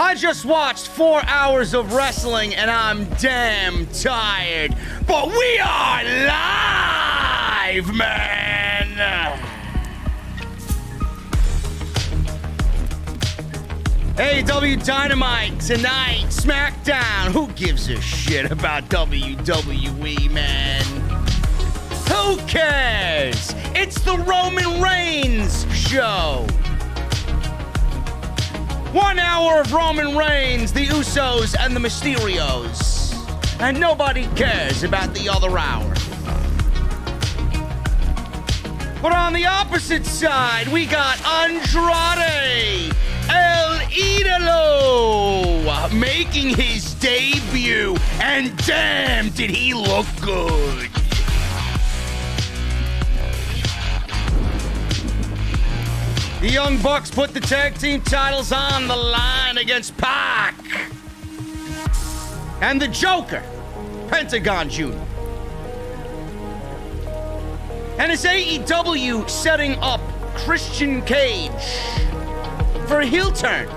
I just watched 4 hours of wrestling and I'm damn tired. But we are live, man! AEW Dynamite tonight, SmackDown. Who gives a shit about WWE, man? Who cares? It's the Roman Reigns show. 1 hour of Roman Reigns, the Usos, and the Mysterios. And nobody cares about the other hour. But on the opposite side, we got Andrade El Idolo making his debut. And damn, did he look good. The Young Bucks put the tag team titles on the line against Pac and the Joker, Pentagon Jr. And is AEW setting up Christian Cage for a heel turn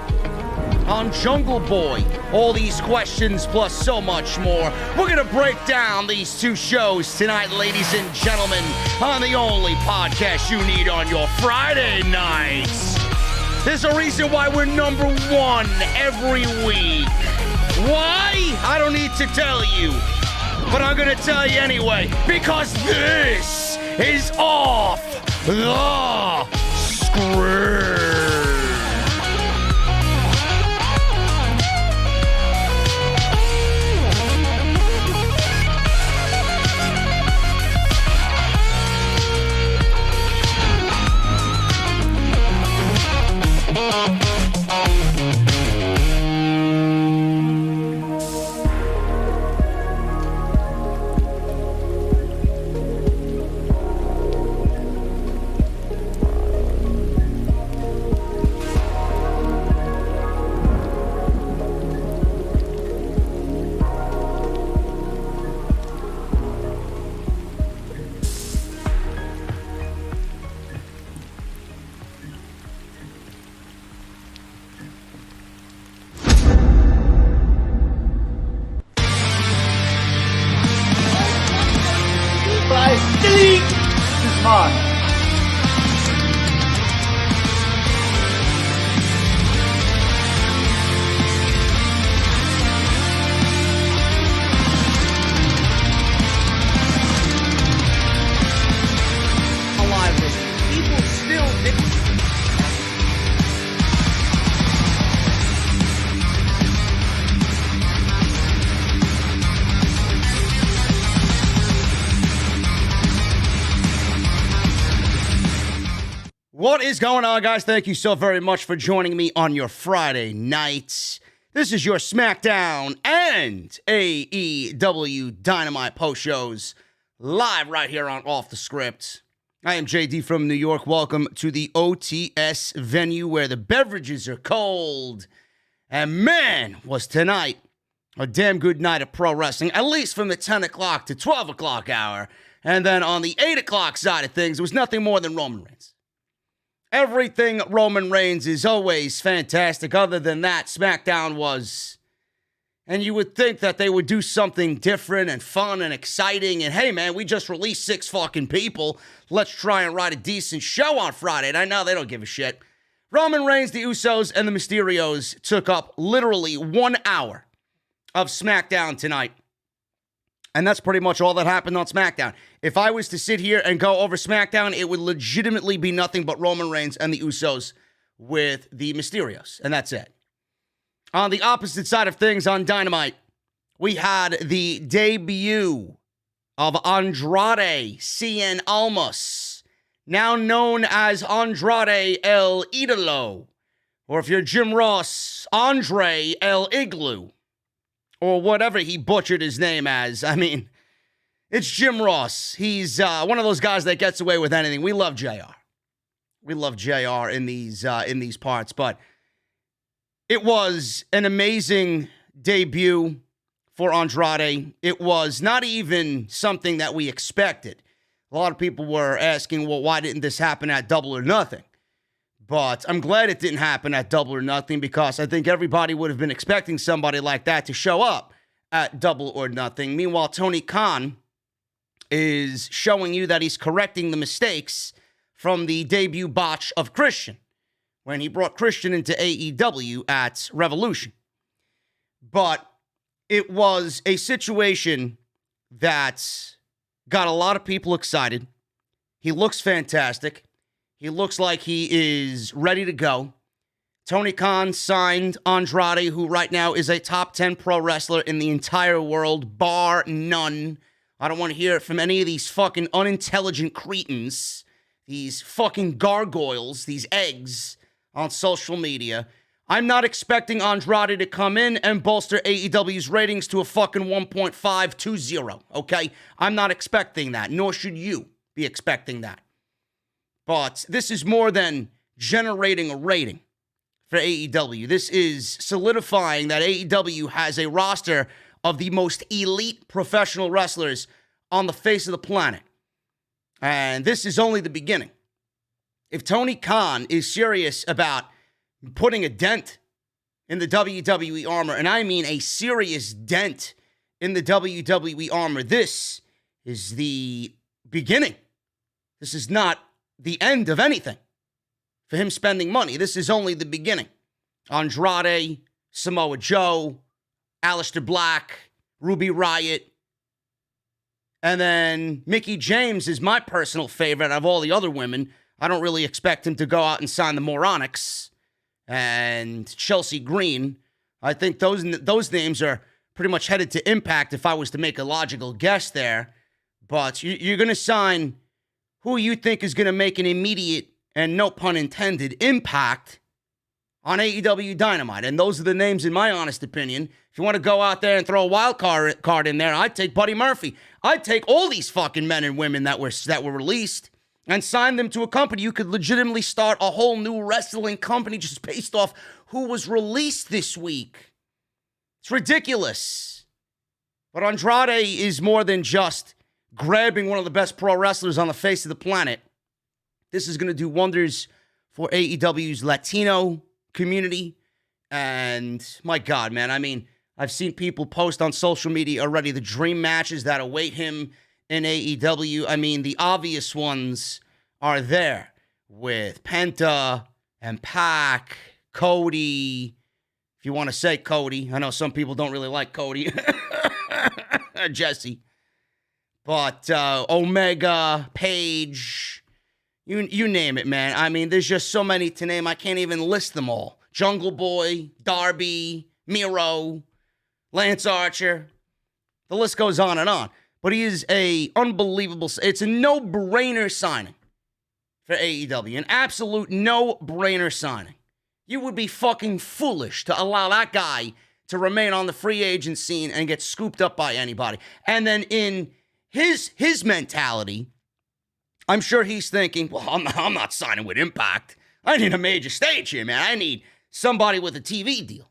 on Jungle Boy? All these questions plus so much more. We're going to break down these two shows tonight, ladies and gentlemen, on the only podcast you need on your Friday nights. There's a reason why we're number one every week. Why? I don't need to tell you, but I'm going to tell you anyway, because this is off the script. What is going on, guys? Thank you so very much for joining me on your Friday nights. This is your SmackDown and AEW Dynamite post shows live right here on Off the Script. I am JD from New York. Welcome to the OTS venue where the beverages are cold. And man, was tonight a damn good night of pro wrestling, at least from the 10 o'clock to 12 o'clock hour. And then on the 8 o'clock side of things, it was nothing more than Roman Reigns. Everything Roman Reigns is always fantastic. Other than that, SmackDown was. And you would think that they would do something different and fun and exciting. And hey, man, we just released 6 fucking people. Let's try and write a decent show on Friday. And I know they don't give a shit. Roman Reigns, the Usos, and the Mysterios took up literally 1 hour of SmackDown tonight. And that's pretty much all that happened on SmackDown. If I was to sit here and go over SmackDown, it would legitimately be nothing but Roman Reigns and the Usos with the Mysterios. And that's it. On the opposite side of things on Dynamite, we had the debut of Andrade Cien Almas, now known as Andrade El Idolo. Or if you're Jim Ross, Andre El Igloo. Or whatever he butchered his name as. I mean, it's Jim Ross. He's one of those guys that gets away with anything. We love JR. We love JR in these parts. But it was an amazing debut for Andrade. It was not even something that we expected. A lot of people were asking, well, why didn't this happen at Double or Nothing? But I'm glad it didn't happen at Double or Nothing, because I think everybody would have been expecting somebody like that to show up at Double or Nothing. Meanwhile, Tony Khan is showing you that he's correcting the mistakes from the debut botch of Christian when he brought Christian into AEW at Revolution. But it was a situation that got a lot of people excited. He looks fantastic. He looks like he is ready to go. Tony Khan signed Andrade, who right now is a top 10 pro wrestler in the entire world, bar none. I don't want to hear it from any of these fucking unintelligent cretins, these fucking gargoyles, these eggs on social media. I'm not expecting Andrade to come in and bolster AEW's ratings to a fucking 1.520, okay? I'm not expecting that, nor should you be expecting that. But this is more than generating a rating for AEW. This is solidifying that AEW has a roster of the most elite professional wrestlers on the face of the planet. And this is only the beginning. If Tony Khan is serious about putting a dent in the WWE armor, and I mean a serious dent in the WWE armor, this is the beginning. This is not the end of anything for him spending money. This is only the beginning. Andrade, Samoa Joe, Aleister Black, Ruby Riott, and then Mickie James is my personal favorite of all the other women. I don't really expect him to go out and sign the Moronics and Chelsea Green. I think those names are pretty much headed to Impact if I was to make a logical guess there. But you're going to sign who you think is going to make an immediate, and no pun intended, impact on AEW Dynamite. And those are the names, in my honest opinion. If you want to go out there and throw a wild card in there, I'd take Buddy Murphy. I'd take all these fucking men and women that were released and sign them to a company. You could legitimately start a whole new wrestling company just based off who was released this week. It's ridiculous. But Andrade is more than just grabbing one of the best pro wrestlers on the face of the planet. This is going to do wonders for AEW's Latino community. And my God, man, I mean, I've seen people post on social media already the dream matches that await him in AEW. I mean, the obvious ones are there with Penta and Pac, Cody. If you want to say Cody, I know some people don't really like Cody. Jesse. But Omega, Page, you name it, man. I mean, there's just so many to name. I can't even list them all. Jungle Boy, Darby, Miro, Lance Archer. The list goes on and on. But he is a unbelievable. It's a no-brainer signing for AEW. An absolute no-brainer signing. You would be fucking foolish to allow that guy to remain on the free agent scene and get scooped up by anybody. And then in his mentality, I'm sure he's thinking, well, I'm not signing with Impact. I need a major stage here, man. I need somebody with a TV deal.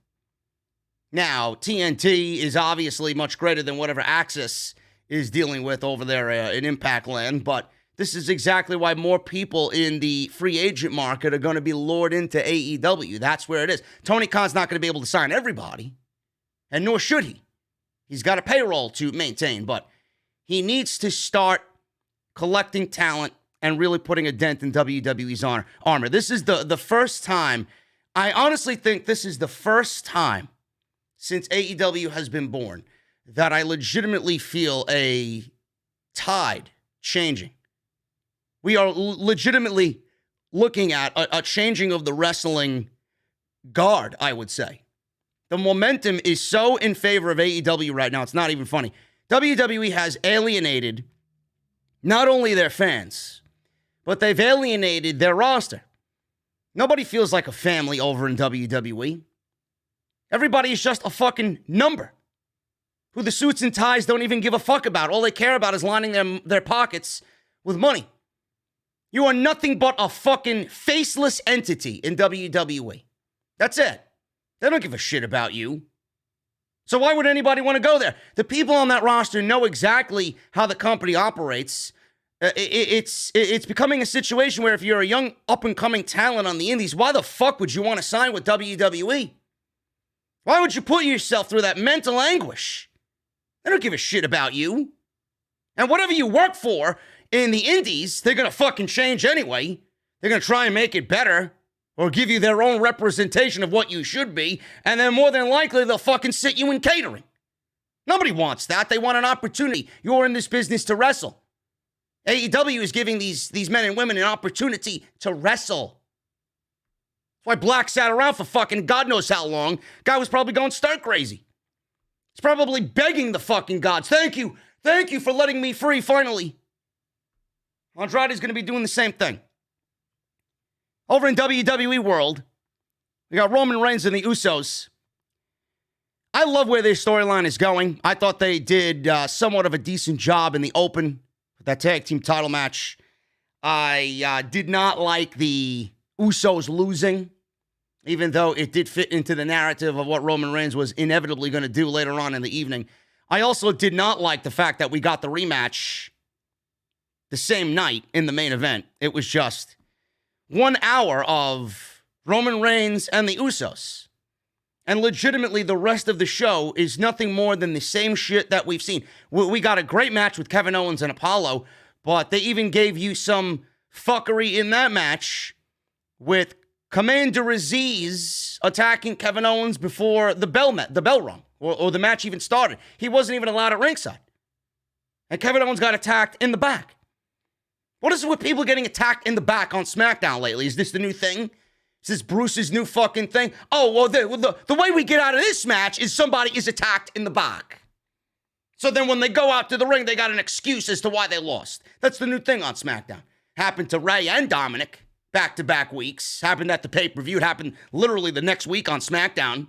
Now, TNT is obviously much greater than whatever Access is dealing with over there in Impact Land, but this is exactly why more people in the free agent market are going to be lured into AEW. That's where it is. Tony Khan's not going to be able to sign everybody, and nor should he. He's got a payroll to maintain, but he needs to start collecting talent and really putting a dent in WWE's armor. This is the first time, I honestly think this is the first time since AEW has been born that I legitimately feel a tide changing. We are legitimately looking at a changing of the wrestling guard, I would say. The momentum is so in favor of AEW right now, it's not even funny. WWE has alienated not only their fans, but they've alienated their roster. Nobody feels like a family over in WWE. Everybody is just a fucking number who the suits and ties don't even give a fuck about. All they care about is lining their pockets with money. You are nothing but a fucking faceless entity in WWE. That's it. They don't give a shit about you. So why would anybody want to go there? The people on that roster know exactly how the company operates. It's becoming a situation where if you're a young up-and-coming talent on the indies, why the fuck would you want to sign with WWE? Why would you put yourself through that mental anguish? They don't give a shit about you. And whatever you work for in the indies, they're going to fucking change anyway. They're going to try and make it better or give you their own representation of what you should be, and then more than likely they'll fucking sit you in catering. Nobody wants that. They want an opportunity. You're in this business to wrestle. AEW is giving these men and women an opportunity to wrestle. That's why Black sat around for fucking God knows how long. Guy was probably going stark crazy. He's probably begging the fucking gods. Thank you for letting me free finally. Andrade's going to be doing the same thing. Over in WWE World, we got Roman Reigns and the Usos. I love where their storyline is going. I thought they did somewhat of a decent job in the open with that tag team title match. I did not like the Usos losing, even though it did fit into the narrative of what Roman Reigns was inevitably going to do later on in the evening. I also did not like the fact that we got the rematch the same night in the main event. It was just 1 hour of Roman Reigns and the Usos. And legitimately, the rest of the show is nothing more than the same shit that we've seen. We got a great match with Kevin Owens and Apollo, but they even gave you some fuckery in that match with Commander Aziz attacking Kevin Owens before the bell rung, or the match even started. He wasn't even allowed at ringside. And Kevin Owens got attacked in the back. What is it with people getting attacked in the back on SmackDown lately? Is this the new thing? Is this Bruce's new fucking thing? Oh, well, the way we get out of this match is somebody is attacked in the back. So then when they go out to the ring, they got an excuse as to why they lost. That's the new thing on SmackDown. Happened to Ray and Dominic back-to-back weeks. Happened at the pay-per-view. It happened literally the next week on SmackDown.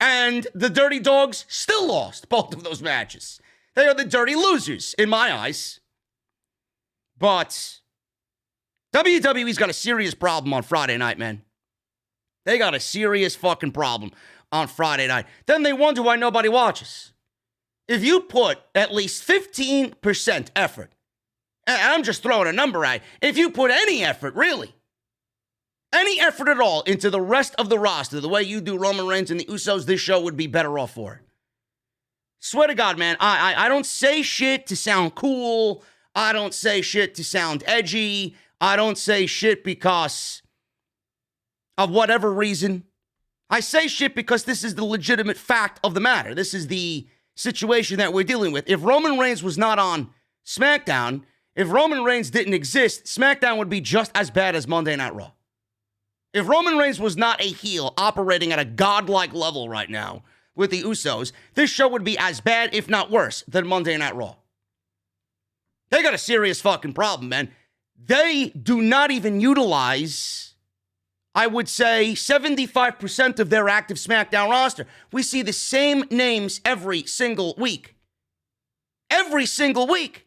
And the Dirty Dogs still lost both of those matches. They are the dirty losers in my eyes. But WWE's got a serious problem on Friday night, man. They got a serious fucking problem on Friday night. Then they wonder why nobody watches. If you put at least 15% effort, and I'm just throwing a number at you, if you put any effort, really, any effort at all into the rest of the roster, the way you do Roman Reigns and the Usos, this show would be better off for it. Swear to God, man, I don't say shit to sound cool. I don't say shit to sound edgy. I don't say shit because of whatever reason. I say shit because this is the legitimate fact of the matter. This is the situation that we're dealing with. If Roman Reigns was not on SmackDown, if Roman Reigns didn't exist, SmackDown would be just as bad as Monday Night Raw. If Roman Reigns was not a heel operating at a godlike level right now with the Usos, this show would be as bad, if not worse, than Monday Night Raw. They got a serious fucking problem, man. They do not even utilize, I would say, 75% of their active SmackDown roster. We see the same names every single week. Every single week.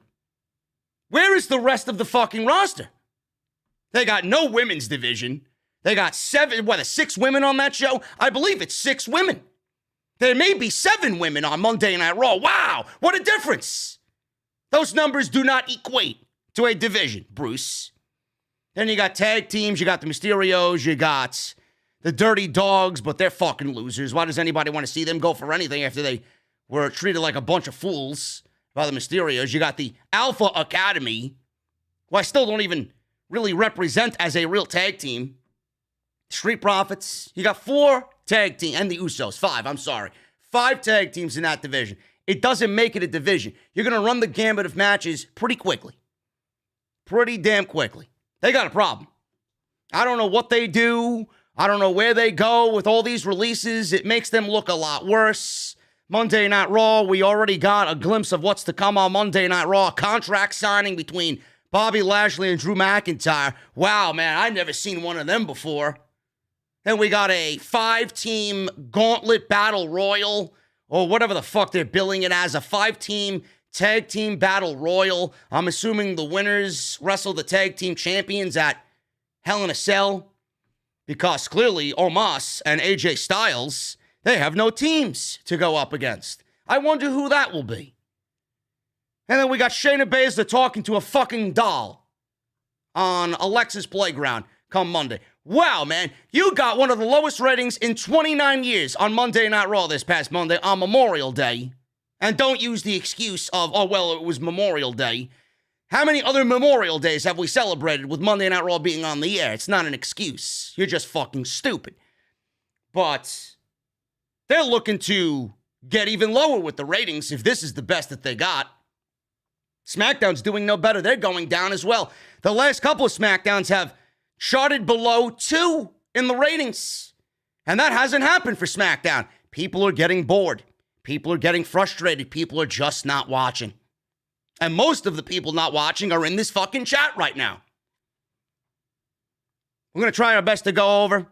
Where is the rest of the fucking roster? They got no women's division. They got 6 women on that show? I believe it's 6 women. There may be 7 women on Monday Night Raw. Wow, what a difference. Those numbers do not equate to a division, Bruce. Then you got tag teams, you got the Mysterios, you got the Dirty Dogs, but they're fucking losers. Why does anybody want to see them go for anything after they were treated like a bunch of fools by the Mysterios? You got the Alpha Academy, who I still don't even really represent as a real tag team. Street Profits. You got 4 tag teams, and the Usos. 5, I'm sorry. 5 tag teams in that division. It doesn't make it a division. You're going to run the gambit of matches pretty quickly. Pretty damn quickly. They got a problem. I don't know what they do. I don't know where they go with all these releases. It makes them look a lot worse. Monday Night Raw, we already got a glimpse of what's to come on Monday Night Raw. Contract signing between Bobby Lashley and Drew McIntyre. Wow, man, I've never seen one of them before. Then we got a 5-team gauntlet battle royal, or whatever the fuck they're billing it as, a 5-team tag team battle royal. I'm assuming the winners wrestle the tag team champions at Hell in a Cell, because clearly Omos and AJ Styles, they have no teams to go up against. I wonder who that will be. And then we got Shayna Baszler talking to a fucking doll on Alexa's Playground come Monday. Wow, man, you got one of the lowest ratings in 29 years on Monday Night Raw this past Monday on Memorial Day. And don't use the excuse of, oh, well, it was Memorial Day. How many other Memorial Days have we celebrated with Monday Night Raw being on the air? It's not an excuse. You're just fucking stupid. But they're looking to get even lower with the ratings if this is the best that they got. SmackDown's doing no better. They're going down as well. The last couple of SmackDowns have charted below 2 in the ratings. And that hasn't happened for SmackDown. People are getting bored. People are getting frustrated. People are just not watching. And most of the people not watching are in this fucking chat right now. We're going to try our best to go over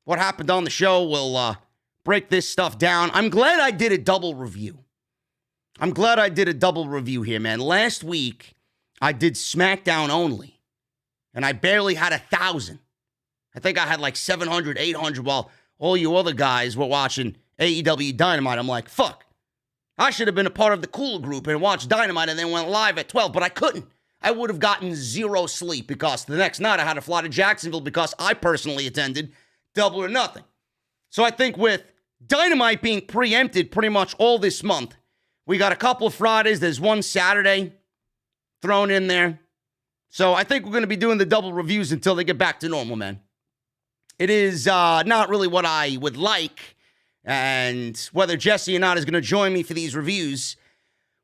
what happened on the show. We'll break this stuff down. I'm glad I did a double review. Here, man. Last week, I did SmackDown only. And I barely had 1,000. I think I had like 700, 800 while all you other guys were watching AEW Dynamite. I'm like, fuck. I should have been a part of the cool group and watched Dynamite and then went live at 12, but I couldn't. I would have gotten 0 sleep because the next night I had to fly to Jacksonville because I personally attended Double or Nothing. So I think with Dynamite being preempted pretty much all this month, we got a couple of Fridays. There's one Saturday thrown in there. So I think we're going to be doing the double reviews until they get back to normal, man. It is not really what I would like. And whether Jesse or not is going to join me for these reviews,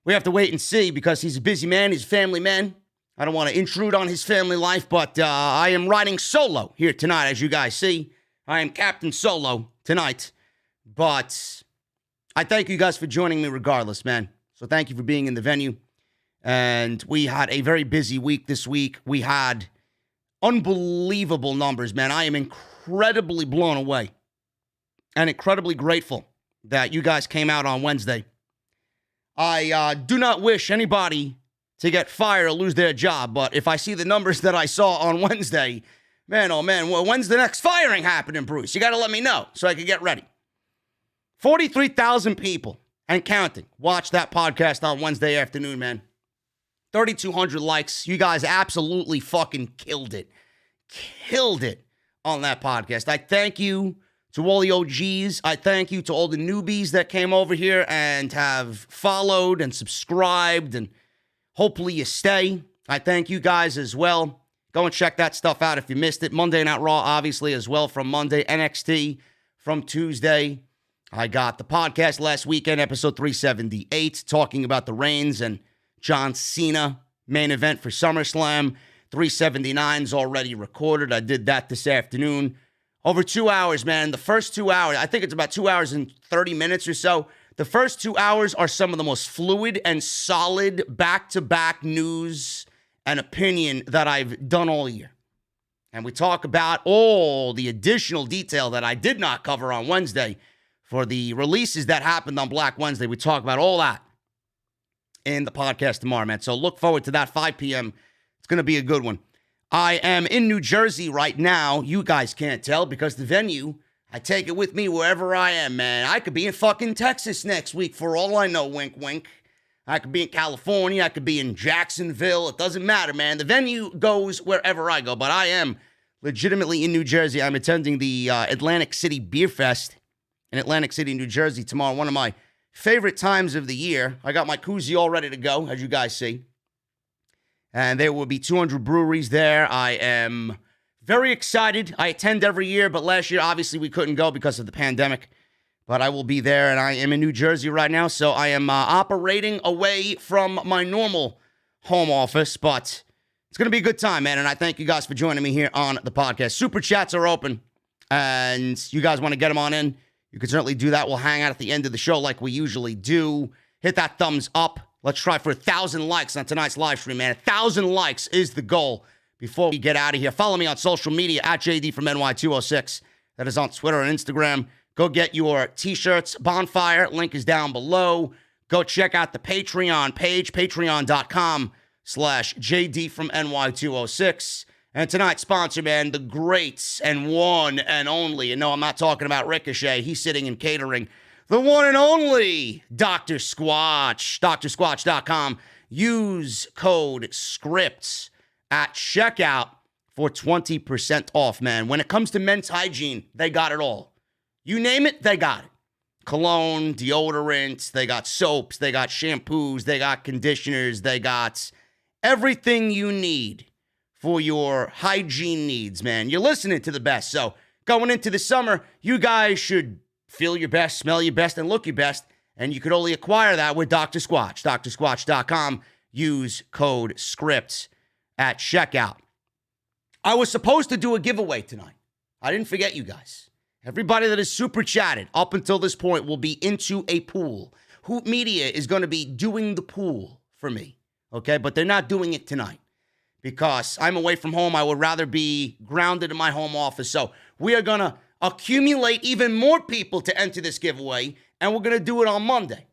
we have to wait and see because he's a busy man. He's a family man. I don't want to intrude on his family life, but I am riding solo here tonight, as you guys see. I am Captain Solo tonight. But I thank you guys for joining me regardless, man. So thank you for being in the venue. And we had a very busy week this week. We had unbelievable numbers, man. I am incredibly blown away and incredibly grateful that you guys came out on Wednesday. I do not wish anybody to get fired or lose their job, but if I see the numbers that I saw on Wednesday, man, oh man, well, when's the next firing happening, Bruce? You got to let me know so I can get ready. 43,000 people and counting watched that podcast on Wednesday afternoon, man. 3,200 likes. You guys absolutely fucking killed it. Killed it on that podcast. I thank you to all the OGs. I thank you to all the newbies that came over here and have followed and subscribed, and hopefully you stay. I thank you guys as well. Go and check that stuff out if you missed it. Monday Night Raw, obviously, as well from Monday. NXT from Tuesday. I got the podcast last weekend, episode 378, talking about the Reigns and John Cena main event for SummerSlam. 379's already recorded. I did that this afternoon. Over 2 hours, man. The first 2 hours, I think it's about 2 hours and 30 minutes or so. The first 2 hours are some of the most fluid and solid back-to-back news and opinion that I've done all year. And we talk about all the additional detail that I did not cover on Wednesday for the releases that happened on Black Wednesday. We talk about all that in the podcast tomorrow, man. So look forward to that, 5 p.m. It's going to be a good one. I am in New Jersey right now. You guys can't tell because the venue, I take it with me wherever I am, man. I could be in fucking Texas next week for all I know, wink, wink. I could be in California. I could be in Jacksonville. It doesn't matter, man. The venue goes wherever I go, but I am legitimately in New Jersey. I'm attending the Atlantic City Beer Fest in Atlantic City, New Jersey tomorrow. One of my favorite times of the year. I got my koozie all ready to go, as you guys see. And there will be 200 breweries there. I am very excited. I attend every year, but last year, obviously, we couldn't go because of the pandemic. But I will be there, and I am in New Jersey right now, so I am operating away from my normal home office. But it's going to be a good time, man, and I thank you guys for joining me here on the podcast. Super chats are open, and you guys want to get them on in, you can certainly do that. We'll hang out at the end of the show like we usually do. Hit that thumbs up. Let's try for 1,000 likes on tonight's live stream, man. 1,000 likes is the goal before we get out of here. Follow me on social media at JDfromNY206. That is on Twitter and Instagram. Go get your t-shirts. Bonfire, link is down below. Go check out the Patreon page, patreon.com/JDfromNY206. And tonight's sponsor, man, the great and one and only, and no, I'm not talking about Ricochet. He's sitting in catering. The one and only Dr. Squatch, drsquatch.com. Use code SCRIPTS at checkout for 20% off, man. When it comes to men's hygiene, they got it all. You name it, they got it. Cologne, deodorant, they got soaps, they got shampoos, they got conditioners, they got everything you need for your hygiene needs, man. You're listening to the best. So going into the summer, you guys should feel your best, smell your best, and look your best. And you could only acquire that with Dr. Squatch, drsquatch.com. use code SCRIPT at checkout. I was supposed to do a giveaway tonight. I didn't forget you guys. Everybody that is super chatted up until this point will be into a pool. Hoop Media is going to be doing the pool for me, okay? But they're not doing it tonight because I'm away from home. I would rather be grounded in my home office. So we are going to accumulate even more people to enter this giveaway, and we're going to do it on Monday.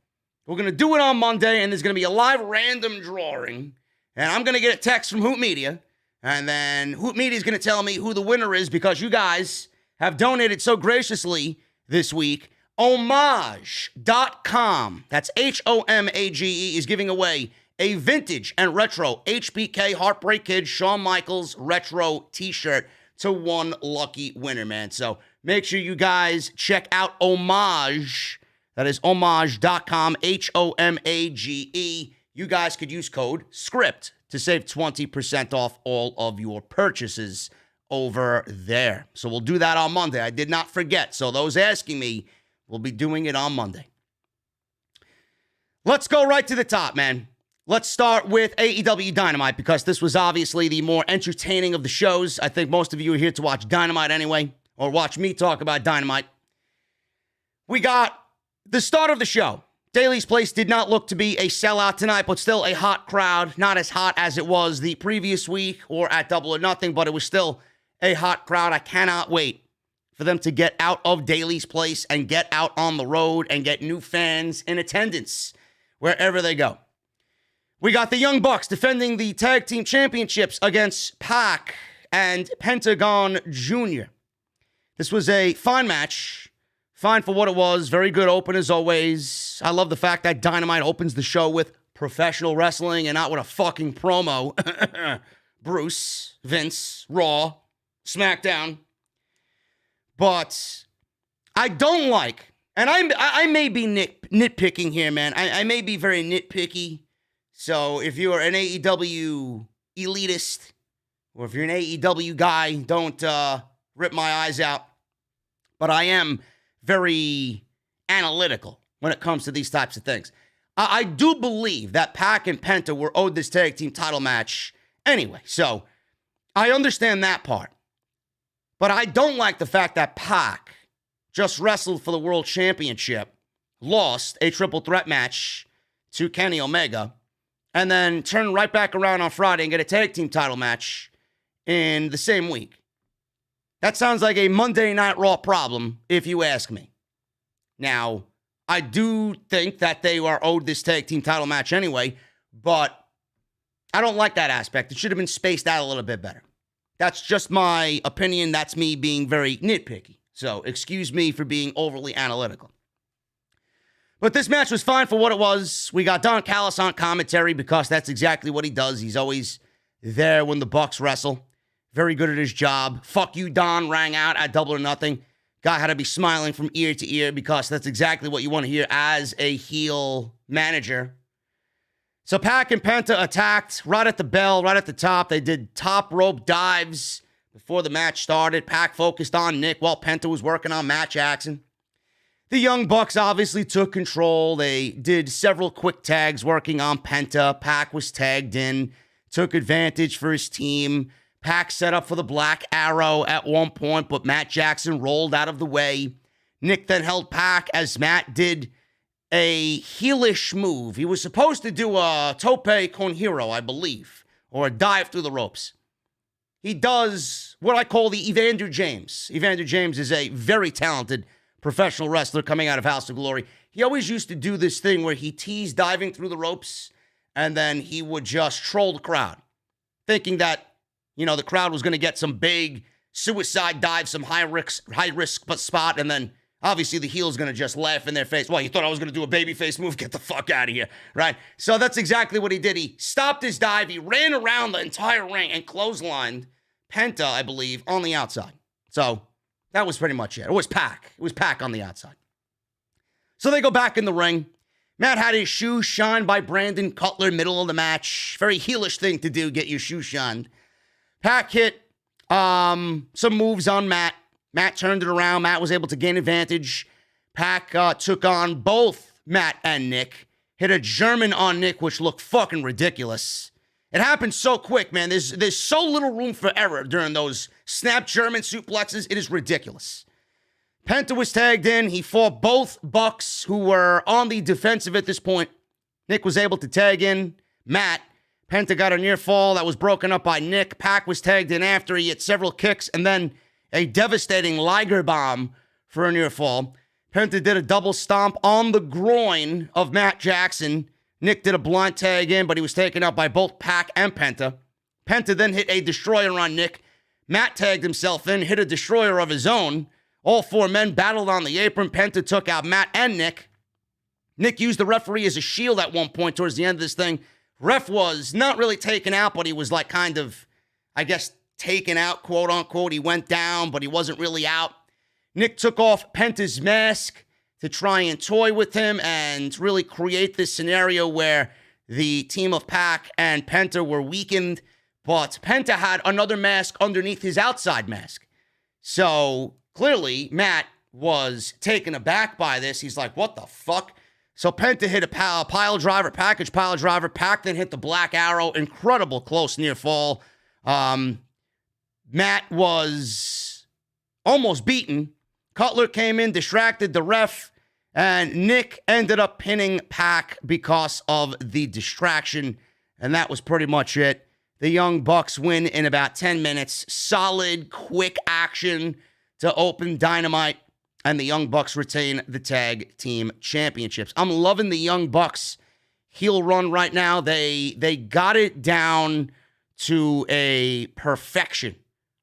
We're going to do it on Monday, and there's going to be a live random drawing, and I'm going to get a text from Hoop Media, and then Hoop Media is going to tell me who the winner is because you guys have donated so graciously this week. Homage.com, that's Homage, is giving away a vintage and retro HBK Heartbreak Kid Shawn Michaels retro t-shirt to one lucky winner, man. So make sure you guys check out Homage. That is homage.com, Homage. You guys could use code SCRIPT to save 20% off all of your purchases over there. So we'll do that on Monday. I did not forget. So those asking me, we'll be doing it on Monday. Let's go right to the top, man. Let's start with AEW Dynamite because this was obviously the more entertaining of the shows. I think most of you are here to watch Dynamite anyway, or watch me talk about Dynamite. We got the start of the show. Daly's Place did not look to be a sellout tonight, but still a hot crowd. Not as hot as it was the previous week or at Double or Nothing, but it was still a hot crowd. I cannot wait for them to get out of Daly's Place and get out on the road and get new fans in attendance wherever they go. We got the Young Bucks defending the Tag Team Championships against Pac and Pentagon Jr. This was a fine match. Fine for what it was. Very good open as always. I love the fact that Dynamite opens the show with professional wrestling and not with a fucking promo. Bruce, Vince, Raw, SmackDown. But I don't like, and I may be nitpicking here, man. I may be very nitpicky. So if you're an AEW elitist, or if you're an AEW guy, don't rip my eyes out. But I am very analytical when it comes to these types of things. I do believe that Pac and Penta were owed this tag team title match anyway. So I understand that part. But I don't like the fact that Pac just wrestled for the world championship, lost a triple threat match to Kenny Omega, and then turned right back around on Friday and get a tag team title match in the same week. That sounds like a Monday Night Raw problem, if you ask me. Now, I do think that they are owed this tag team title match anyway, but I don't like that aspect. It should have been spaced out a little bit better. That's just my opinion. That's me being very nitpicky. So, excuse me for being overly analytical. But this match was fine for what it was. We got Don Callis on commentary because that's exactly what he does. He's always there when the Bucks wrestle. Very good at his job. Fuck you, Don rang out at Double or Nothing. Guy had to be smiling from ear to ear because that's exactly what you want to hear as a heel manager. So Pac and Penta attacked right at the bell, right at the top. They did top rope dives before the match started. Pac focused on Nick while Penta was working on Matt Jackson. The Young Bucks obviously took control. They did several quick tags working on Penta. Pac was tagged in, took advantage for his team. Pac set up for the Black Arrow at one point, but Matt Jackson rolled out of the way. Nick then held Pac as Matt did a heelish move. He was supposed to do a tope con hero, I believe, or a dive through the ropes. He does what I call the Evander James. Evander James is a very talented professional wrestler coming out of House of Glory. He always used to do this thing where he teased diving through the ropes, and then he would just troll the crowd, thinking that, you know, the crowd was going to get some big suicide dive, some high risk spot, and then obviously the heel's going to just laugh in their face. Well, you thought I was going to do a babyface move? Get the fuck out of here, right? So that's exactly what he did. He stopped his dive. He ran around the entire ring and clotheslined Penta, I believe, on the outside. So that was pretty much it. It was Pac. It was Pac on the outside. So they go back in the ring. Matt had his shoes shined by Brandon Cutler, middle of the match. Very heelish thing to do, get your shoes shined. Pac hit some moves on Matt. Matt turned it around. Matt was able to gain advantage. Pac took on both Matt and Nick. hit a German on Nick, which looked fucking ridiculous. It happened so quick, man. There's so little room for error during those snap German suplexes. It is ridiculous. Penta was tagged in. He fought both Bucks who were on the defensive at this point. Nick was able to tag in Matt. Penta got a near fall that was broken up by Nick. Pac was tagged in after. He hit several kicks and then a devastating Liger bomb for a near fall. Penta did a double stomp on the groin of Matt Jackson. Nick did a blind tag in, but he was taken out by both Pac and Penta. Penta then hit a destroyer on Nick. Matt tagged himself in, hit a destroyer of his own. All four men battled on the apron. Penta took out Matt and Nick. Nick used the referee as a shield at one point towards the end of this thing. Ref was not really taken out, but he was like kind of, I guess, taken out, quote unquote. He went down, but he wasn't really out. Nick took off Penta's mask to try and toy with him and really create this scenario where the team of Pac and Penta were weakened, but Penta had another mask underneath his outside mask. So clearly, Matt was taken aback by this. He's like, what the fuck? So Penta hit a pile driver, package pile driver. Pac then hit the Black Arrow. Incredible close near fall. Matt was almost beaten. Cutler came in, distracted the ref, and Nick ended up pinning Pac because of the distraction, and that was pretty much it. The Young Bucks win in about 10 minutes. Solid, quick action to open Dynamite, and the Young Bucks retain the Tag Team Championships. I'm loving the Young Bucks heel run right now. They got it down to a perfection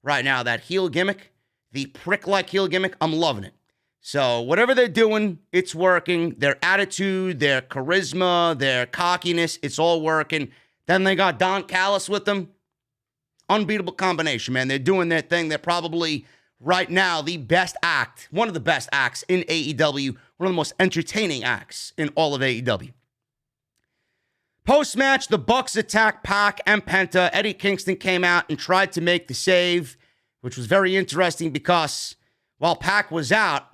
right now. That heel gimmick, the prick-like heel gimmick, I'm loving it. So whatever they're doing, it's working. Their attitude, their charisma, their cockiness, it's all working. Then they got Don Callis with them. Unbeatable combination, man. They're doing their thing. They're probably, right now, the best act, one of the best acts in AEW, one of the most entertaining acts in all of AEW. Post-match, the Bucks attacked Pac and Penta. Eddie Kingston came out and tried to make the save, which was very interesting because while Pac was out,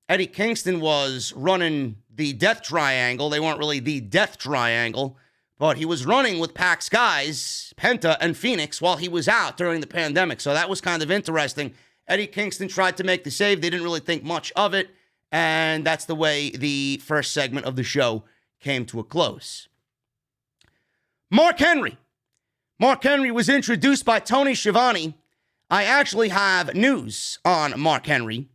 Eddie Kingston was running the Death Triangle. They weren't really the Death Triangle, but he was running with Pac's guys, Penta and Phoenix, while he was out during the pandemic. So that was kind of interesting. Eddie Kingston tried to make the save. They didn't really think much of it, and that's the way the first segment of the show came to a close. Mark Henry. Mark Henry was introduced by Tony Schiavone. I actually have news on Mark Henry,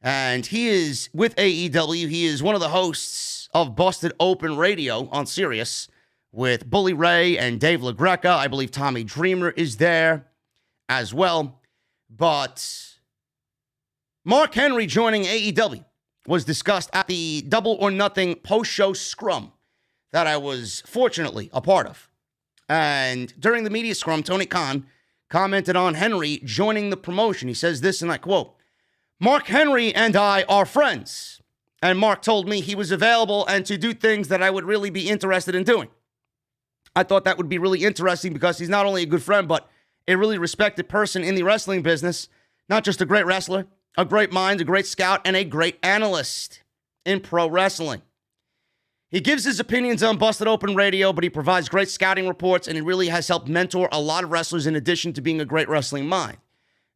and he is with AEW. He is one of the hosts of Busted Open Radio on Sirius with Bully Ray and Dave LaGreca. I believe Tommy Dreamer is there as well. But Mark Henry joining AEW was discussed at the Double or Nothing post-show scrum that I was fortunately a part of. And during the media scrum, Tony Khan commented on Henry joining the promotion. He says this, and I quote, "Mark Henry and I are friends. And Mark told me he was available and to do things that I would really be interested in doing." I thought that would be really interesting because he's not only a good friend, but a really respected person in the wrestling business. Not just a great wrestler, a great mind, a great scout, and a great analyst in pro wrestling. He gives his opinions on Busted Open Radio, but he provides great scouting reports, and he really has helped mentor a lot of wrestlers in addition to being a great wrestling mind.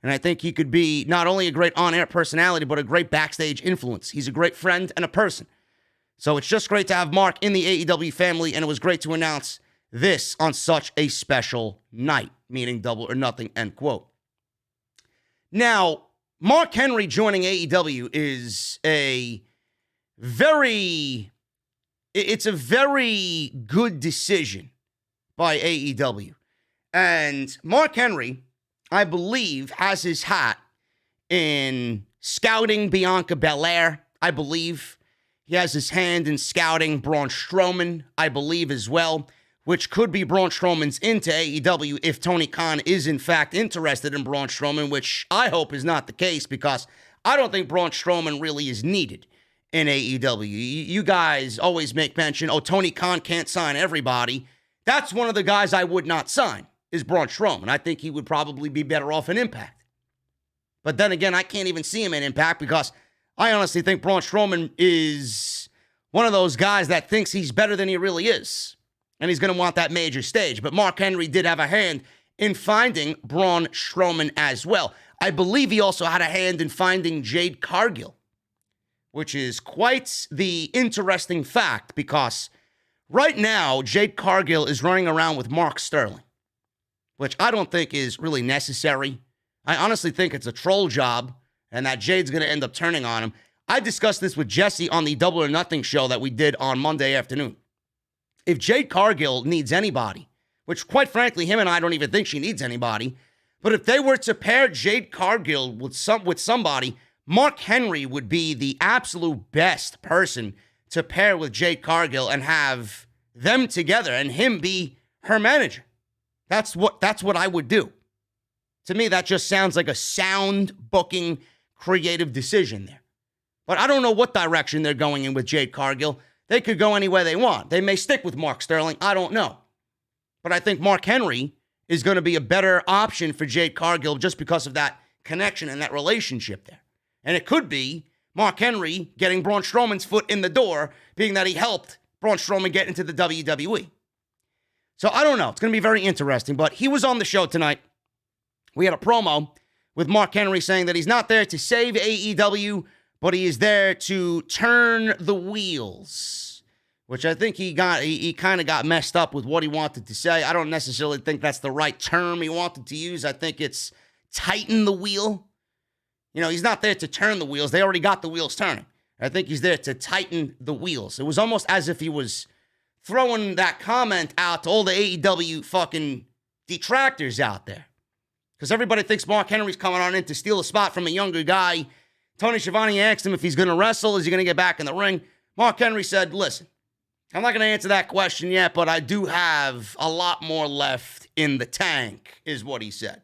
And I think he could be not only a great on-air personality, but a great backstage influence. He's a great friend and a person. So it's just great to have Mark in the AEW family, and it was great to announce this on such a special night, meaning Double or Nothing, end quote. Now, Mark Henry joining AEW is a very good decision by AEW. And Mark Henry, I believe, has his hat in scouting Bianca Belair, I believe. He has his hand in scouting Braun Strowman, I believe, as well, which could be Braun Strowman's into AEW if Tony Khan is, in fact, interested in Braun Strowman, which I hope is not the case because I don't think Braun Strowman really is needed in AEW. You guys always make mention, Tony Khan can't sign everybody. That's one of the guys I would not sign, is Braun Strowman. I think he would probably be better off in Impact. But then again, I can't even see him in Impact because I honestly think Braun Strowman is one of those guys that thinks he's better than he really is. And he's going to want that major stage. But Mark Henry did have a hand in finding Braun Strowman as well. I believe he also had a hand in finding Jade Cargill, which is quite the interesting fact because right now, Jade Cargill is running around with Mark Sterling, which I don't think is really necessary. I honestly think it's a troll job and that Jade's going to end up turning on him. I discussed this with Jesse on the Double or Nothing show that we did on Monday afternoon. If Jade Cargill needs anybody, which quite frankly, him and I don't even think she needs anybody, but if they were to pair Jade Cargill with somebody, Mark Henry would be the absolute best person to pair with Jade Cargill and have them together and him be her manager. That's what I would do. To me, that just sounds like a sound booking, creative decision there. But I don't know what direction they're going in with Jade Cargill. They could go anywhere they want. They may stick with Mark Sterling. I don't know. But I think Mark Henry is going to be a better option for Jade Cargill just because of that connection and that relationship there. And it could be Mark Henry getting Braun Strowman's foot in the door, being that he helped Braun Strowman get into the WWE. So I don't know. It's going to be very interesting. But he was on the show tonight. We had a promo with Mark Henry saying that he's not there to save AEW, but he is there to turn the wheels, which I think he kind of got messed up with what he wanted to say. I don't necessarily think that's the right term he wanted to use. I think it's tighten the wheel. You know, he's not there to turn the wheels. They already got the wheels turning. I think he's there to tighten the wheels. It was almost as if he was throwing that comment out to all the AEW fucking detractors out there. Because everybody thinks Mark Henry's coming on in to steal a spot from a younger guy. Tony Schiavone asked him if he's going to wrestle. Is he going to get back in the ring? Mark Henry said, listen, I'm not going to answer that question yet, but I do have a lot more left in the tank, is what he said.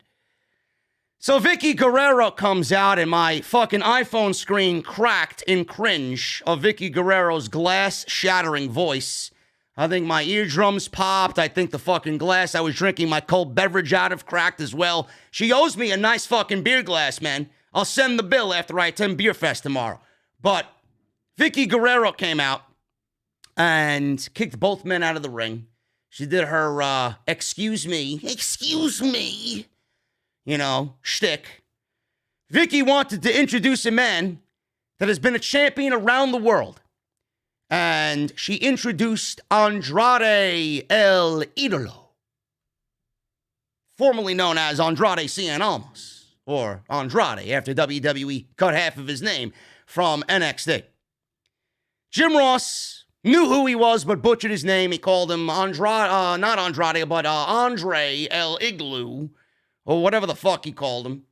So Vicky Guerrero comes out, and my fucking iPhone screen cracked in cringe of Vicky Guerrero's glass-shattering voice. I think my eardrums popped. I think the fucking glass I was drinking my cold beverage out of cracked as well. She owes me a nice fucking beer glass, man. I'll send the bill after I attend Beer Fest tomorrow. But Vicky Guerrero came out and kicked both men out of the ring. She did her, excuse me, shtick. Vicky wanted to introduce a man that has been a champion around the world. And she introduced Andrade El Idolo, formerly known as Andrade Cien Almas. Or Andrade, after WWE cut half of his name from NXT. Jim Ross knew who he was, but butchered his name. He called him Andre El Idolo, or whatever the fuck he called him.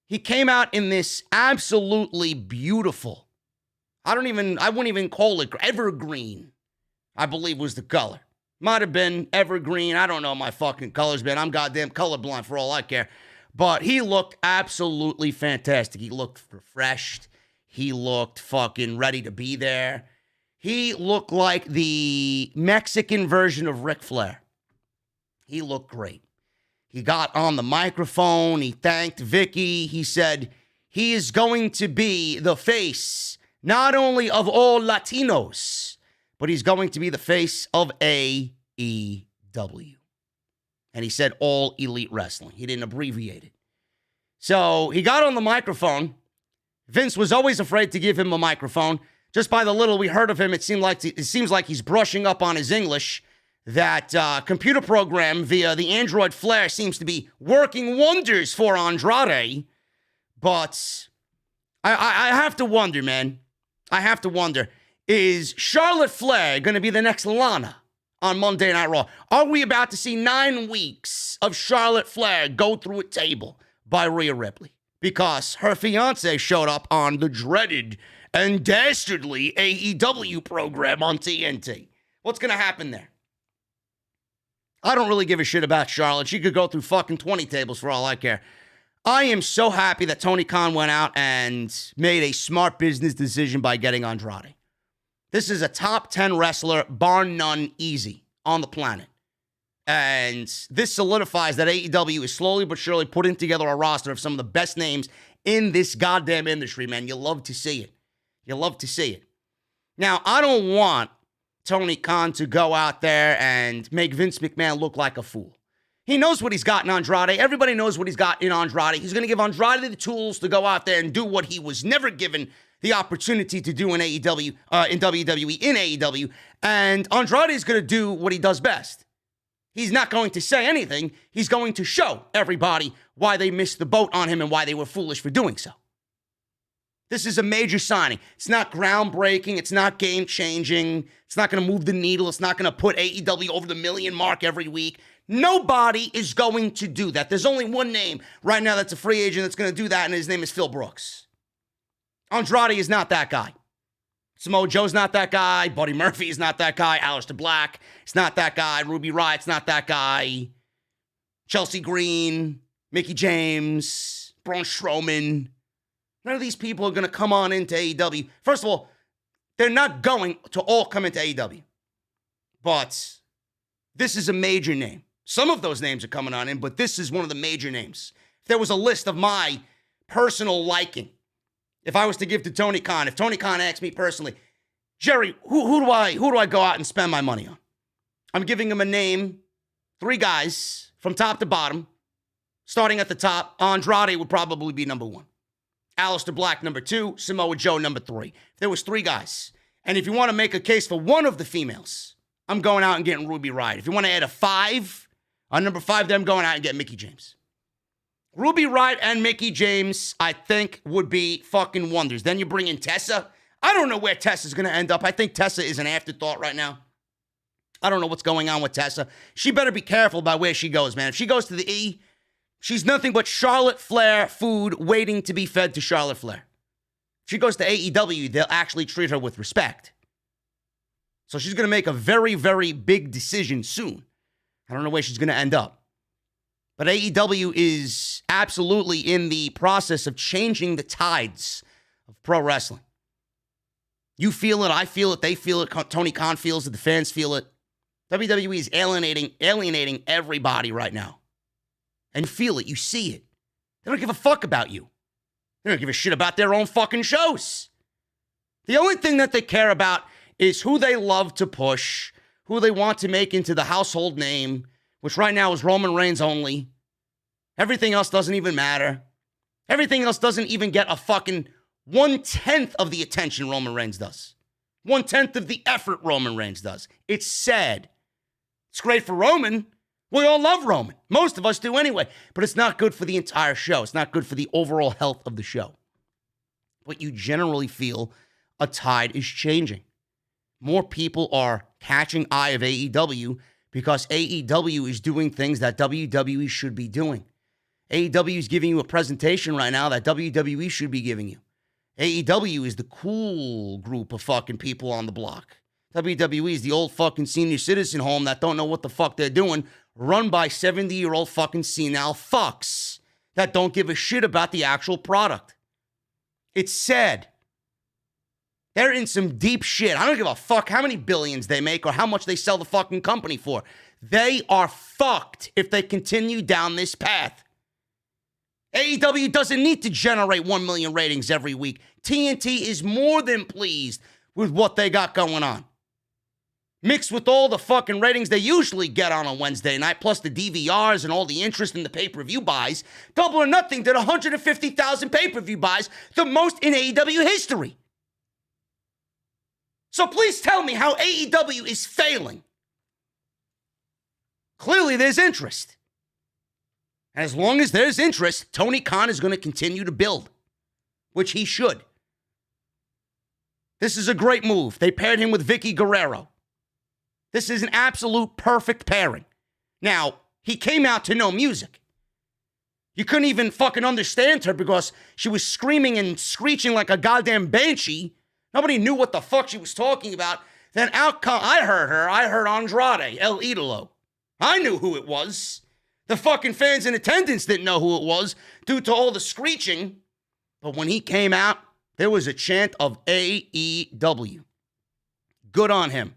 He came out in this absolutely beautiful, I wouldn't even call it evergreen, I believe was the color. Might have been evergreen. I don't know my fucking colors, man. I'm goddamn colorblind for all I care. But he looked absolutely fantastic. He looked refreshed. He looked fucking ready to be there. He looked like the Mexican version of Ric Flair. He looked great. He got on the microphone. He thanked Vicky. He said he is going to be the face not only of all Latinos, but he's going to be the face of AEW. And he said all elite wrestling. He didn't abbreviate it. So he got on the microphone. Vince was always afraid to give him a microphone. Just by the little we heard of him, it seems like he's brushing up on his English. That computer program via the Android Flair seems to be working wonders for Andrade. But I have to wonder, man. I have to wonder, is Charlotte Flair going to be the next Lana on Monday Night Raw? Are we about to see 9 weeks of Charlotte Flair go through a table by Rhea Ripley? Because her fiance showed up on the dreaded and dastardly AEW program on TNT. What's going to happen there? I don't really give a shit about Charlotte. She could go through fucking 20 tables for all I care. I am so happy that Tony Khan went out and made a smart business decision by getting Andrade. This is a top 10 wrestler, bar none, easy, on the planet. And this solidifies that AEW is slowly but surely putting together a roster of some of the best names in this goddamn industry, man. You love to see it. You love to see it. Now, I don't want Tony Khan to go out there and make Vince McMahon look like a fool. He knows what he's got in Andrade. Everybody knows what he's got in Andrade. He's going to give Andrade the tools to go out there and do what he was never given the opportunity to do in AEW, in WWE, in AEW. And Andrade is going to do what he does best. He's not going to say anything. He's going to show everybody why they missed the boat on him and why they were foolish for doing so. This is a major signing. It's not groundbreaking. It's not game-changing. It's not going to move the needle. It's not going to put AEW over the million mark every week. Nobody is going to do that. There's only one name right now that's a free agent that's going to do that, and his name is Phil Brooks. Andrade is not that guy. Samoa Joe's not that guy. Buddy Murphy is not that guy. Aleister Black is not that guy. Ruby Riot's not that guy. Chelsea Green, Mickie James, Braun Strowman. None of these people are going to come on into AEW. First of all, they're not going to all come into AEW. But this is a major name. Some of those names are coming on in, but this is one of the major names. If there was a list of my personal liking, if I was to give to Tony Khan, if Tony Khan asked me personally, Jerry, who do I go out and spend my money on? I'm giving him a name, 3 guys from top to bottom. Starting at the top, Andrade would probably be number 1. Aleister Black, number 2. Samoa Joe, number 3. There was 3 guys. And if you want to make a case for one of the females, I'm going out and getting Ruby Riott. If you want to add a 5, on number 5, then I'm going out and getting Mickie James. Ruby Riott and Mickie James, I think, would be fucking wonders. Then you bring in Tessa. I don't know where Tessa's going to end up. I think Tessa is an afterthought right now. I don't know what's going on with Tessa. She better be careful about where she goes, man. If she goes to the E, she's nothing but Charlotte Flair food waiting to be fed to Charlotte Flair. If she goes to AEW, they'll actually treat her with respect. So she's going to make a very, very big decision soon. I don't know where she's going to end up. But AEW is absolutely in the process of changing the tides of pro wrestling. You feel it, I feel it, they feel it, Tony Khan feels it, the fans feel it. WWE is alienating everybody right now. And you feel it, you see it. They don't give a fuck about you. They don't give a shit about their own fucking shows. The only thing that they care about is who they love to push, who they want to make into the household name, which right now is Roman Reigns only. Everything else doesn't even matter. Everything else doesn't even get a fucking 1/10 of the attention Roman Reigns does. 1/10 of the effort Roman Reigns does. It's sad. It's great for Roman. We all love Roman. Most of us do anyway. But it's not good for the entire show. It's not good for the overall health of the show. But you generally feel a tide is changing. More people are catching eye of AEW because AEW is doing things that WWE should be doing. AEW is giving you a presentation right now that WWE should be giving you. AEW is the cool group of fucking people on the block. WWE is the old fucking senior citizen home that don't know what the fuck they're doing, run by 70-year-old fucking senile fucks that don't give a shit about the actual product. It's sad. They're in some deep shit. I don't give a fuck how many billions they make or how much they sell the fucking company for. They are fucked if they continue down this path. AEW doesn't need to generate 1 million ratings every week. TNT is more than pleased with what they got going on. Mixed with all the fucking ratings they usually get on a Wednesday night, plus the DVRs and all the interest in the pay-per-view buys, Double or Nothing did 150,000 pay-per-view buys, the most in AEW history. So please tell me how AEW is failing. Clearly there's interest. And as long as there's interest, Tony Khan is going to continue to build, which he should. This is a great move. They paired him with Vicky Guerrero. This is an absolute perfect pairing. Now, he came out to no music. You couldn't even fucking understand her because she was screaming and screeching like a goddamn banshee. Nobody knew what the fuck she was talking about. Then I heard Andrade El Idolo. I knew who it was. The fucking fans in attendance didn't know who it was due to all the screeching. But when he came out, there was a chant of AEW. Good on him.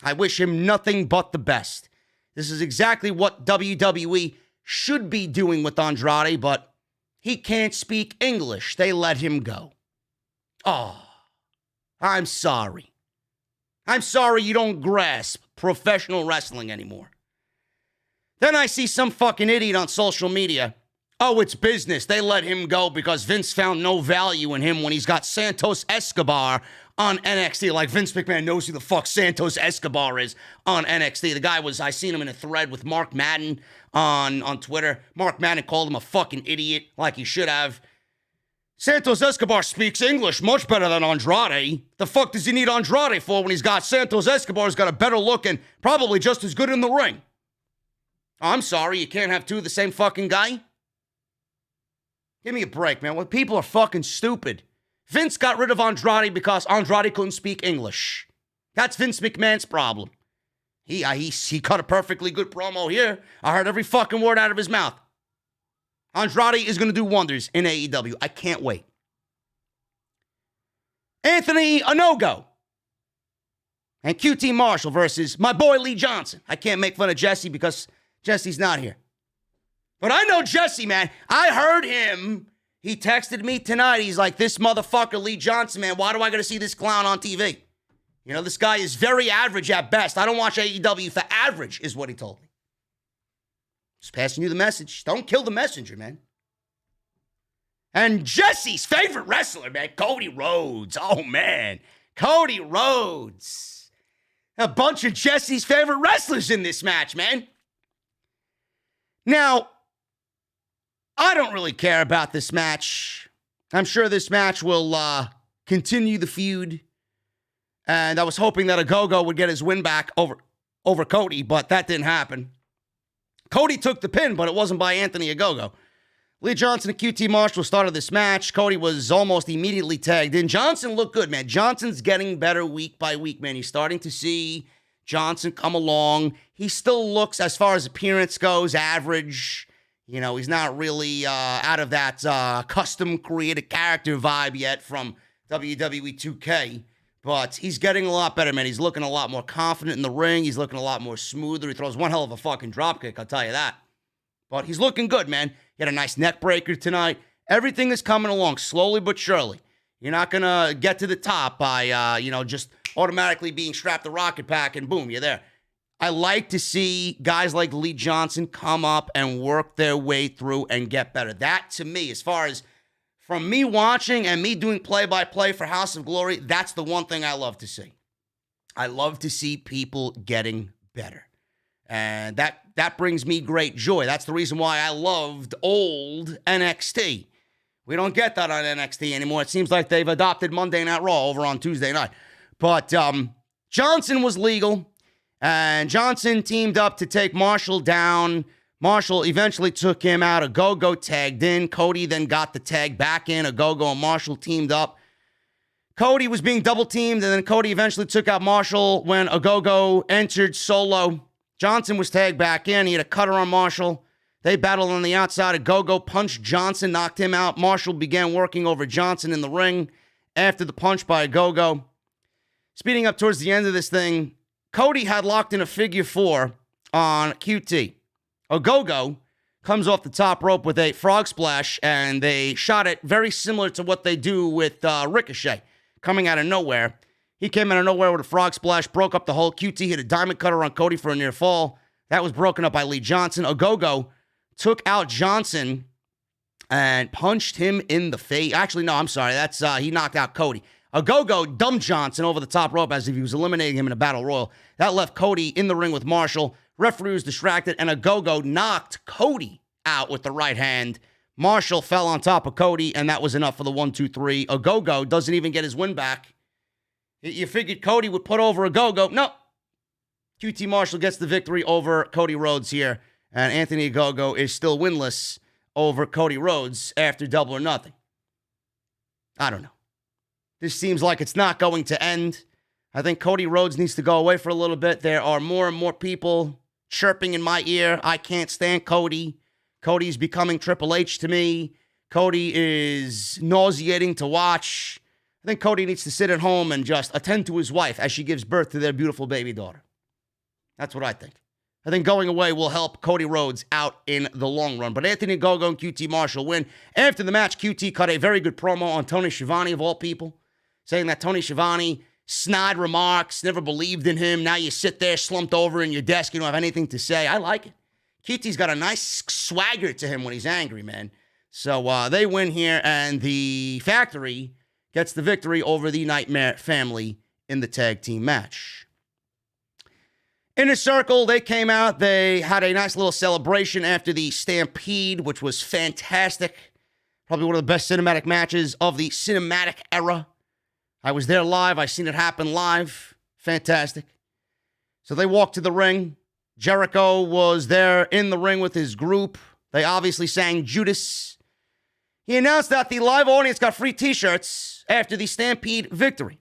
I wish him nothing but the best. This is exactly what WWE should be doing with Andrade, but he can't speak English. They let him go. Oh, I'm sorry. I'm sorry you don't grasp professional wrestling anymore. Then I see some fucking idiot on social media. Oh, it's business. They let him go because Vince found no value in him when he's got Santos Escobar on NXT. Like Vince McMahon knows who the fuck Santos Escobar is on NXT. The guy I seen him in a thread with Mark Madden on Twitter. Mark Madden called him a fucking idiot like he should have. Santos Escobar speaks English much better than Andrade. The fuck does he need Andrade for when he's got Santos Escobar who's got a better look and probably just as good in the ring? I'm sorry, you can't have two of the same fucking guy? Give me a break, man. Well, people are fucking stupid. Vince got rid of Andrade because Andrade couldn't speak English. That's Vince McMahon's problem. He cut a perfectly good promo here. I heard every fucking word out of his mouth. Andrade is going to do wonders in AEW. I can't wait. Anthony Onogo and QT Marshall versus my boy Lee Johnson. I can't make fun of Jesse because Jesse's not here. But I know Jesse, man. I heard him. He texted me tonight. He's like, this motherfucker, Lee Johnson, man, why do I got to see this clown on TV? You know, this guy is very average at best. I don't watch AEW for average, is what he told me. Just passing you the message. Don't kill the messenger, man. And Jesse's favorite wrestler, man, Cody Rhodes. Oh, man. Cody Rhodes. A bunch of Jesse's favorite wrestlers in this match, man. Now, I don't really care about this match. I'm sure this match will continue the feud. And I was hoping that Ogogo would get his win back over Cody, but that didn't happen. Cody took the pin, but it wasn't by Anthony Ogogo. Lee Johnson and QT Marshall started this match. Cody was almost immediately tagged in. Johnson looked good, man. Johnson's getting better week by week, man. He's starting to see Johnson come along. He still looks, as far as appearance goes, average. You know, he's not really out of that custom-created character vibe yet from WWE 2K. But he's getting a lot better, man. He's looking a lot more confident in the ring. He's looking a lot more smoother. He throws one hell of a fucking dropkick, I'll tell you that. But he's looking good, man. He had a nice neck breaker tonight. Everything is coming along slowly but surely. You're not going to get to the top by, just automatically being strapped to rocket pack and boom, you're there. I like to see guys like Lee Johnson come up and work their way through and get better. That, to me, as far as from me watching and me doing play-by-play for House of Glory, that's the one thing I love to see. I love to see people getting better. And that brings me great joy. That's the reason why I loved old NXT. We don't get that on NXT anymore. It seems like they've adopted Monday Night Raw over on Tuesday night. But Johnson was legal, and Johnson teamed up to take Marshall down. Marshall eventually took him out. Ogogo tagged in. Cody then got the tag back in. Ogogo and Marshall teamed up. Cody was being double teamed, and then Cody eventually took out Marshall when Ogogo entered solo. Johnson was tagged back in. He had a cutter on Marshall. They battled on the outside. Ogogo punched Johnson, knocked him out. Marshall began working over Johnson in the ring after the punch by Ogogo. Speeding up towards the end of this thing, Cody had locked in a figure four on QT. Ogogo comes off the top rope with a frog splash, and they shot it very similar to what they do with Ricochet, coming out of nowhere. He came out of nowhere with a frog splash, broke up the hole. QT hit a diamond cutter on Cody for a near fall. That was broken up by Lee Johnson. Ogogo took out Johnson and punched him in the face. Actually, no, I'm sorry. That's he knocked out Cody. Ogogo dumped Johnson over the top rope as if he was eliminating him in a battle royal. That left Cody in the ring with Marshall. Referee was distracted, and Ogogo knocked Cody out with the right hand. Marshall fell on top of Cody, and that was enough for the 1-2-3. Ogogo doesn't even get his win back. You figured Cody would put over Ogogo. No. QT Marshall gets the victory over Cody Rhodes here, and Anthony Ogogo is still winless over Cody Rhodes after Double or Nothing. I don't know. This seems like it's not going to end. I think Cody Rhodes needs to go away for a little bit. There are more and more people chirping in my ear. I can't stand Cody. Cody's becoming Triple H to me. Cody is nauseating to watch. I think Cody needs to sit at home and just attend to his wife as she gives birth to their beautiful baby daughter. That's what I think. I think going away will help Cody Rhodes out in the long run. But Anthony Ogogo and QT Marshall win. After the match, QT cut a very good promo on Tony Schiavone, of all people, saying that Tony Schiavone snide remarks, never believed in him. Now you sit there slumped over in your desk. You don't have anything to say. I like it. Keithy's got a nice swagger to him when he's angry, man. So they win here, and the Factory gets the victory over the Nightmare Family in the tag team match. Inner Circle, they came out. They had a nice little celebration after the Stampede, which was fantastic. Probably one of the best cinematic matches of the cinematic era. I was there live. I seen it happen live. Fantastic. So they walked to the ring. Jericho was there in the ring with his group. They obviously sang Judas. He announced that the live audience got free t-shirts after the Stampede victory.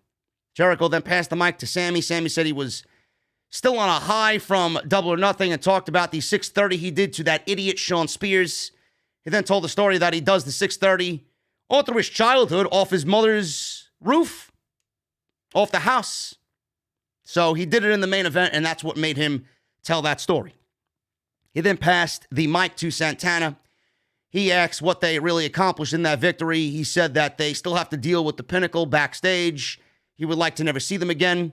Jericho then passed the mic to Sammy. Sammy said he was still on a high from Double or Nothing and talked about the 630 he did to that idiot Sean Spears. He then told the story that he does the 630 all through his childhood off his mother's roof, off the house. So he did it in the main event, and that's what made him tell that story. He then passed the mic to Santana. He asked what they really accomplished in that victory. He said that they still have to deal with the Pinnacle backstage. He would like to never see them again.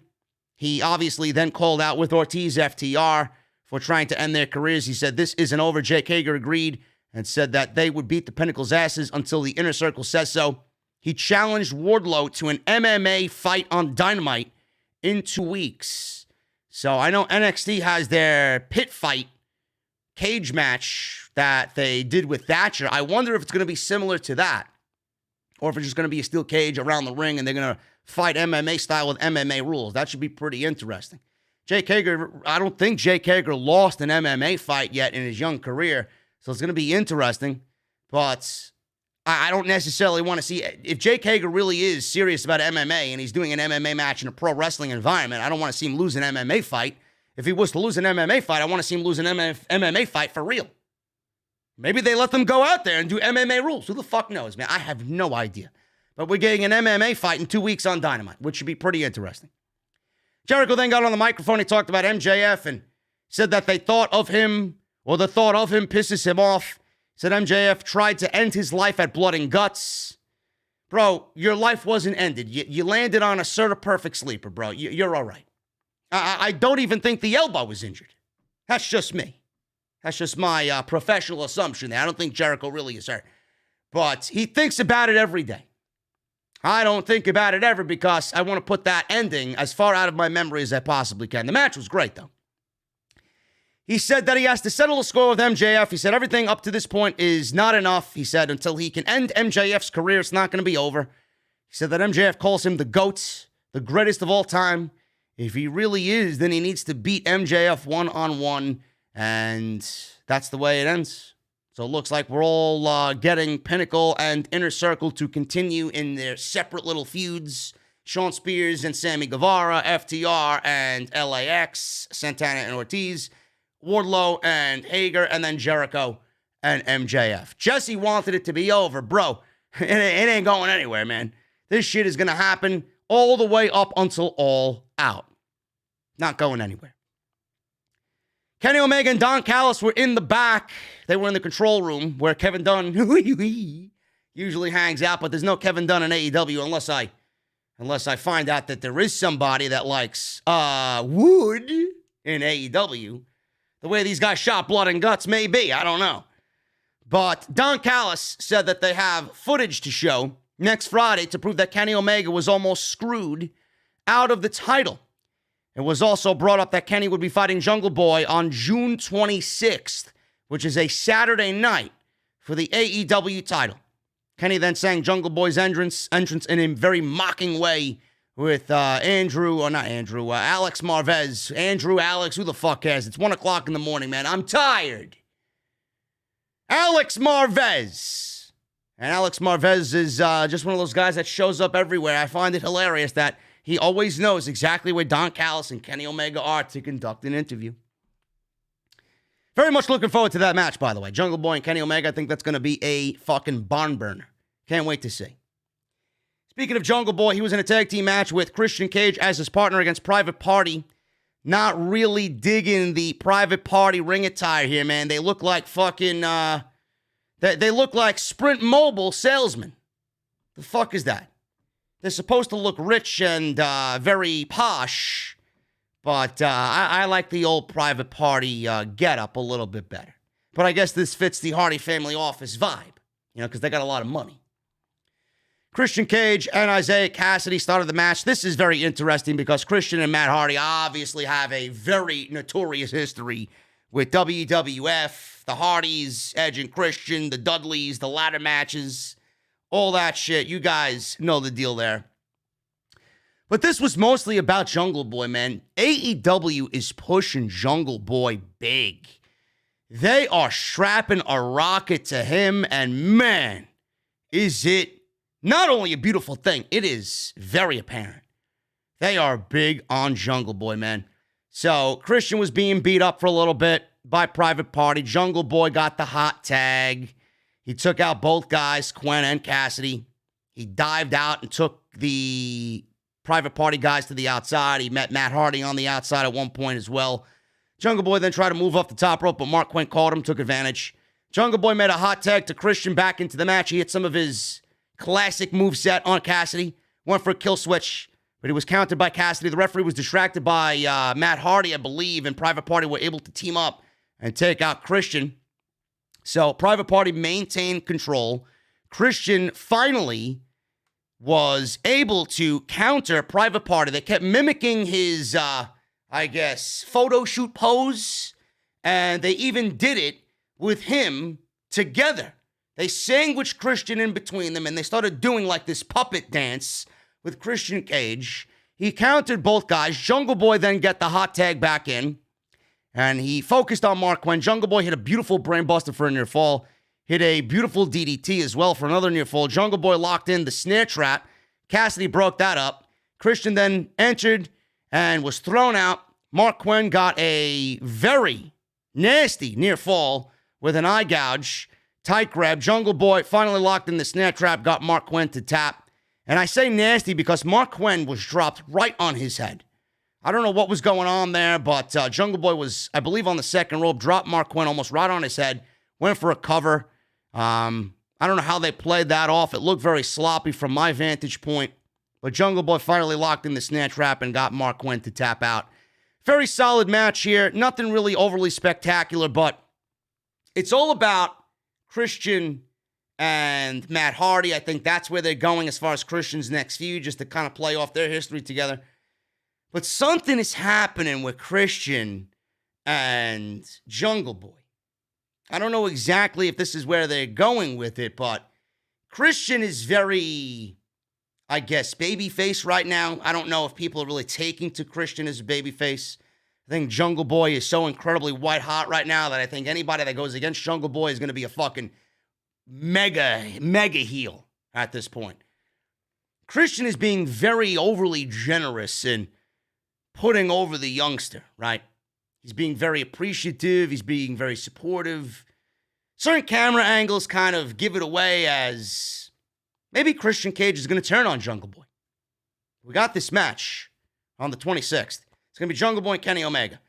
He obviously then called out with Ortiz FTR for trying to end their careers. He said this isn't over. Jake Hager agreed and said that they would beat the Pinnacle's asses until the Inner Circle says so. He challenged Wardlow to an MMA fight on Dynamite in 2 weeks. So I know NXT has their pit fight cage match that they did with Thatcher. I wonder if it's going to be similar to that, or if it's just going to be a steel cage around the ring and they're going to fight MMA style with MMA rules. That should be pretty interesting. Jake Hager, I don't think Jake Hager lost an MMA fight yet in his young career, so it's going to be interesting. But I don't necessarily want to see, if Jake Hager really is serious about MMA and he's doing an MMA match in a pro wrestling environment, I don't want to see him lose an MMA fight. If he was to lose an MMA fight, I want to see him lose an MMA fight for real. Maybe they let them go out there and do MMA rules. Who the fuck knows, man? I have no idea. But we're getting an MMA fight in 2 weeks on Dynamite, which should be pretty interesting. Jericho then got on the microphone. He talked about MJF and said that they thought of him, or the thought of him pisses him off. Said MJF tried to end his life at Blood and Guts. Bro, your life wasn't ended. You landed on a sort of perfect sleeper, bro. You're all right. I don't even think the elbow was injured. That's just me. That's just my professional assumption there. I don't think Jericho really is hurt. But he thinks about it every day. I don't think about it ever because I want to put that ending as far out of my memory as I possibly can. The match was great, though. He said that he has to settle the score with MJF. He said everything up to this point is not enough. He said until he can end MJF's career, it's not going to be over. He said that MJF calls him the GOAT, the greatest of all time. If he really is, then he needs to beat MJF one-on-one, and that's the way it ends. So it looks like we're all getting Pinnacle and Inner Circle to continue in their separate little feuds. Sean Spears and Sammy Guevara, FTR and LAX, Santana and Ortiz, Wardlow and Hager, and then Jericho and MJF. Jesse wanted it to be over. Bro, it ain't going anywhere, man. This shit is going to happen all the way up until All Out. Not going anywhere. Kenny Omega and Don Callis were in the back. They were in the control room where Kevin Dunn usually hangs out, but there's no Kevin Dunn in AEW unless I find out that there is somebody that likes wood in AEW. The way these guys shot Blood and Guts may be, I don't know. But Don Callis said that they have footage to show next Friday to prove that Kenny Omega was almost screwed out of the title. It was also brought up that Kenny would be fighting Jungle Boy on June 26th, which is a Saturday night, for the AEW title. Kenny then sang Jungle Boy's entrance in a very mocking way with Alex Marvez. Andrew, Alex, who the fuck cares? It's 1 o'clock in the morning, man. I'm tired. Alex Marvez. And Alex Marvez is just one of those guys that shows up everywhere. I find it hilarious that he always knows exactly where Don Callis and Kenny Omega are to conduct an interview. Very much looking forward to that match, by the way. Jungle Boy and Kenny Omega, I think that's going to be a fucking barn burner. Can't wait to see. Speaking of Jungle Boy, he was in a tag team match with Christian Cage as his partner against Private Party. Not really digging the Private Party ring attire here, man. They look like fucking, they look like Sprint Mobile salesmen. The fuck is that? They're supposed to look rich and very posh, but I like the old private party getup a little bit better. But I guess this fits the Hardy family office vibe, because they got a lot of money. Christian Cage and Isaiah Cassidy started the match. This is very interesting because Christian and Matt Hardy obviously have a very notorious history with WWF, the Hardys, Edge and Christian, the Dudleys, the ladder matches, all that shit. You guys know the deal there. But this was mostly about Jungle Boy, man. AEW is pushing Jungle Boy big. They are strapping a rocket to him, and man, is it not only a beautiful thing, it is very apparent. They are big on Jungle Boy, man. So Christian was being beat up for a little bit by Private Party. Jungle Boy got the hot tag. He took out both guys, Quen and Cassidy. He dived out and took the Private Party guys to the outside. He met Matt Hardy on the outside at one point as well. Jungle Boy then tried to move off the top rope, but Mark Quen caught him, took advantage. Jungle Boy made a hot tag to Christian back into the match. He hit some of his classic moveset on Cassidy. Went for a kill switch, but he was countered by Cassidy. The referee was distracted by Matt Hardy, I believe, and Private Party were able to team up and take out Christian. So Private Party maintained control. Christian finally was able to counter Private Party. They kept mimicking his, photo shoot pose, and they even did it with him together. They sandwiched Christian in between them, and they started doing like this puppet dance with Christian Cage. He countered both guys. Jungle Boy then got the hot tag back in, and he focused on Mark Quen. Jungle Boy hit a beautiful brainbuster for a near fall. Hit a beautiful DDT as well for another near fall. Jungle Boy locked in the snare trap. Cassidy broke that up. Christian then entered and was thrown out. Mark Quen got a very nasty near fall with an eye gouge. Tight grab. Jungle Boy finally locked in the snare trap, got Mark Quen to tap. And I say nasty because Mark Quen was dropped right on his head. I don't know what was going on there, but Jungle Boy was, I believe, on the second rope, dropped Mark Quen almost right on his head, went for a cover. I don't know how they played that off. It looked very sloppy from my vantage point, but Jungle Boy finally locked in the snare trap and got Mark Quen to tap out. Very solid match here. Nothing really overly spectacular, but it's all about Christian and Matt Hardy. I think that's where they're going as far as Christian's next feud, just to kind of play off their history together. But something is happening with Christian and Jungle Boy. I don't know exactly if this is where they're going with it, but Christian is very, babyface right now. I don't know if people are really taking to Christian as a babyface. I think Jungle Boy is so incredibly white hot right now that I think anybody that goes against Jungle Boy is going to be a fucking mega heel at this point. Christian is being very overly generous and putting over the youngster, right? He's being very appreciative. He's being very supportive. Certain camera angles kind of give it away as maybe Christian Cage is going to turn on Jungle Boy. We got this match on the 26th. It's going to be Jungle Boy and Kenny Omega.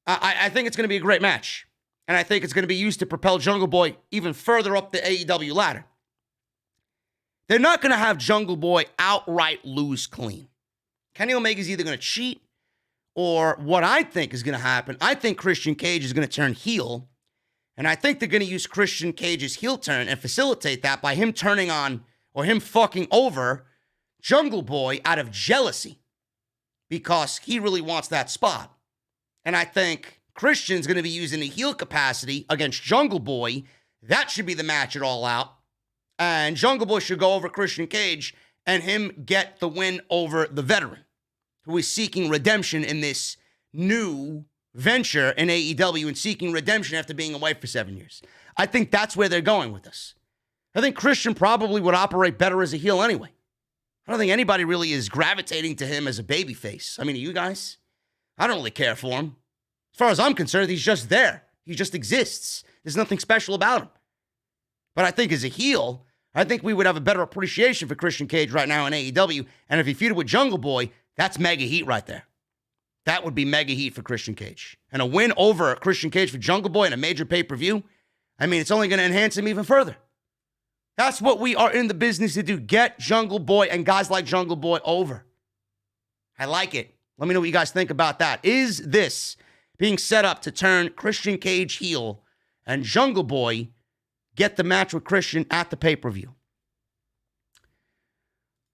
I think it's going to be a great match. And I think it's going to be used to propel Jungle Boy even further up the AEW ladder. They're not going to have Jungle Boy outright lose clean. Kenny Omega's either going to cheat, or what I think is going to happen, I think Christian Cage is going to turn heel, and I think they're going to use Christian Cage's heel turn and facilitate that by him turning on, or him fucking over, Jungle Boy out of jealousy, because he really wants that spot. And I think Christian's going to be using a heel capacity against Jungle Boy. That should be the match at All Out. And Jungle Boy should go over Christian Cage and him get the win over the veteran, who is seeking redemption in this new venture in AEW and seeking redemption after being away for 7 years. I think that's where they're going with this. I think Christian probably would operate better as a heel anyway. I don't think anybody really is gravitating to him as a babyface. I mean, you guys? I don't really care for him. As far as I'm concerned, he's just there. He just exists. There's nothing special about him. But I think as a heel, I think we would have a better appreciation for Christian Cage right now in AEW. And if he feuded with Jungle Boy, that's mega heat right there. That would be mega heat for Christian Cage. And a win over Christian Cage for Jungle Boy in a major pay-per-view, I mean, it's only going to enhance him even further. That's what we are in the business to do. Get Jungle Boy and guys like Jungle Boy over. I like it. Let me know what you guys think about that. Is this being set up to turn Christian Cage heel and Jungle Boy get the match with Christian at the pay-per-view?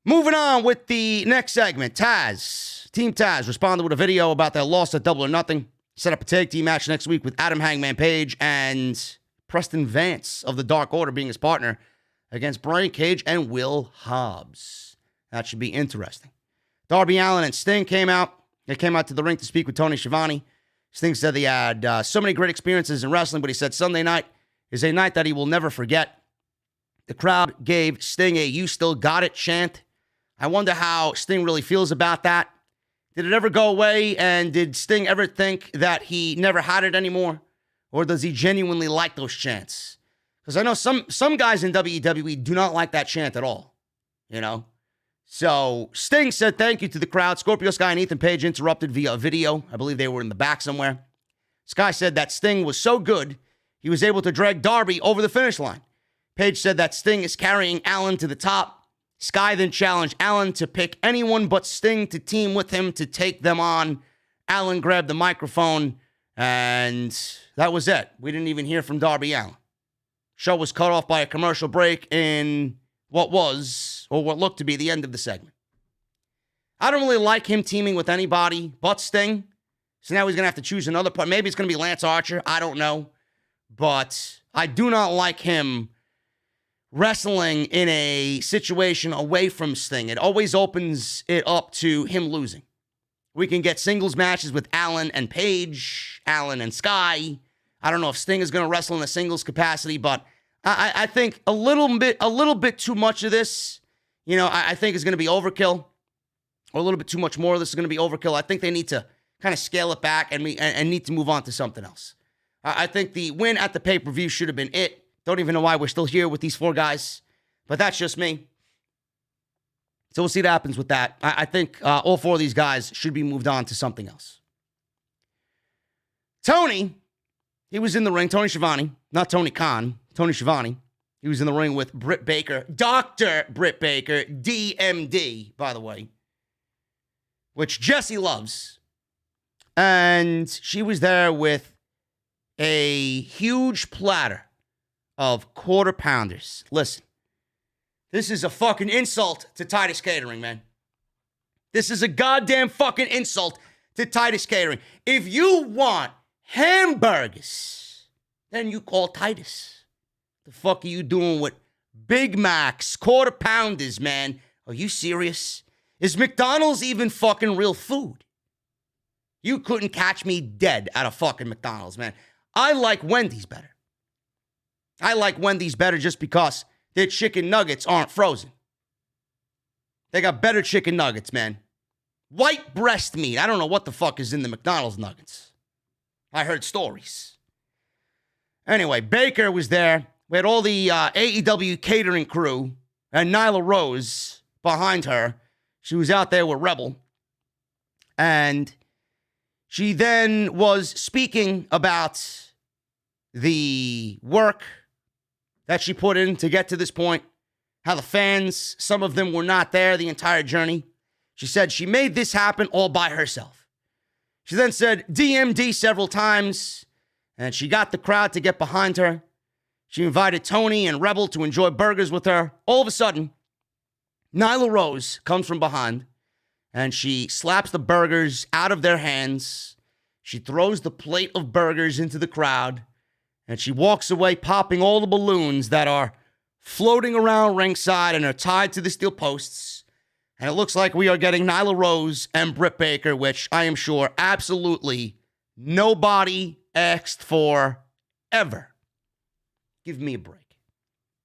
Moving on with the next segment. Team Taz responded with a video about their loss at Double or Nothing. Set up a tag team match next week with Adam Hangman Page and Preston Vance of the Dark Order being his partner against Brian Cage and Will Hobbs. That should be interesting. Darby Allin and Sting came out. They came out to the ring to speak with Tony Schiavone. Sting said he had so many great experiences in wrestling, but he said Sunday night is a night that he will never forget. The crowd gave Sting a "You Still Got It" chant. I wonder how Sting really feels about that. Did it ever go away, and did Sting ever think that he never had it anymore? Or does he genuinely like those chants? Because I know some guys in WWE do not like that chant at all, you know? So Sting said thank you to the crowd. Scorpio Sky and Ethan Page interrupted via a video. I believe they were in the back somewhere. Sky said that Sting was so good, he was able to drag Darby over the finish line. Page said that Sting is carrying Allin to the top. Sky then challenged Allin to pick anyone but Sting to team with him to take them on. Allin grabbed the microphone, and that was it. We didn't even hear from Darby Allin. Show was cut off by a commercial break in what was, or what looked to be, the end of the segment. I don't really like him teaming with anybody but Sting. So now he's going to have to choose another part. Maybe it's going to be Lance Archer. I don't know. But I do not like him wrestling in a situation away from Sting. It always opens it up to him losing. We can get singles matches with Allin and Page, Allin and Sky. I don't know if Sting is going to wrestle in a singles capacity, but I think a little bit too much of this, you know, I think is going to be overkill. Or a little bit too much more of this is going to be overkill. I think they need to kind of scale it back and need to move on to something else. I think the win at the pay-per-view should have been it. Don't even know why we're still here with these four guys, but that's just me. So we'll see what happens with that. I think all four of these guys should be moved on to something else. Tony, he was in the ring. Tony Schiavone, not Tony Khan. Tony Schiavone. He was in the ring with Britt Baker. Dr. Britt Baker, DMD, by the way, which Jesse loves. And she was there with a huge platter of quarter pounders. Listen, this is a fucking insult to Titus Catering, man. This is a goddamn fucking insult to Titus Catering. If you want hamburgers, then you call Titus. The fuck are you doing with Big Macs, quarter pounders, man? Are you serious? Is McDonald's even fucking real food? You couldn't catch me dead at a fucking McDonald's, man. I like Wendy's better. I like Wendy's better just because their chicken nuggets aren't frozen. They got better chicken nuggets, man. White breast meat. I don't know what the fuck is in the McDonald's nuggets. I heard stories. Anyway, Baker was there. We had all the AEW catering crew and Nyla Rose behind her. She was out there with Rebel. And she then was speaking about the work that she put in to get to this point. How the fans, some of them were not there the entire journey. She said she made this happen all by herself. She then said DMD several times. And she got the crowd to get behind her. She invited Tony and Rebel to enjoy burgers with her. All of a sudden, Nyla Rose comes from behind and she slaps the burgers out of their hands. She throws the plate of burgers into the crowd and she walks away popping all the balloons that are floating around ringside and are tied to the steel posts. And it looks like we are getting Nyla Rose and Britt Baker, which I am sure absolutely nobody asked for ever. Give me a break.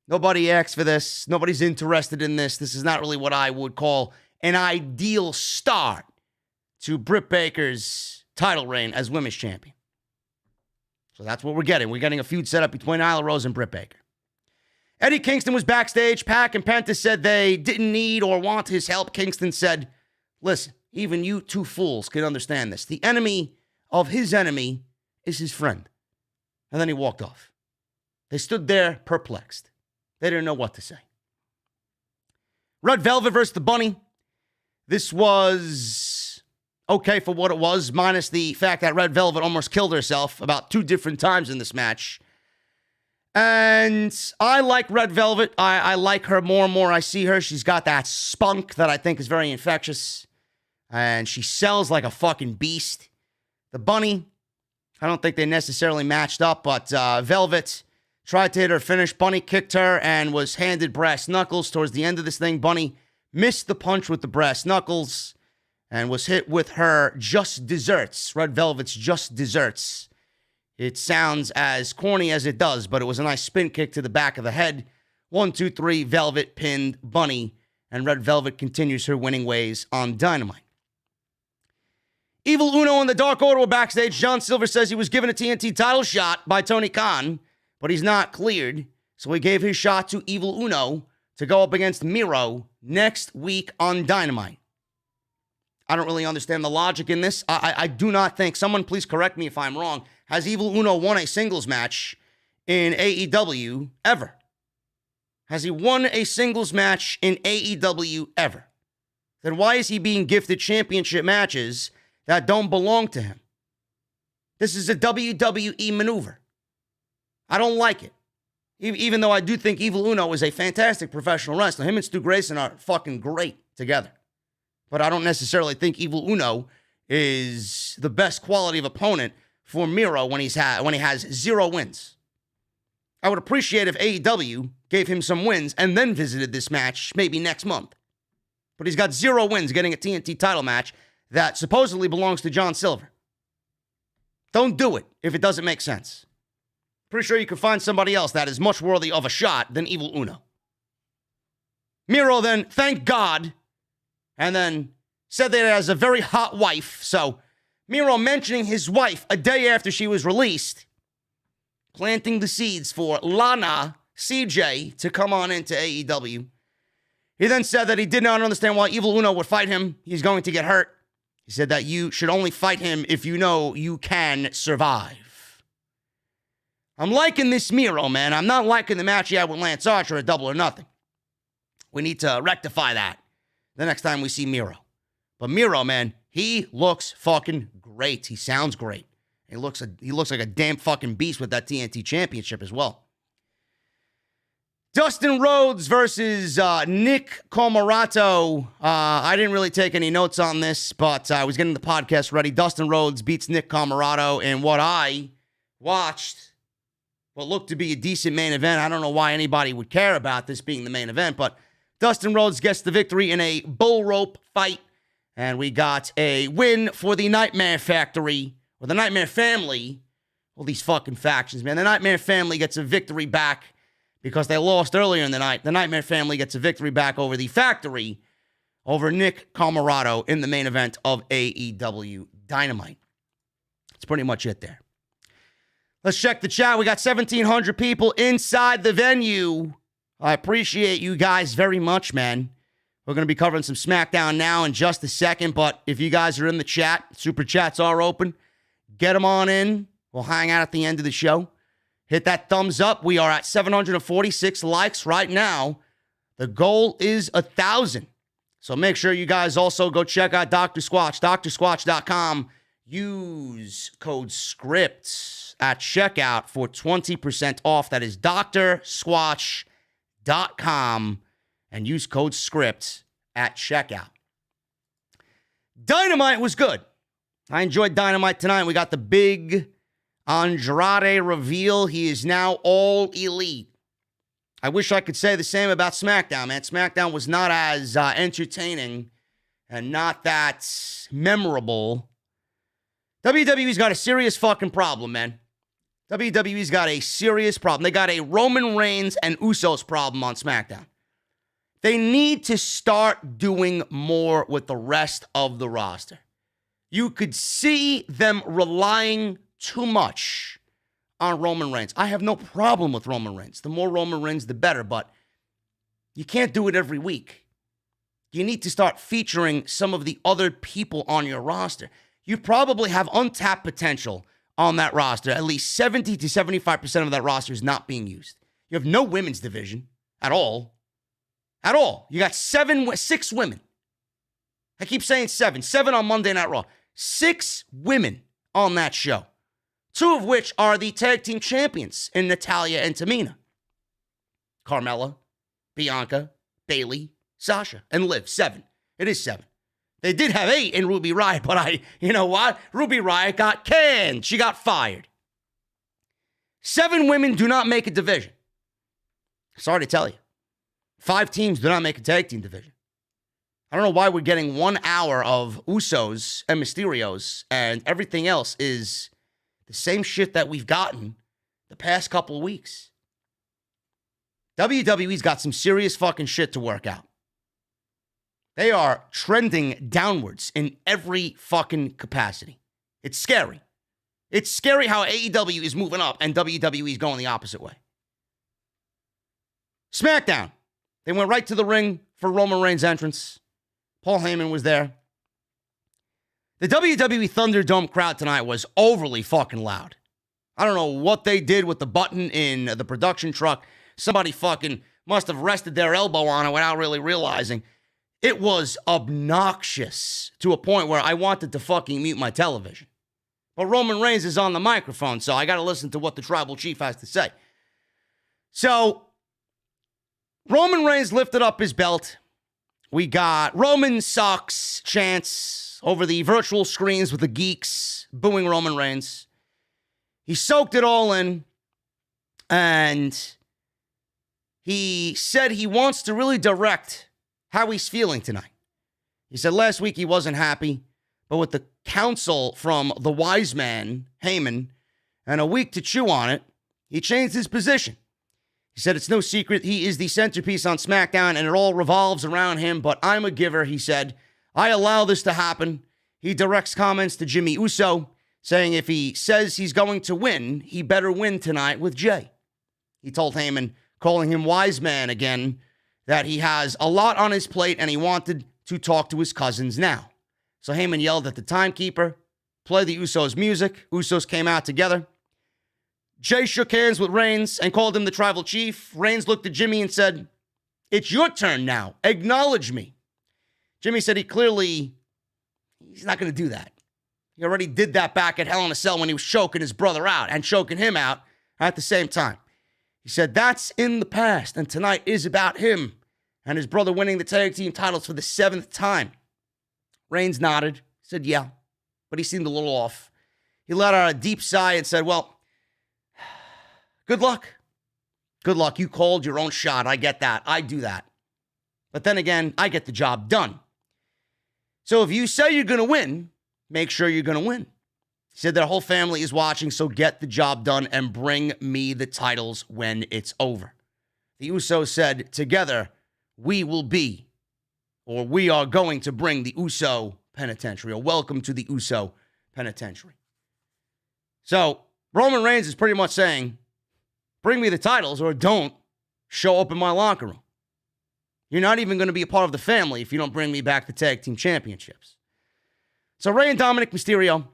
Nobody asked for this. Nobody's interested in this. This is not really what I would call an ideal start to Britt Baker's title reign as women's champion. So that's what we're getting. We're getting a feud set up between Nyla Rose and Britt Baker. Eddie Kingston was backstage. Pac and Penta said they didn't need or want his help. Kingston said, listen, even you two fools can understand this. The enemy of his enemy is his friend. And then he walked off. They stood there perplexed. They didn't know what to say. Red Velvet versus the Bunny. This was okay for what it was, minus the fact that Red Velvet almost killed herself about 2 different times in this match. And I like Red Velvet. I like her more and more I see her. She's got that spunk that I think is very infectious. And she sells like a fucking beast. The Bunny, I don't think they necessarily matched up, but Velvet tried to hit her finish. Bunny kicked her and was handed brass knuckles towards the end of this thing. Bunny missed the punch with the brass knuckles and was hit with her just desserts. Red Velvet's just desserts. It sounds as corny as it does, but it was a nice spin kick to the back of the head. 1, 2, 3, Velvet pinned Bunny, and Red Velvet continues her winning ways on Dynamite. Evil Uno and the Dark Order were backstage. John Silver says he was given a TNT title shot by Tony Khan, but he's not cleared, so he gave his shot to Evil Uno to go up against Miro next week on Dynamite. I don't really understand the logic in this. I do not think, someone please correct me if I'm wrong, has Evil Uno won a singles match in AEW ever? Has he won a singles match in AEW ever? Then why is he being gifted championship matches that don't belong to him? This is a WWE maneuver. I don't like it. Even though I do think Evil Uno is a fantastic professional wrestler. Him and Stu Grayson are fucking great together. But I don't necessarily think Evil Uno is the best quality of opponent for Miro when he has 0 wins. I would appreciate if AEW gave him some wins and then visited this match maybe next month. But he's got 0 wins getting a TNT title match that supposedly belongs to John Silver. Don't do it if it doesn't make sense. Pretty sure you can find somebody else that is much worthy of a shot than Evil Uno. Miro then thanked God and then said that he has a very hot wife. So Miro mentioning his wife a day after she was released, planting the seeds for Lana CJ to come on into AEW. He then said that he did not understand why Evil Uno would fight him. He's going to get hurt. He said that you should only fight him if you know you can survive. I'm liking this Miro, man. I'm not liking the match he had with Lance Archer at Double or Nothing. We need to rectify that the next time we see Miro. But Miro, man, he looks fucking great. He sounds great. He looks like a damn fucking beast with that TNT championship as well. Dustin Rhodes versus Nick Comoroto. I didn't really take any notes on this, but I was getting the podcast ready. Dustin Rhodes beats Nick Comoroto in what I watched, what looked to be a decent main event. I don't know why anybody would care about this being the main event, but Dustin Rhodes gets the victory in a bull rope fight, and we got a win for the Nightmare Factory, or the Nightmare Family. All these fucking factions, man. The Nightmare Family gets a victory back because they lost earlier in the night. The Nightmare Family gets a victory back over the Factory, over Nick Comoroto in the main event of AEW Dynamite. That's pretty much it there. Let's check the chat. We got 1,700 people inside the venue. I appreciate you guys very much, man. We're going to be covering some SmackDown now in just a second, but if you guys are in the chat, super chats are open. Get them on in. We'll hang out at the end of the show. Hit that thumbs up. We are at 746 likes right now. The goal is 1,000. So make sure you guys also go check out Dr. Squatch, drsquatch.com. Use code SCRIPT at checkout for 20% off. That is drsquatch.com. And use code SCRIPT at checkout. Dynamite was good. I enjoyed Dynamite tonight. We got the big Andrade reveal. He is now all elite. I wish I could say the same about SmackDown, man. SmackDown was not as entertaining and not that memorable. WWE's got a serious fucking problem, man. WWE's got a serious problem. They got a Roman Reigns and Usos problem on SmackDown. They need to start doing more with the rest of the roster. You could see them relying too much on Roman Reigns. I have no problem with Roman Reigns. The more Roman Reigns, the better, but you can't do it every week. You need to start featuring some of the other people on your roster. You probably have untapped potential on that roster. At least 70 to 75% of that roster is not being used. You have no women's division. at all. At all. You got 6 women. I keep saying 7. 7 on Monday Night Raw. 6 women on that show. 2 of which are the tag team champions in Natalya and Tamina. Carmella, Bianca, Bayley, Sasha, and Liv. 7. It is 7. They did have 8 in Ruby Riott, but you know what? Ruby Riott got canned. She got fired. 7 women do not make a division. Sorry to tell you. 5 teams do not make a tag team division. I don't know why we're getting 1 hour of Usos and Mysterios, and everything else is the same shit that we've gotten the past couple of weeks. WWE's got some serious fucking shit to work out. They are trending downwards in every fucking capacity. It's scary. It's scary how AEW is moving up and WWE is going the opposite way. SmackDown. They went right to the ring for Roman Reigns' entrance. Paul Heyman was there. The WWE Thunderdome crowd tonight was overly fucking loud. I don't know what they did with the button in the production truck. Somebody fucking must have rested their elbow on it without really realizing. It was obnoxious to a point where I wanted to fucking mute my television. But Roman Reigns is on the microphone, so I got to listen to what the tribal chief has to say. So, Roman Reigns lifted up his belt. We got Roman sucks chants over the virtual screens with the geeks booing Roman Reigns. He soaked it all in, and he said he wants to really direct how he's feeling tonight. He said last week he wasn't happy, but with the counsel from the wise man, Heyman, and a week to chew on it, he changed his position. He said it's no secret he is the centerpiece on SmackDown and it all revolves around him, but I'm a giver, he said. I allow this to happen. He directs comments to Jimmy Uso, saying if he says he's going to win, he better win tonight with Jay. He told Heyman, calling him wise man again, that he has a lot on his plate and he wanted to talk to his cousins now. So Heyman yelled at the timekeeper, play the Usos music. Usos came out together. Jay shook hands with Reigns and called him the tribal chief. Reigns looked at Jimmy and said, it's your turn now. Acknowledge me. Jimmy said he's not going to do that. He already did that back at Hell in a Cell when he was choking his brother out and choking him out at the same time. He said that's in the past, and tonight is about him and his brother winning the tag team titles for the 7th time. Reigns nodded, said yeah, but he seemed a little off. He let out a deep sigh and said, well, good luck. Good luck. You called your own shot. I get that. I do that. But then again, I get the job done. So if you say you're going to win, make sure you're going to win. He said their whole family is watching, so get the job done and bring me the titles when it's over. The Usos said, together, we are going to bring the Uso Penitentiary, or welcome to the Uso Penitentiary. So Roman Reigns is pretty much saying, bring me the titles or don't show up in my locker room. You're not even going to be a part of the family if you don't bring me back the tag team championships. So Rey and Dominic Mysterio,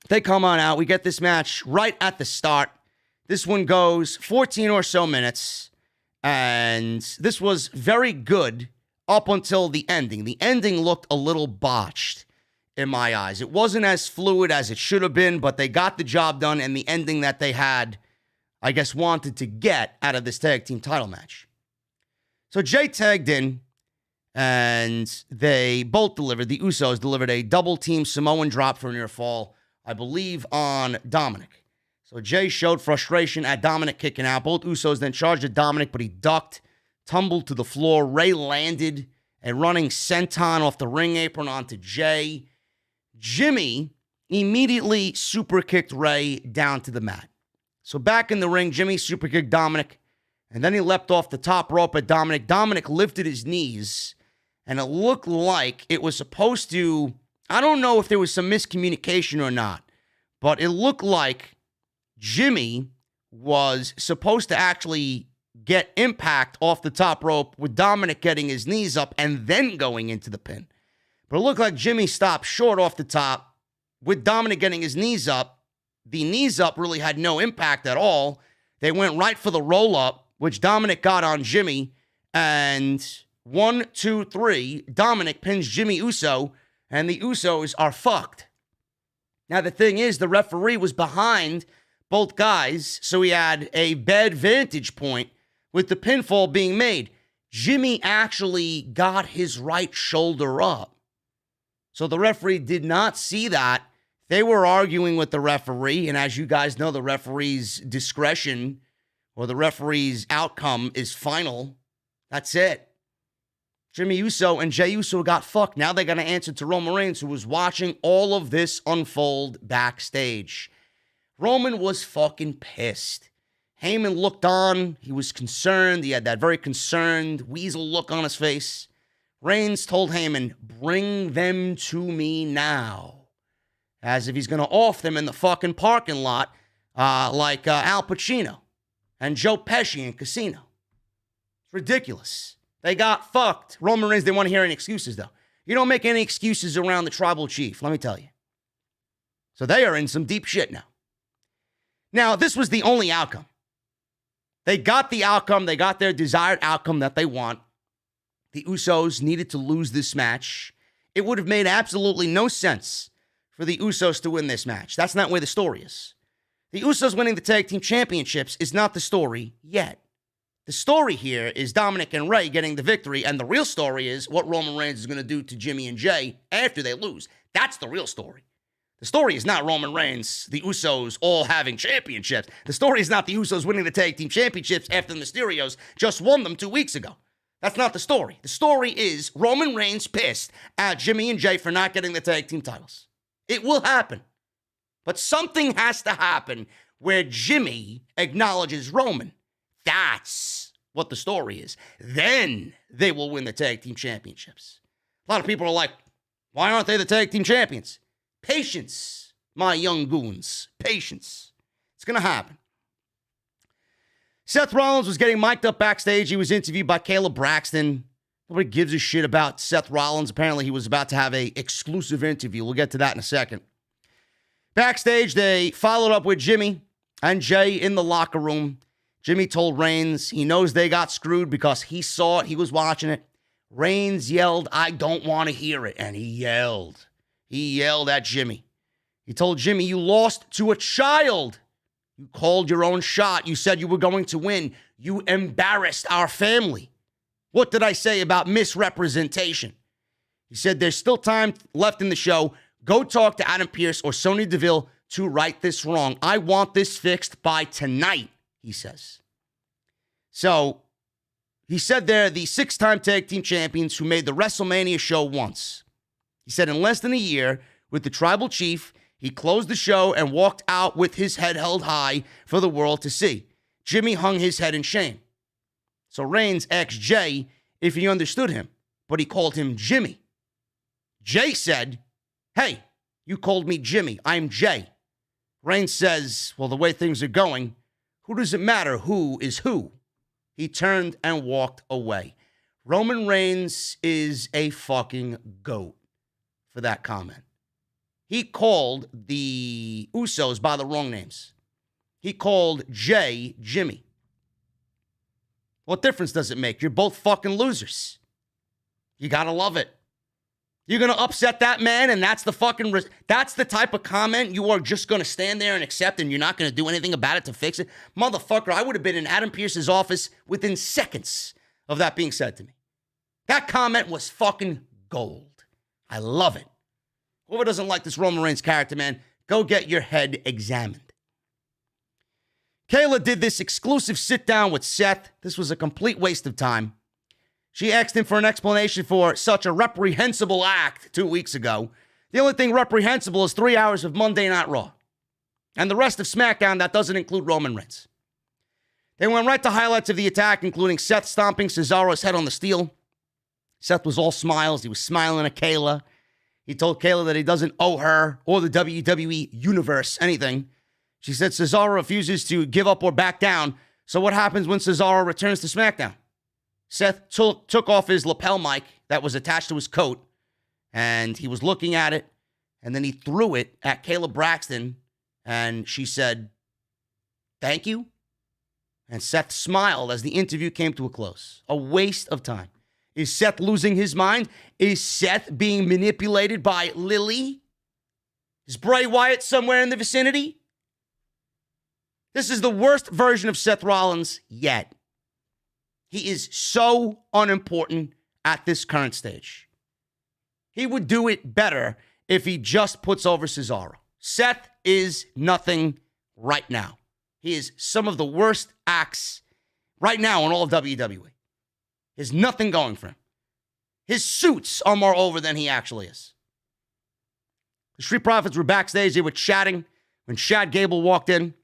they come on out. We get this match right at the start. This one goes 14 or so minutes, and this was very good up until the ending. The ending looked a little botched in my eyes. It wasn't as fluid as it should have been, but they got the job done, and the ending that they had, I guess, wanted to get out of this tag team title match. So Jay tagged in, and they both delivered. The Usos delivered a double-team Samoan drop for a near fall, I believe, on Dominic. So Jay showed frustration at Dominic kicking out. Both Usos then charged at Dominic, but he ducked, tumbled to the floor. Rey landed a running senton off the ring apron onto Jay. Jimmy immediately super kicked Rey down to the mat. So back in the ring, Jimmy super kicked Dominic, and then he leapt off the top rope at Dominic. Dominic lifted his knees, and it looked like it was supposed to, I don't know if there was some miscommunication or not, but it looked like Jimmy was supposed to actually get impact off the top rope with Dominic getting his knees up and then going into the pin. But it looked like Jimmy stopped short off the top with Dominic getting his knees up. The knees up really had no impact at all. They went right for the roll-up, which Dominic got on Jimmy. And 1, 2, 3, Dominic pins Jimmy Uso, and the Usos are fucked. Now, the thing is, the referee was behind both guys, so he had a bad vantage point with the pinfall being made. Jimmy actually got his right shoulder up. So the referee did not see that. They were arguing with the referee, and as you guys know, the referee's discretion or the referee's outcome is final. That's it. Jimmy Uso and Jey Uso got fucked. Now they got to answer to Roman Reigns, who was watching all of this unfold backstage. Roman was fucking pissed. Heyman looked on. He was concerned. He had that very concerned weasel look on his face. Reigns told Heyman, "Bring them to me now." As if he's going to off them in the fucking parking lot like Al Pacino and Joe Pesci in Casino. It's ridiculous. They got fucked. Roman Reigns didn't want to hear any excuses, though. You don't make any excuses around the tribal chief, let me tell you. So they are in some deep shit now. Now, this was the only outcome. They got the outcome. They got their desired outcome that they want. The Usos needed to lose this match. It would have made absolutely no sense for the Usos to win this match. That's not where the story is. The Usos winning the tag team championships is not the story yet. The story here is Dominic and Rey getting the victory, and the real story is what Roman Reigns is going to do to Jimmy and Jey after they lose. That's the real story. The story is not Roman Reigns, the Usos all having championships. The story is not the Usos winning the tag team championships after the Mysterios just won them 2 weeks ago. That's not the story. The story is Roman Reigns pissed at Jimmy and Jey for not getting the tag team titles. It will happen. But something has to happen where Jimmy acknowledges Roman. That's what the story is. Then they will win the tag team championships. A lot of people are like, why aren't they the tag team champions? Patience, my young goons. Patience. It's going to happen. Seth Rollins was getting mic'd up backstage. He was interviewed by Caleb Braxton. Nobody gives a shit about Seth Rollins. Apparently, he was about to have an exclusive interview. We'll get to that in a second. Backstage, they followed up with Jimmy and Jey in the locker room. Jimmy told Reigns he knows they got screwed because he saw it. He was watching it. Reigns yelled, "I don't want to hear it." And he yelled. He yelled at Jimmy. He told Jimmy, "You lost to a child. You called your own shot. You said you were going to win. You embarrassed our family. What did I say about misrepresentation?" He said, "There's still time left in the show. Go talk to Adam Pearce or Sonya Deville to right this wrong. I want this fixed by tonight," he says. So he said they're the 6-time tag team champions who made the WrestleMania show once. He said in less than a year, with the tribal chief, he closed the show and walked out with his head held high for the world to see. Jimmy hung his head in shame. So Reigns asked Jey if he understood him, but he called him Jimmy. Jey said, "Hey, you called me Jimmy. I'm Jey." Reigns says, "Well, the way things are going, who does it matter who is who?" He turned and walked away. Roman Reigns is a fucking goat for that comment. He called the Usos by the wrong names. He called Jey Jimmy. What difference does it make? You're both fucking losers. You gotta love it. You're gonna upset that man, and that's the fucking that's the type of comment you are just gonna stand there and accept, and you're not gonna do anything about it to fix it. Motherfucker, I would have been in Adam Pearce's office within seconds of that being said to me. That comment was fucking gold. I love it. Whoever doesn't like this Roman Reigns character, man, go get your head examined. Kayla did this exclusive sit-down with Seth. This was a complete waste of time. She asked him for an explanation for such a reprehensible act 2 weeks ago. The only thing reprehensible is 3 hours of Monday Night Raw. And the rest of SmackDown, that doesn't include Roman Reigns. They went right to highlights of the attack, including Seth stomping Cesaro's head on the steel. Seth was all smiles. He was smiling at Kayla. He told Kayla that he doesn't owe her or the WWE Universe anything. She said Cesaro refuses to give up or back down. So what happens when Cesaro returns to SmackDown? Seth took off his lapel mic that was attached to his coat, and he was looking at it, and then he threw it at Kayla Braxton, and she said, "Thank you." And Seth smiled as the interview came to a close. A waste of time. Is Seth losing his mind? Is Seth being manipulated by Lily? Is Bray Wyatt somewhere in the vicinity? This is the worst version of Seth Rollins yet. He is so unimportant at this current stage. He would do it better if he just puts over Cesaro. Seth is nothing right now. He is some of the worst acts right now in all of WWE. There's nothing going for him. His suits are more over than he actually is. The Street Profits were backstage. They were chatting when Chad Gable walked in.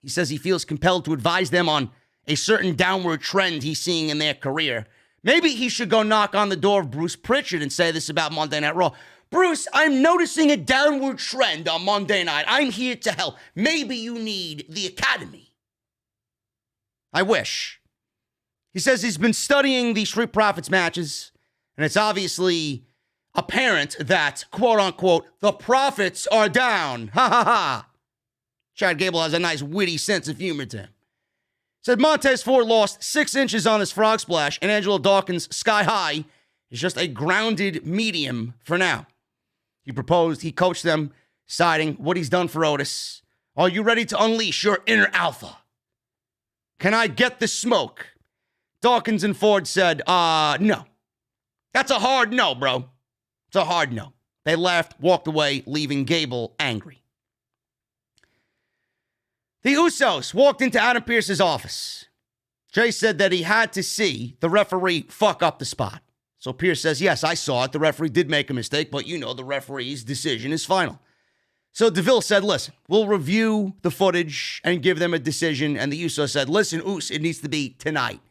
He says he feels compelled to advise them on a certain downward trend he's seeing in their career. Maybe he should go knock on the door of Bruce Pritchard and say this about Monday Night Raw. Bruce, I'm noticing a downward trend on Monday night. I'm here to help. Maybe you need the Academy. I wish. He says he's been studying the Street Profits matches, and it's obviously apparent that, quote unquote, the profits are down. Ha ha ha. Chad Gable has a nice witty sense of humor to him. Said Montez Ford lost 6 inches on his frog splash, and Angelo Dawkins' Sky High is just a grounded medium for now. He proposed, he coached them, citing what he's done for Otis. Are you ready to unleash your inner alpha? Can I get the smoke? Dawkins and Ford said, no. That's a hard no, bro. It's a hard no. They laughed, walked away, leaving Gable angry. The Usos walked into Adam Pearce's office. Jay said that he had to see the referee fuck up the spot. So Pearce says, yes, I saw it. The referee did make a mistake, but you know the referee's decision is final. So DeVille said, listen, we'll review the footage and give them a decision. And the Usos said, listen, Us, it needs to be tonight.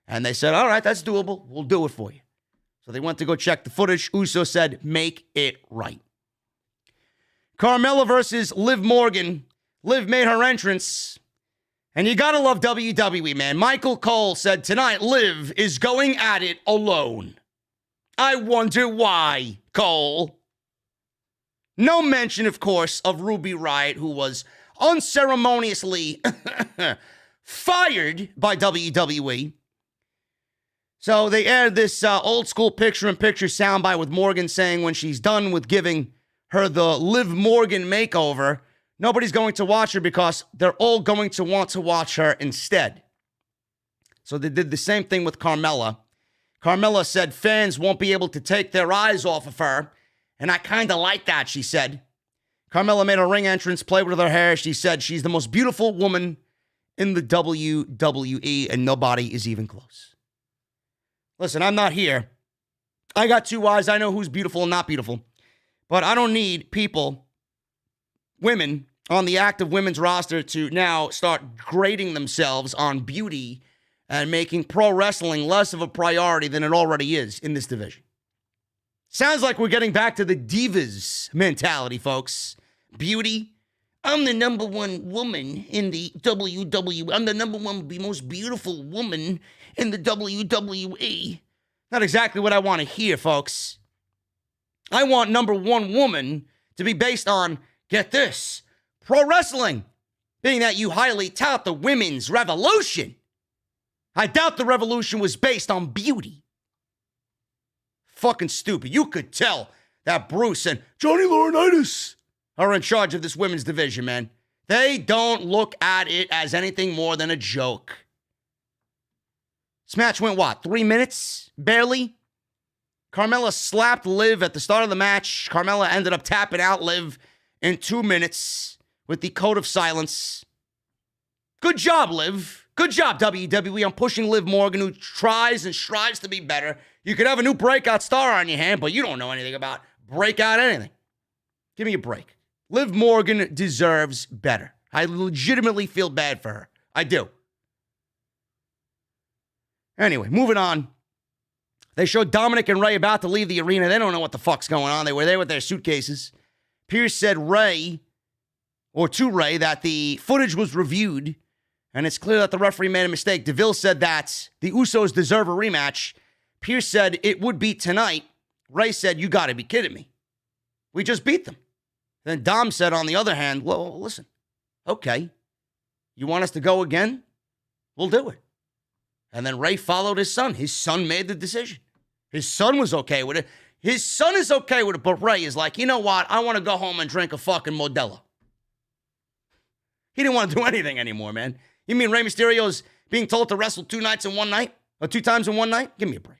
And they said, all right, that's doable. We'll do it for you. So they went to go check the footage. Uso said, make it right. Carmella versus Liv Morgan. Liv made her entrance. And you gotta love WWE, man. Michael Cole said tonight, Liv is going at it alone. I wonder why, Cole. No mention, of course, of Ruby Riott, who was unceremoniously fired by WWE. So they aired this old school picture-in-picture soundbite with Morgan saying when she's done with giving her the Liv Morgan makeover, nobody's going to watch her because they're all going to want to watch her instead. So they did the same thing with Carmella. Carmella said fans won't be able to take their eyes off of her, and I kind of like that, she said. Carmella made a ring entrance, played with her hair. She said she's the most beautiful woman in the WWE, and nobody is even close. Listen, I'm not here. I got 2 eyes. I know who's beautiful and not beautiful. But I don't need people, women, on the active women's roster to now start grading themselves on beauty and making pro wrestling less of a priority than it already is in this division. Sounds like we're getting back to the divas mentality, folks. Beauty. I'm the number 1 woman in the WWE. I'm the number 1 most beautiful woman in the WWE. Not exactly what I want to hear, folks. I want number 1 woman to be based on, get this, pro wrestling. Being that you highly tout the women's revolution. I doubt the revolution was based on beauty. Fucking stupid. You could tell that Bruce and Johnny Laurinaitis are in charge of this women's division, man. They don't look at it as anything more than a joke. This match went, 3 minutes? Barely? Carmella slapped Liv at the start of the match. Carmella ended up tapping out Liv in 2 minutes with the code of silence. Good job, Liv. Good job, WWE, on pushing Liv Morgan, who tries and strives to be better. You could have a new breakout star on your hand, but you don't know anything about breakout anything. Give me a break. Liv Morgan deserves better. I legitimately feel bad for her. I do. Anyway, moving on. They showed Dominic and Ray about to leave the arena. They don't know what the fuck's going on. They were there with their suitcases. Pierce said to Ray, that the footage was reviewed, and it's clear that the referee made a mistake. DeVille said that the Usos deserve a rematch. Pierce said it would be tonight. Ray said, you got to be kidding me. We just beat them. Then Dom said, on the other hand, well, listen, okay, you want us to go again? we'll do it. And then Ray followed his son. His son made the decision. His son was okay with it. His son is okay with it, but Ray is like, you know what? I want to go home and drink a fucking Modelo. He didn't want to do anything anymore, man. You mean Rey Mysterio's being told to wrestle 2 nights in one night? Or 2 times in one night? Give me a break.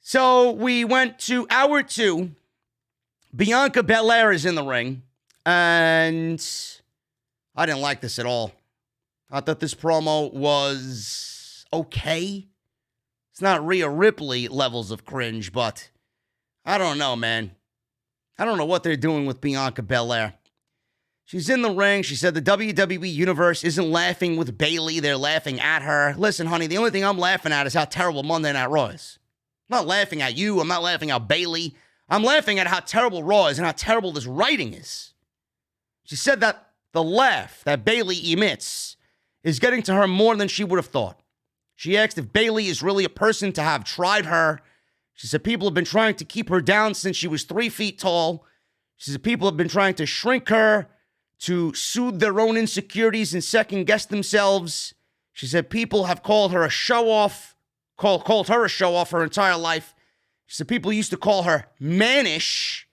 So we went to hour 2. Bianca Belair is in the ring. And I didn't like this at all. I thought this promo was okay. It's not Rhea Ripley levels of cringe, but I don't know, man. I don't know what they're doing with Bianca Belair. She's in the ring. She said the WWE Universe isn't laughing with Bayley. They're laughing at her. Listen, honey, the only thing I'm laughing at is how terrible Monday Night Raw is. I'm not laughing at you. I'm not laughing at Bayley. I'm laughing at how terrible Raw is and how terrible this writing is. She said that the laugh that Bayley emits is getting to her more than she would have thought. She asked if Bayley is really a person to have tried her. She said people have been trying to keep her down since she was 3 feet tall. She said people have been trying to shrink her, to soothe their own insecurities and second-guess themselves. She said people have called her a show-off, called her a show-off her entire life. She said people used to call her mannish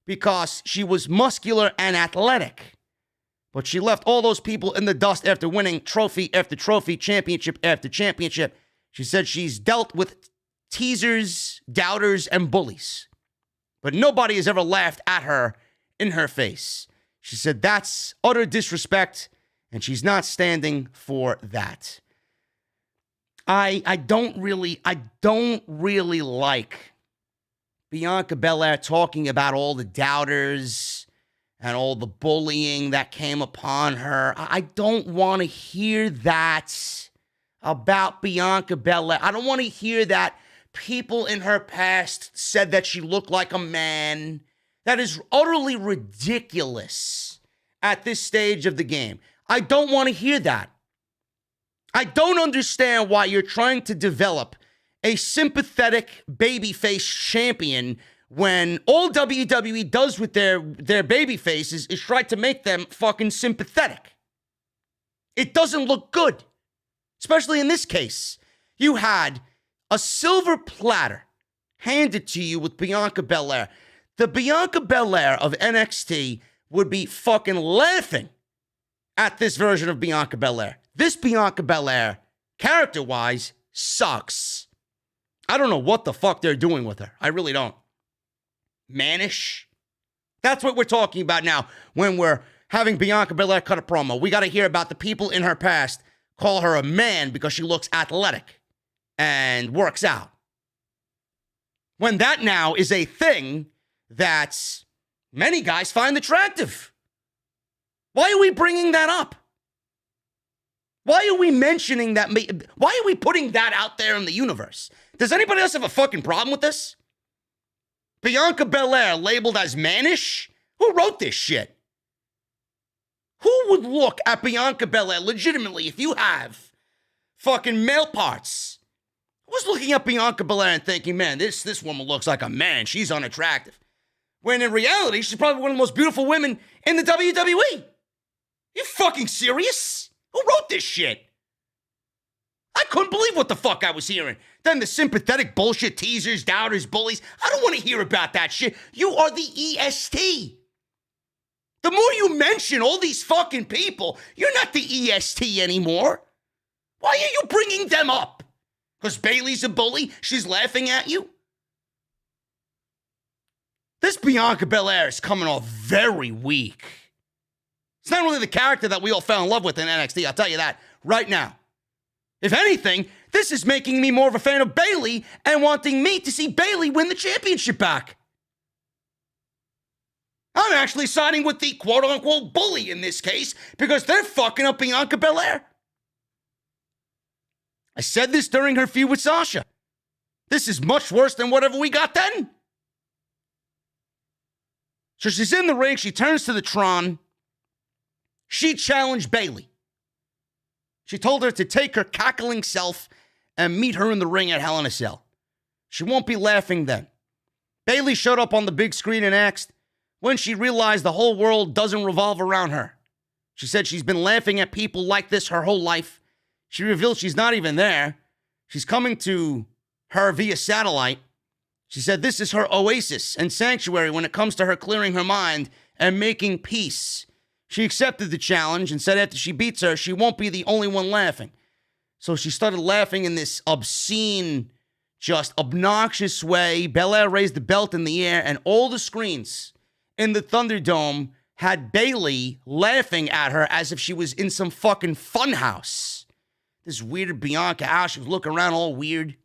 because she was muscular and athletic. But she left all those people in the dust after winning trophy after trophy, championship after championship. She said she's dealt with teasers, doubters, and bullies. But nobody has ever laughed at her in her face. She said that's utter disrespect, and she's not standing for that. I don't really like Bianca Belair talking about all the doubters and all the bullying that came upon her. I don't want to hear that about Bianca Belair. I don't want to hear that people in her past said that she looked like a man. That is utterly ridiculous at this stage of the game. I don't want to hear that. I don't understand why you're trying to develop a sympathetic babyface champion when all WWE does with their baby faces is try to make them fucking sympathetic. It doesn't look good. Especially in this case. You had a silver platter handed to you with Bianca Belair. The Bianca Belair of NXT would be fucking laughing at this version of Bianca Belair. This Bianca Belair, character-wise, sucks. I don't know what the fuck they're doing with her. I really don't. Mannish? That's what we're talking about now when we're having Bianca Belair cut a promo. We got to hear about the people in her past call her a man because she looks athletic and works out. When that now is a thing that many guys find attractive. Why are we bringing that up? Why are we mentioning that? Why are we putting that out there in the universe? Does anybody else have a fucking problem with this? Bianca Belair labeled as mannish? Who wrote this shit? Who would look at Bianca Belair legitimately if you have fucking male parts? Who's looking at Bianca Belair and thinking, man, this woman looks like a man. She's unattractive. When in reality, she's probably one of the most beautiful women in the WWE. You fucking serious? Who wrote this shit? I couldn't believe what the fuck I was hearing. Then the sympathetic bullshit, teasers, doubters, bullies. I don't want to hear about that shit. You are the EST. The more you mention all these fucking people, you're not the EST anymore. Why are you bringing them up? Because Bayley's a bully? She's laughing at you? This Bianca Belair is coming off very weak. It's not really the character that we all fell in love with in NXT, I'll tell you that right now. If anything, this is making me more of a fan of Bayley and wanting me to see Bayley win the championship back. I'm actually siding with the quote-unquote bully in this case because they're fucking up Bianca Belair. I said this during her feud with Sasha. This is much worse than whatever we got then. So she's in the ring. She turns to the Tron. She challenged Bayley. She told her to take her cackling self and meet her in the ring at Hell in a Cell. She won't be laughing then. Bayley showed up on the big screen and asked when she realized the whole world doesn't revolve around her. She said she's been laughing at people like this her whole life. She revealed she's not even there. She's coming to her via satellite. She said this is her oasis and sanctuary when it comes to her clearing her mind and making peace. She accepted the challenge and said after she beats her, she won't be the only one laughing. So she started laughing in this obscene, just obnoxious way. Belair raised the belt in the air, and all the screens in the Thunderdome had Bayley laughing at her as if she was in some fucking funhouse. This weirded Bianca out. She was looking around all weird.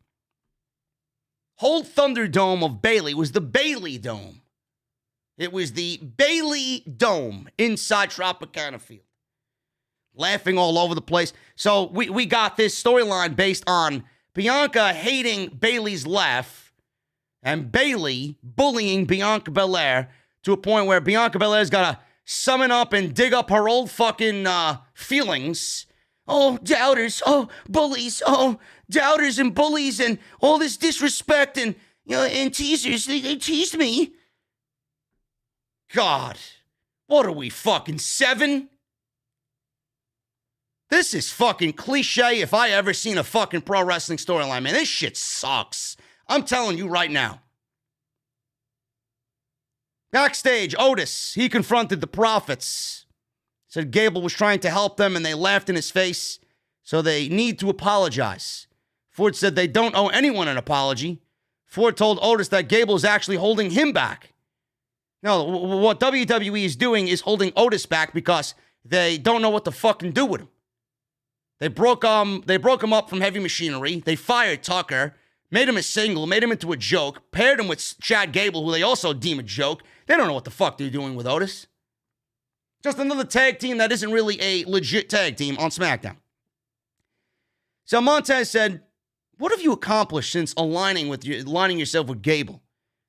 Whole Thunderdome of Bayley was the Bayley Dome. It was the Bayley Dome inside Tropicana Field. Laughing all over the place. So we got this storyline based on Bianca hating Bayley's laugh and Bayley bullying Bianca Belair to a point where Bianca Belair's got to summon up and dig up her old fucking feelings. Oh, doubters. Oh, bullies. Oh, doubters and bullies and all this disrespect and, and teasers. They teased me. God, what are we, fucking 7? This is fucking cliche if I ever seen a fucking pro wrestling storyline, man. This shit sucks. I'm telling you right now. Backstage, Otis, he confronted the Prophets. Said Gable was trying to help them and they laughed in his face, so they need to apologize. Ford said they don't owe anyone an apology. Ford told Otis that Gable is actually holding him back. No, what WWE is doing is holding Otis back because they don't know what to fucking do with him. They broke him up from Heavy Machinery. They fired Tucker, made him a single, made him into a joke, paired him with Chad Gable, who they also deem a joke. They don't know what the fuck they're doing with Otis. Just another tag team that isn't really a legit tag team on SmackDown. So Montez said, what have you accomplished since aligning yourself with Gable?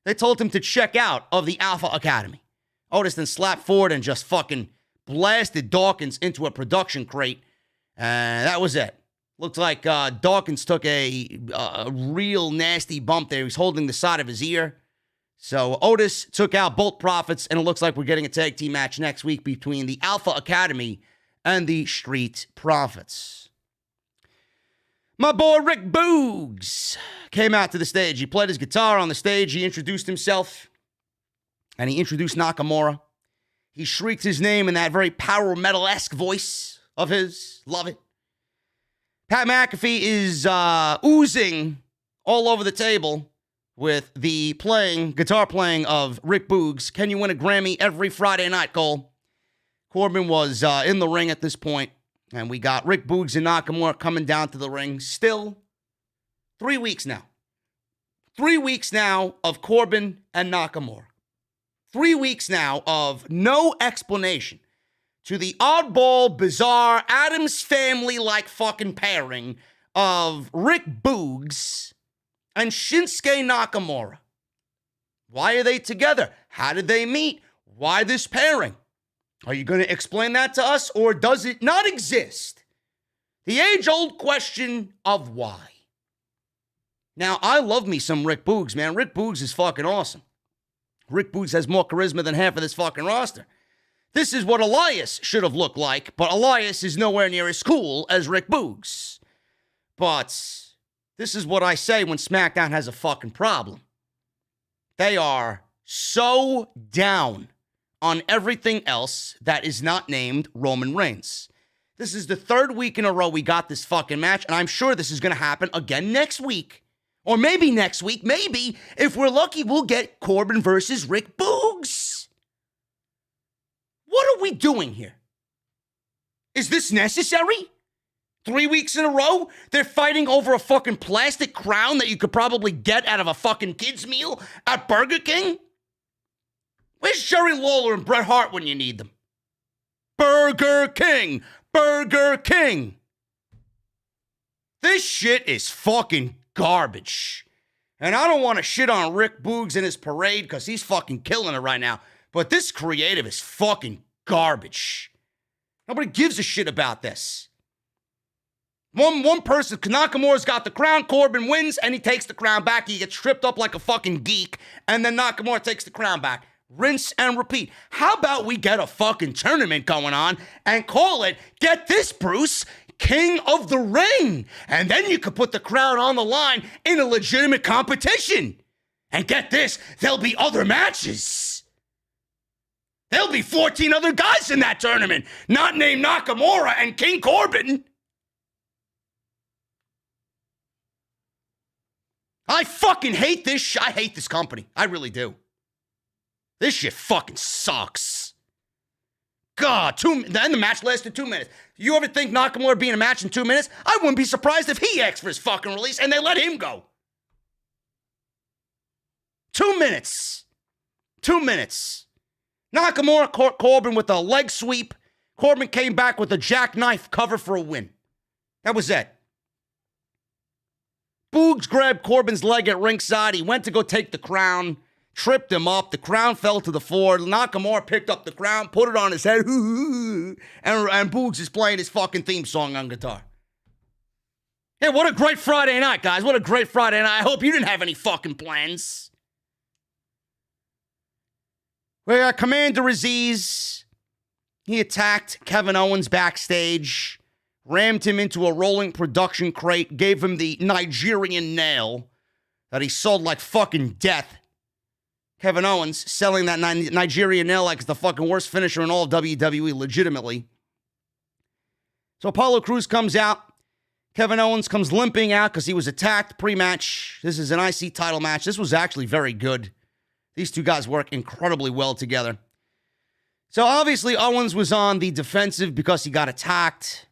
They told him to check out of the Alpha Academy. Otis then slapped Ford and just fucking blasted Dawkins into a production crate. And that was it. Looked like Dawkins took a real nasty bump there. He was holding the side of his ear. So Otis took out both Prophets, and it looks like we're getting a tag team match next week between the Alpha Academy and the Street Profits. My boy Rick Boogs came out to the stage. He played his guitar on the stage. He introduced himself, and he introduced Nakamura. He shrieked his name in that very power metal-esque voice of his. Love it. Pat McAfee is oozing all over the table with the guitar playing of Rick Boogs. Can you win a Grammy every Friday night, Cole? Corbin was in the ring at this point, and we got Rick Boogs and Nakamura coming down to the ring. Still 3 weeks now. 3 weeks now of Corbin and Nakamura. 3 weeks now of no explanation to the oddball, bizarre, Addams Family-like fucking pairing of Rick Boogs and Shinsuke Nakamura. Why are they together? How did they meet? Why this pairing? Are you going to explain that to us, or does it not exist? The age-old question of why. Now, I love me some Rick Boogs, man. Rick Boogs is fucking awesome. Rick Boogs has more charisma than half of this fucking roster. This is what Elias should have looked like, but Elias is nowhere near as cool as Rick Boogs. But this is what I say when SmackDown has a fucking problem. They are so down on everything else that is not named Roman Reigns. This is the third week in a row we got this fucking match, and I'm sure this is going to happen again next week. Or maybe next week, maybe, if we're lucky, we'll get Corbin versus Rick Boogs. What are we doing here? Is this necessary? 3 weeks in a row? They're fighting over a fucking plastic crown that you could probably get out of a fucking kid's meal at Burger King? Where's Jerry Lawler and Bret Hart when you need them? Burger King! Burger King! This shit is fucking garbage. And I don't want to shit on Rick Boogs in his parade because he's fucking killing it right now. But this creative is fucking garbage. Nobody gives a shit about this. One person, Nakamura's got the crown, Corbin wins, and he takes the crown back. He gets tripped up like a fucking geek, and then Nakamura takes the crown back. rinse and repeat. How about we get a fucking tournament going on and call it, get this, Bruce, King of the Ring. And then you could put the crown on the line in a legitimate competition. And get this, there'll be other matches. There'll be 14 other guys in that tournament, not named Nakamura and King Corbin. I fucking hate this. I hate this company. I really do. This shit fucking sucks. God, then the match lasted 2 minutes. You ever think Nakamura would be in a match in 2 minutes? I wouldn't be surprised if he asked for his fucking release and they let him go. 2 minutes. 2 minutes. Nakamura caught Corbin with a leg sweep. Corbin came back with a jackknife cover for a win. That was it. Boogs grabbed Corbin's leg at ringside. He went to go take the crown, tripped him up. The crown fell to the floor. Nakamura picked up the crown, put it on his head, and Boogs is playing his fucking theme song on guitar. Hey, what a great Friday night, guys. What a great Friday night. I hope you didn't have any fucking plans. We got Commander Aziz. He attacked Kevin Owens backstage, rammed him into a rolling production crate, gave him the Nigerian nail that he sold like fucking death. Kevin Owens selling that Nigerian nail like it's the fucking worst finisher in all of WWE, legitimately. So Apollo Crews comes out. Kevin Owens comes limping out because he was attacked pre-match. This is an IC title match. This was actually very good. These two guys work incredibly well together. So obviously Owens was on the defensive because he got attacked.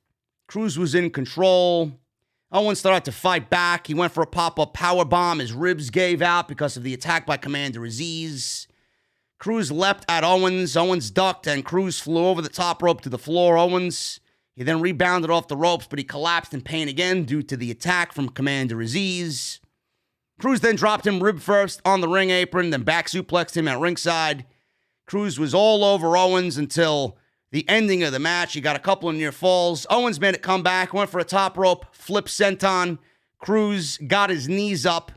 Crews was in control. Owens started to fight back. He went for a pop-up powerbomb. His ribs gave out because of the attack by Commander Aziz. Crews leapt at Owens. Owens ducked, and Crews flew over the top rope to the floor. He then rebounded off the ropes, but he collapsed in pain again due to the attack from Commander Aziz. Crews then dropped him rib first on the ring apron, then back suplexed him at ringside. Crews was all over Owens until the ending of the match. He got a couple of near falls. Owens made it come back, went for a top rope, flip senton. Crews got his knees up.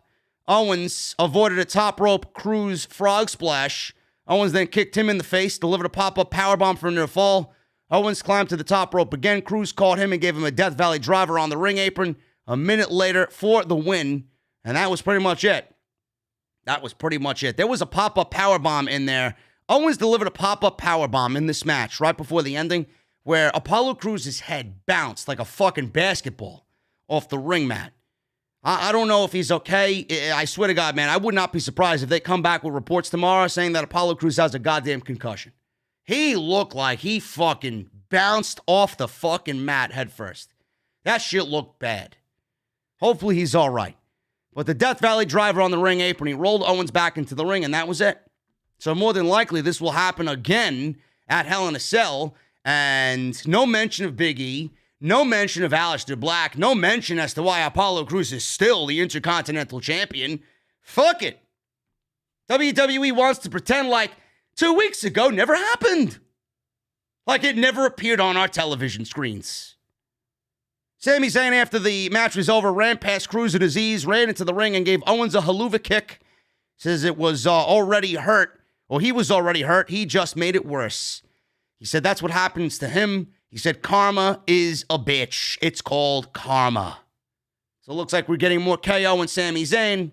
Owens avoided a top rope Crews frog splash. Owens then kicked him in the face, delivered a pop-up powerbomb for a near fall. Owens climbed to the top rope again. Crews caught him and gave him a Death Valley driver on the ring apron. A minute later for the win. And that was pretty much it. That was pretty much it. There was a pop-up powerbomb in there. Owens delivered a pop-up powerbomb in this match right before the ending where Apollo Crews' head bounced like a fucking basketball off the ring mat. I don't know if he's okay. I swear to God, man, I would not be surprised if they come back with reports tomorrow saying that Apollo Crews has a goddamn concussion. He looked like he fucking bounced off the fucking mat head first. That shit looked bad. Hopefully he's all right. But the Death Valley driver on the ring apron, he rolled Owens back into the ring, and that was it. So more than likely, this will happen again at Hell in a Cell, and no mention of Big E, no mention of Aleister Black, no mention as to why Apollo Crews is still the Intercontinental Champion. Fuck it. WWE wants to pretend like 2 weeks ago never happened. Like it never appeared on our television screens. Sami Zayn, after the match was over, ran past Crews and Aziz, ran into the ring and gave Owens a haluva kick. Says it was already hurt. Well, he was already hurt. He just made it worse. He said that's what happens to him. He said karma is a bitch. It's called karma. So it looks like we're getting more KO and Sami Zayn.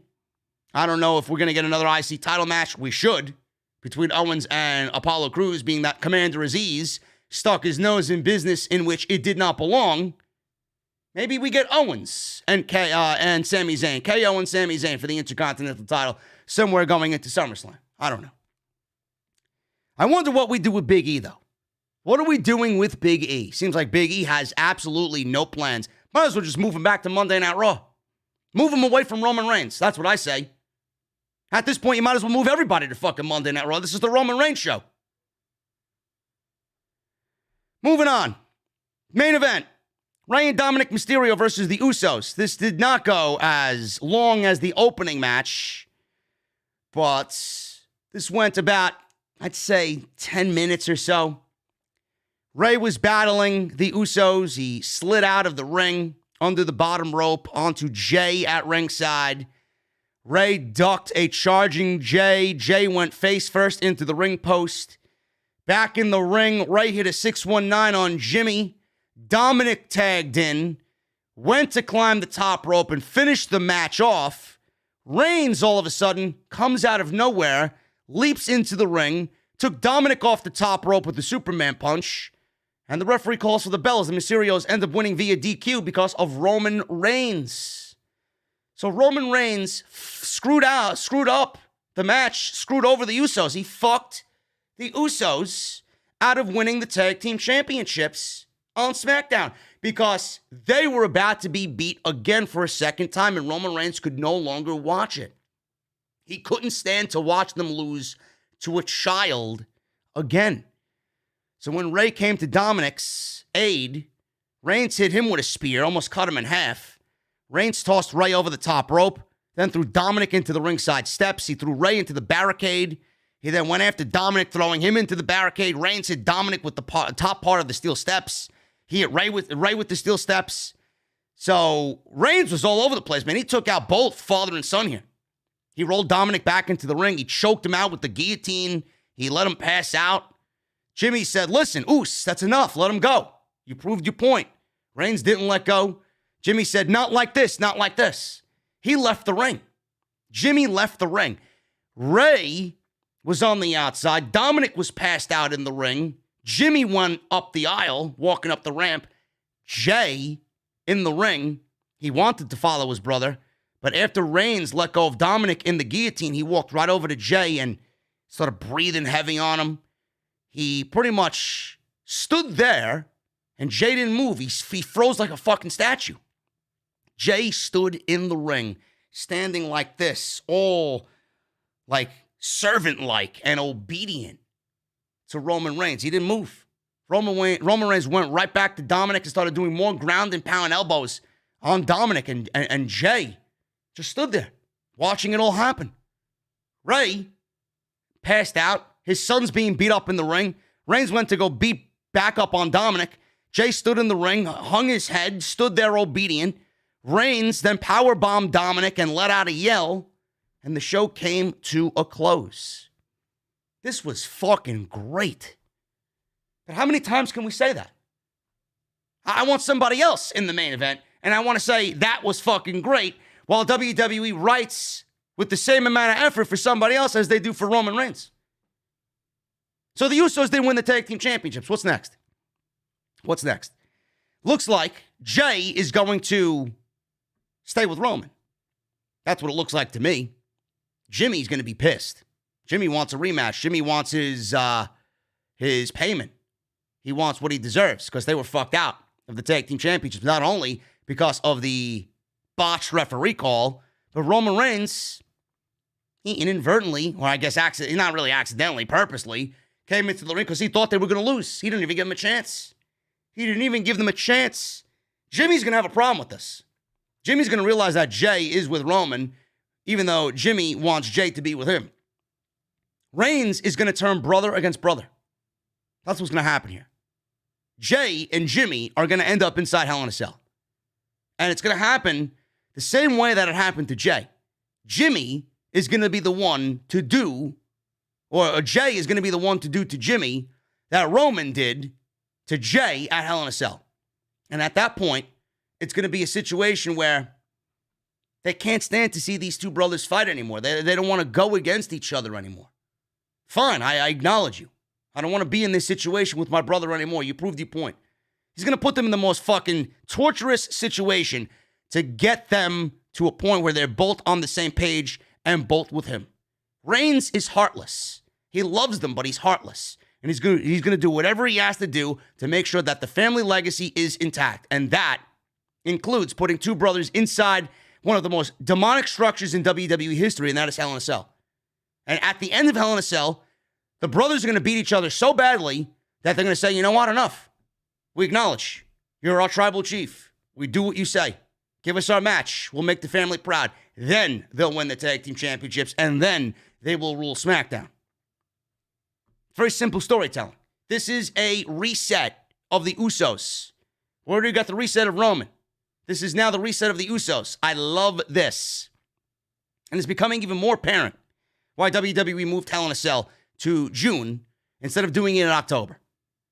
I don't know if we're going to get another IC title match. We should. Between Owens and Apollo Crews, being that Commander Aziz stuck his nose in business in which it did not belong. Maybe we get Owens and Sami Zayn. KO and Sami Zayn for the Intercontinental title somewhere going into SummerSlam. I don't know. I wonder what we do with Big E, though. What are we doing with Big E? Seems like Big E has absolutely no plans. Might as well just move him back to Monday Night Raw. Move him away from Roman Reigns. That's what I say. At this point, you might as well move everybody to fucking Monday Night Raw. This is the Roman Reigns show. Moving on. Main event. Rey and Dominic Mysterio versus the Usos. This did not go as long as the opening match, but this went about, I'd say, 10 minutes or so. Rey was battling the Usos. He slid out of the ring under the bottom rope onto Jay at ringside. Ray ducked a charging Jay. Jay went face first into the ring post. Back in the ring, Ray hit a 619 on Jimmy. Dominic tagged in, went to climb the top rope and finish the match off. Reigns, all of a sudden, comes out of nowhere, leaps into the ring, took Dominic off the top rope with the Superman punch, and the referee calls for the bell as the Mysterios end up winning via DQ because of Roman Reigns. So Roman Reigns screwed up the match, screwed over the Usos. He fucked the Usos out of winning the tag team championships on SmackDown because they were about to be beat again for a second time, and Roman Reigns could no longer watch it. He couldn't stand to watch them lose to a child again. So when Ray came to Dominic's aid, Reigns hit him with a spear, almost cut him in half. Reigns tossed Ray over the top rope, then threw Dominic into the ringside steps. He threw Ray into the barricade. He then went after Dominic, throwing him into the barricade. Reigns hit Dominic with the top part of the steel steps. He hit Ray with the steel steps. So Reigns was all over the place, man. He took out both father and son here. He rolled Dominic back into the ring. He choked him out with the guillotine. He let him pass out. Jimmy said, listen, Oos, that's enough. Let him go. You proved your point. Reigns didn't let go. Jimmy said, not like this, not like this. He left the ring. Jimmy left the ring. Ray was on the outside. Dominic was passed out in the ring. Jimmy went up the aisle, walking up the ramp. Jay in the ring. He wanted to follow his brother. But after Reigns let go of Dominic in the guillotine, he walked right over to Jay and started breathing heavy on him. He pretty much stood there, and Jay didn't move. He froze like a fucking statue. Jay stood in the ring, standing like this, all like servant-like and obedient to Roman Reigns. He didn't move. Roman Reigns went right back to Dominic and started doing more ground and pound elbows on Dominic, and Jay just stood there, watching it all happen. Ray passed out. His son's being beat up in the ring. Reigns went to go beat back up on Dominic. Jay stood in the ring, hung his head, stood there obedient. Reigns then powerbombed Dominic and let out a yell, and the show came to a close. This was fucking great. But how many times can we say that? I want somebody else in the main event, and I want to say that was fucking great, while WWE writes with the same amount of effort for somebody else as they do for Roman Reigns. So the Usos didn't win the tag team championships. What's next? What's next? Looks like Jay is going to stay with Roman. That's what it looks like to me. Jimmy's going to be pissed. Jimmy wants a rematch. Jimmy wants his payment. He wants what he deserves because they were fucked out of the tag team championships. Not only because of the botched referee call, but Roman Reigns, he inadvertently, or I guess not really accidentally, purposely, came into the ring because he thought they were going to lose. He didn't even give them a chance. He didn't even give them a chance. Jimmy's going to have a problem with this. Jimmy's going to realize that Jay is with Roman, even though Jimmy wants Jay to be with him. Reigns is going to turn brother against brother. That's what's going to happen here. Jay and Jimmy are going to end up inside Hell in a Cell. And it's going to happen the same way that it happened to Jay. Jimmy is going to be the one to do, or Jay is going to be the one to do to Jimmy that Roman did to Jay at Hell in a Cell. And at that point, it's going to be a situation where they can't stand to see these two brothers fight anymore. They don't want to go against each other anymore. Fine, I acknowledge you. I don't want to be in this situation with my brother anymore. You proved your point. He's going to put them in the most fucking torturous situation to get them to a point where they're both on the same page and both with him. Reigns is heartless. He loves them, but he's heartless. And he's going to do whatever he has to do to make sure that the family legacy is intact. And that includes putting two brothers inside one of the most demonic structures in WWE history, and that is Hell in a Cell. And at the end of Hell in a Cell, the brothers are going to beat each other so badly that they're going to say, you know what, enough. We acknowledge you're our tribal chief. We do what you say. Give us our match. We'll make the family proud. Then they'll win the tag team championships, and then they will rule SmackDown. Very simple storytelling. This is a reset of the Usos. We already got the reset of Roman. This is now the reset of the Usos. I love this. And it's becoming even more apparent why WWE moved Hell in a Cell to June instead of doing it in October.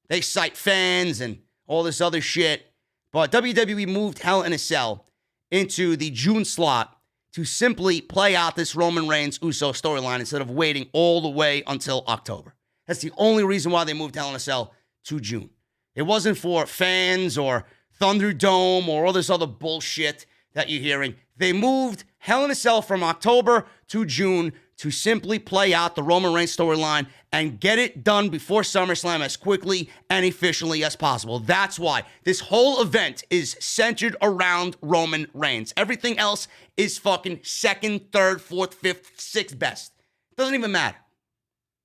They cite fans and all this other shit, but WWE moved Hell in a Cell into the June slot to simply play out this Roman Reigns Uso storyline instead of waiting all the way until October. That's the only reason why they moved Hell in a Cell to June. It wasn't for fans or Thunderdome or all this other bullshit that you're hearing. They moved Hell in a Cell from October to June to simply play out the Roman Reigns storyline and get it done before SummerSlam as quickly and efficiently as possible. That's why this whole event is centered around Roman Reigns. Everything else is fucking second, third, fourth, fifth, sixth best. Doesn't even matter.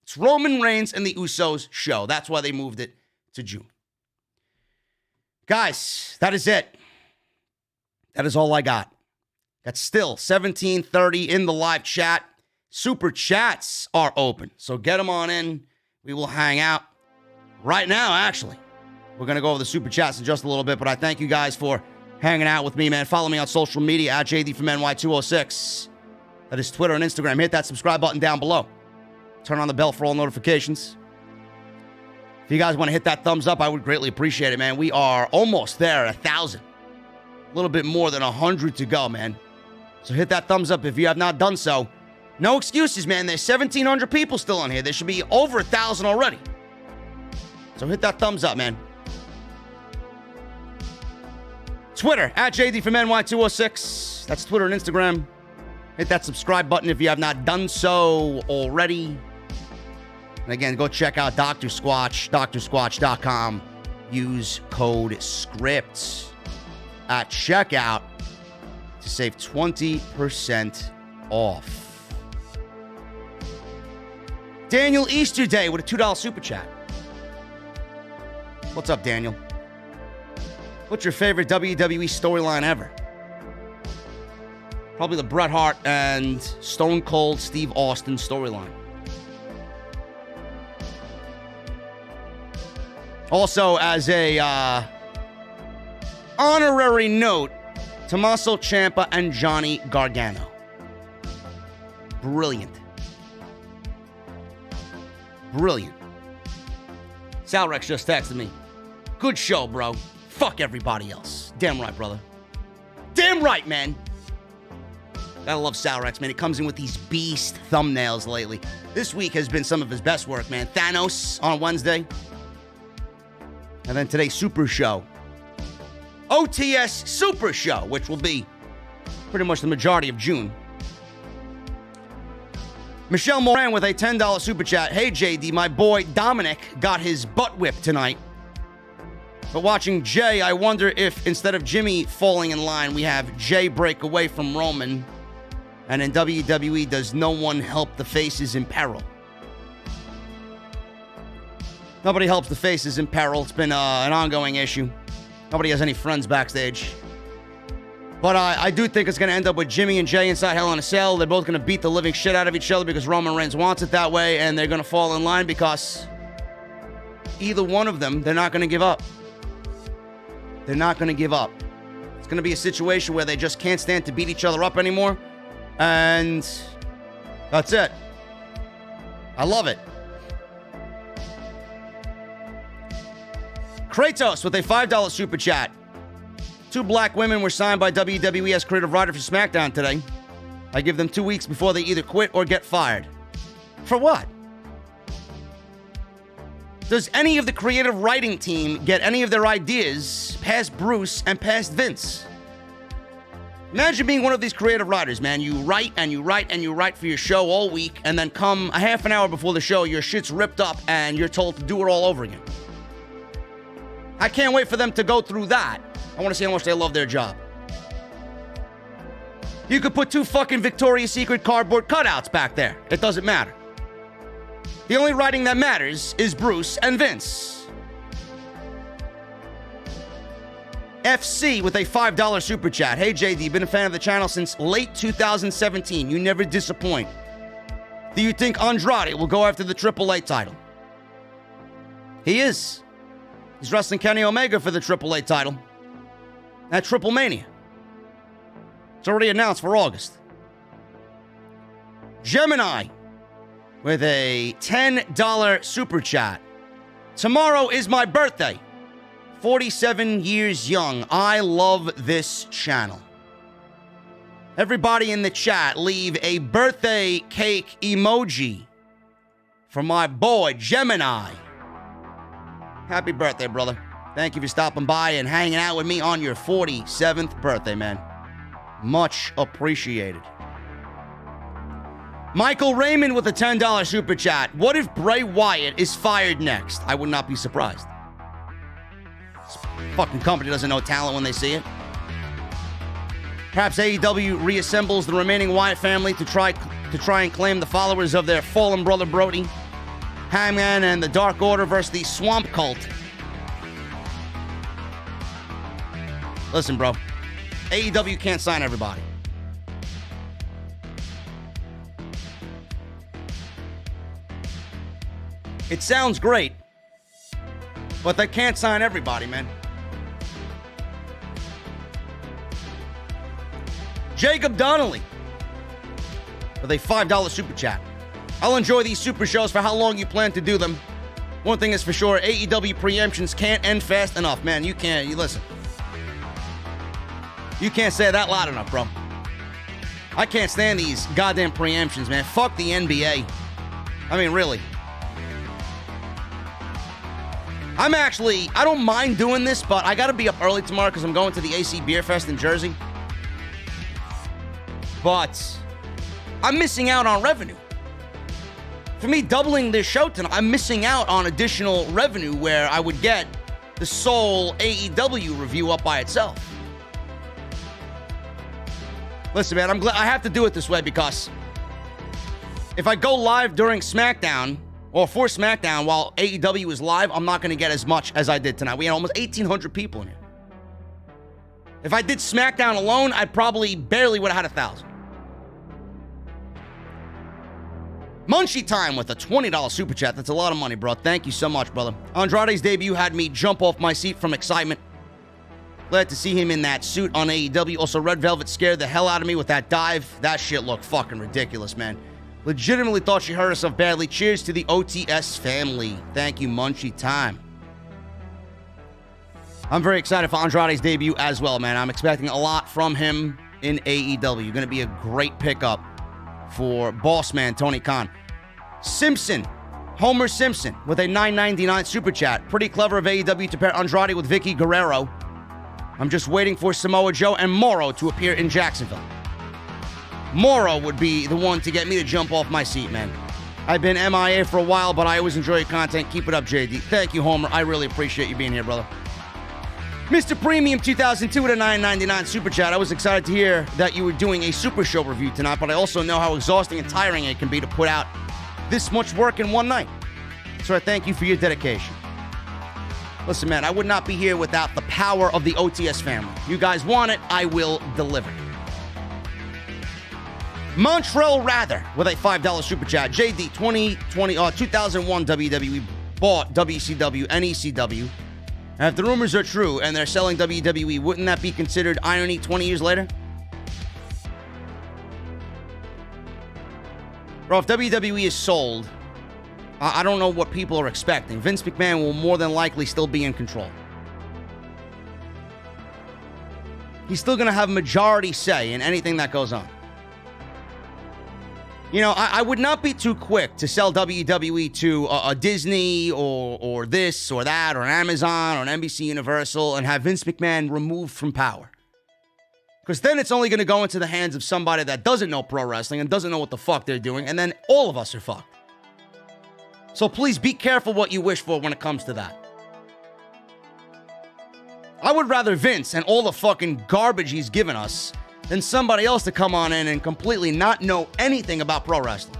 It's Roman Reigns and the Usos show. That's why they moved it to June. Guys, that is it. That is all I got. Got still 1730 in the live chat. Super chats are open, so get them on in. We will hang out right now, actually. We're going to go over the super chats in just a little bit, but I thank you guys for hanging out with me, man. Follow me on social media at JDfromNY206. That is Twitter and Instagram. Hit that subscribe button down below. Turn on the bell for all notifications. If you guys want to hit that thumbs up, I would greatly appreciate it, man. We are almost there at 1,000. A little bit more than 100 to go, man. So hit that thumbs up if you have not done so. No excuses, man. There's 1,700 people still on here. There should be over 1,000 already. So hit that thumbs up, man. Twitter, at JDfromNY206. That's Twitter and Instagram. Hit that subscribe button if you have not done so already. And again, go check out Dr. Squatch, drsquatch.com. Use code SCRIPT at checkout to save 20% off. Daniel Easterday with a $2 super chat. What's up, Daniel? What's your favorite WWE storyline ever? Probably the Bret Hart and Stone Cold Steve Austin storyline. Also, as a honorary note, Tommaso Ciampa and Johnny Gargano. Brilliant. Brilliant. Salrex just texted me. Good show, bro. Fuck everybody else. Damn right, brother. Damn right, man. Gotta love Salrex, man. He comes in with these beast thumbnails lately. This week has been some of his best work, man. Thanos on Wednesday. And then today's Super Show. OTS Super Show, which will be pretty much the majority of June. Michelle Moran with a $10 super chat. Hey, JD, my boy Dominic got his butt whipped tonight. But watching Jay, I wonder if instead of Jimmy falling in line, we have Jay break away from Roman. And in WWE, does no one help the faces in peril? Nobody helps the faces in peril. It's been an ongoing issue. Nobody has any friends backstage. But I do think it's going to end up with Jimmy and Jay inside Hell in a Cell. They're both going to beat the living shit out of each other because Roman Reigns wants it that way, and they're going to fall in line because either one of them, they're not going to give up. They're not going to give up. It's going to be a situation where they just can't stand to beat each other up anymore, and that's it. I love it. Kratos with a $5 super chat. 2 black women were signed by WWE as creative writer for SmackDown today. I give them 2 weeks before they either quit or get fired. For what? Does any of the creative writing team get any of their ideas past Bruce and past Vince? Imagine being one of these creative writers, man. You write and you write and you write for your show all week, and then come a half an hour before the show, your shit's ripped up and you're told to do it all over again. I can't wait for them to go through that. I want to see how much they love their job. You could put 2 fucking Victoria's Secret cardboard cutouts back there. It doesn't matter. The only writing that matters is Bruce and Vince. FC with a $5 super chat. Hey, JD, been a fan of the channel since late 2017. You never disappoint. Do you think Andrade will go after the AAA title? He is. He's wrestling Kenny Omega for the AAA title at Triple Mania. It's already announced for August. Gemini with a $10 super chat. Tomorrow is my birthday. 47 years young. I love this channel. Everybody in the chat, leave a birthday cake emoji for my boy, Gemini. Happy birthday, brother. Thank you for stopping by and hanging out with me on your 47th birthday, man. Much appreciated. Michael Raymond with a $10 super chat. What if Bray Wyatt is fired next? I would not be surprised. This fucking company doesn't know talent when they see it. Perhaps AEW reassembles the remaining Wyatt family to try and claim the followers of their fallen brother Brody, Hangman, and the Dark Order versus the Swamp Cult. Listen, bro. AEW can't sign everybody. It sounds great, but they can't sign everybody, man. Jacob Donnelly with a $5 super chat. I'll enjoy these super shows for how long you plan to do them. One thing is for sure, AEW preemptions can't end fast enough, man. You listen. You can't say that loud enough, bro. I can't stand these goddamn preemptions, man. Fuck the NBA. I mean, really. I don't mind doing this, but I gotta be up early tomorrow because I'm going to the AC Beer Fest in Jersey. But I'm missing out on revenue. For me, doubling this show tonight, I'm missing out on additional revenue where I would get the sole AEW review up by itself. Listen, man, I'm glad I have to do it this way because if I go live during SmackDown or for SmackDown while AEW is live, I'm not going to get as much as I did tonight. We had almost 1,800 people in here. If I did SmackDown alone, I probably barely would have had 1,000. Munchie Time with a $20 super chat. That's a lot of money, bro. Thank you so much, brother. Andrade's debut had me jump off my seat from excitement. Glad to see him in that suit on AEW. Also, Red Velvet scared the hell out of me with that dive. That shit looked fucking ridiculous, man. Legitimately thought she hurt herself badly. Cheers to the OTS family. Thank you, Munchie Time. I'm very excited for Andrade's debut as well, man. I'm expecting a lot from him in AEW. Going to be a great pickup for boss man Tony Khan. Simpson, Homer Simpson with a $9.99 super chat. Pretty clever of AEW to pair Andrade with Vicky Guerrero. I'm just waiting for Samoa Joe and Morrow to appear in Jacksonville. Morrow would be the one to get me to jump off my seat, man. I've been MIA for a while, but I always enjoy your content. Keep it up, JD. Thank you, Homer. I really appreciate you being here, brother. Mr. Premium 2002 with a $9.99 super chat. I was excited to hear that you were doing a Super Show review tonight, but I also know how exhausting and tiring it can be to put out this much work in one night. So I thank you for your dedication. Listen, man, I would not be here without the power of the OTS family. You guys want it, I will deliver. Montreal Rather with a $5 super chat. JD, 2001 WWE bought WCW and ECW. And if the rumors are true and they're selling WWE, wouldn't that be considered irony 20 years later? Bro, if WWE is sold, I don't know what people are expecting. Vince McMahon will more than likely still be in control. He's still going to have majority say in anything that goes on. You know, I would not be too quick to sell WWE to a Disney or this or that or an Amazon or an NBC Universal and have Vince McMahon removed from power. Because then it's only going to go into the hands of somebody that doesn't know pro wrestling and doesn't know what the fuck they're doing, and then all of us are fucked. So please be careful what you wish for when it comes to that. I would rather Vince and all the fucking garbage he's given us than somebody else to come on in and completely not know anything about pro wrestling.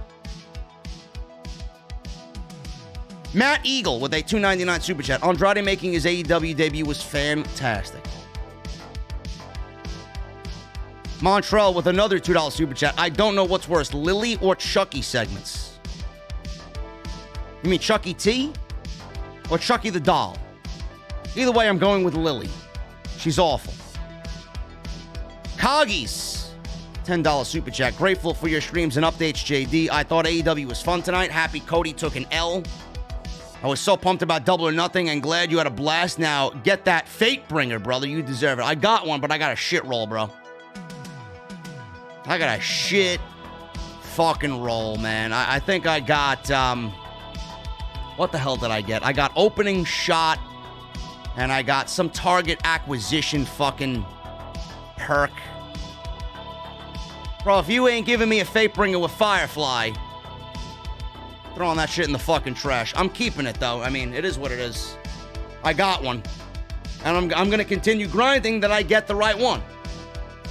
Matt Eagle with a $2.99 super chat. Andrade making his AEW debut was fantastic. Montreal with another $2 super chat. I don't know what's worse, Lily or Chucky segments. You mean Chucky T or Chucky the doll? Either way, I'm going with Lily. She's awful. Coggies, $10 super chat. Grateful for your streams and updates, JD. I thought AEW was fun tonight. Happy Cody took an L. I was so pumped about Double or Nothing and glad you had a blast. Now, get that Fate Bringer, brother. You deserve it. I got one, but I got a shit roll, bro. I got a shit fucking roll, man. I think I got, what the hell did I get? I got opening shot, and I got some target acquisition fucking perk. Bro, if you ain't giving me a Fate Bringer with Firefly, throwing that shit in the fucking trash. I'm keeping it, though. I mean, it is what it is. I got one. And I'm going to continue grinding that I get the right one.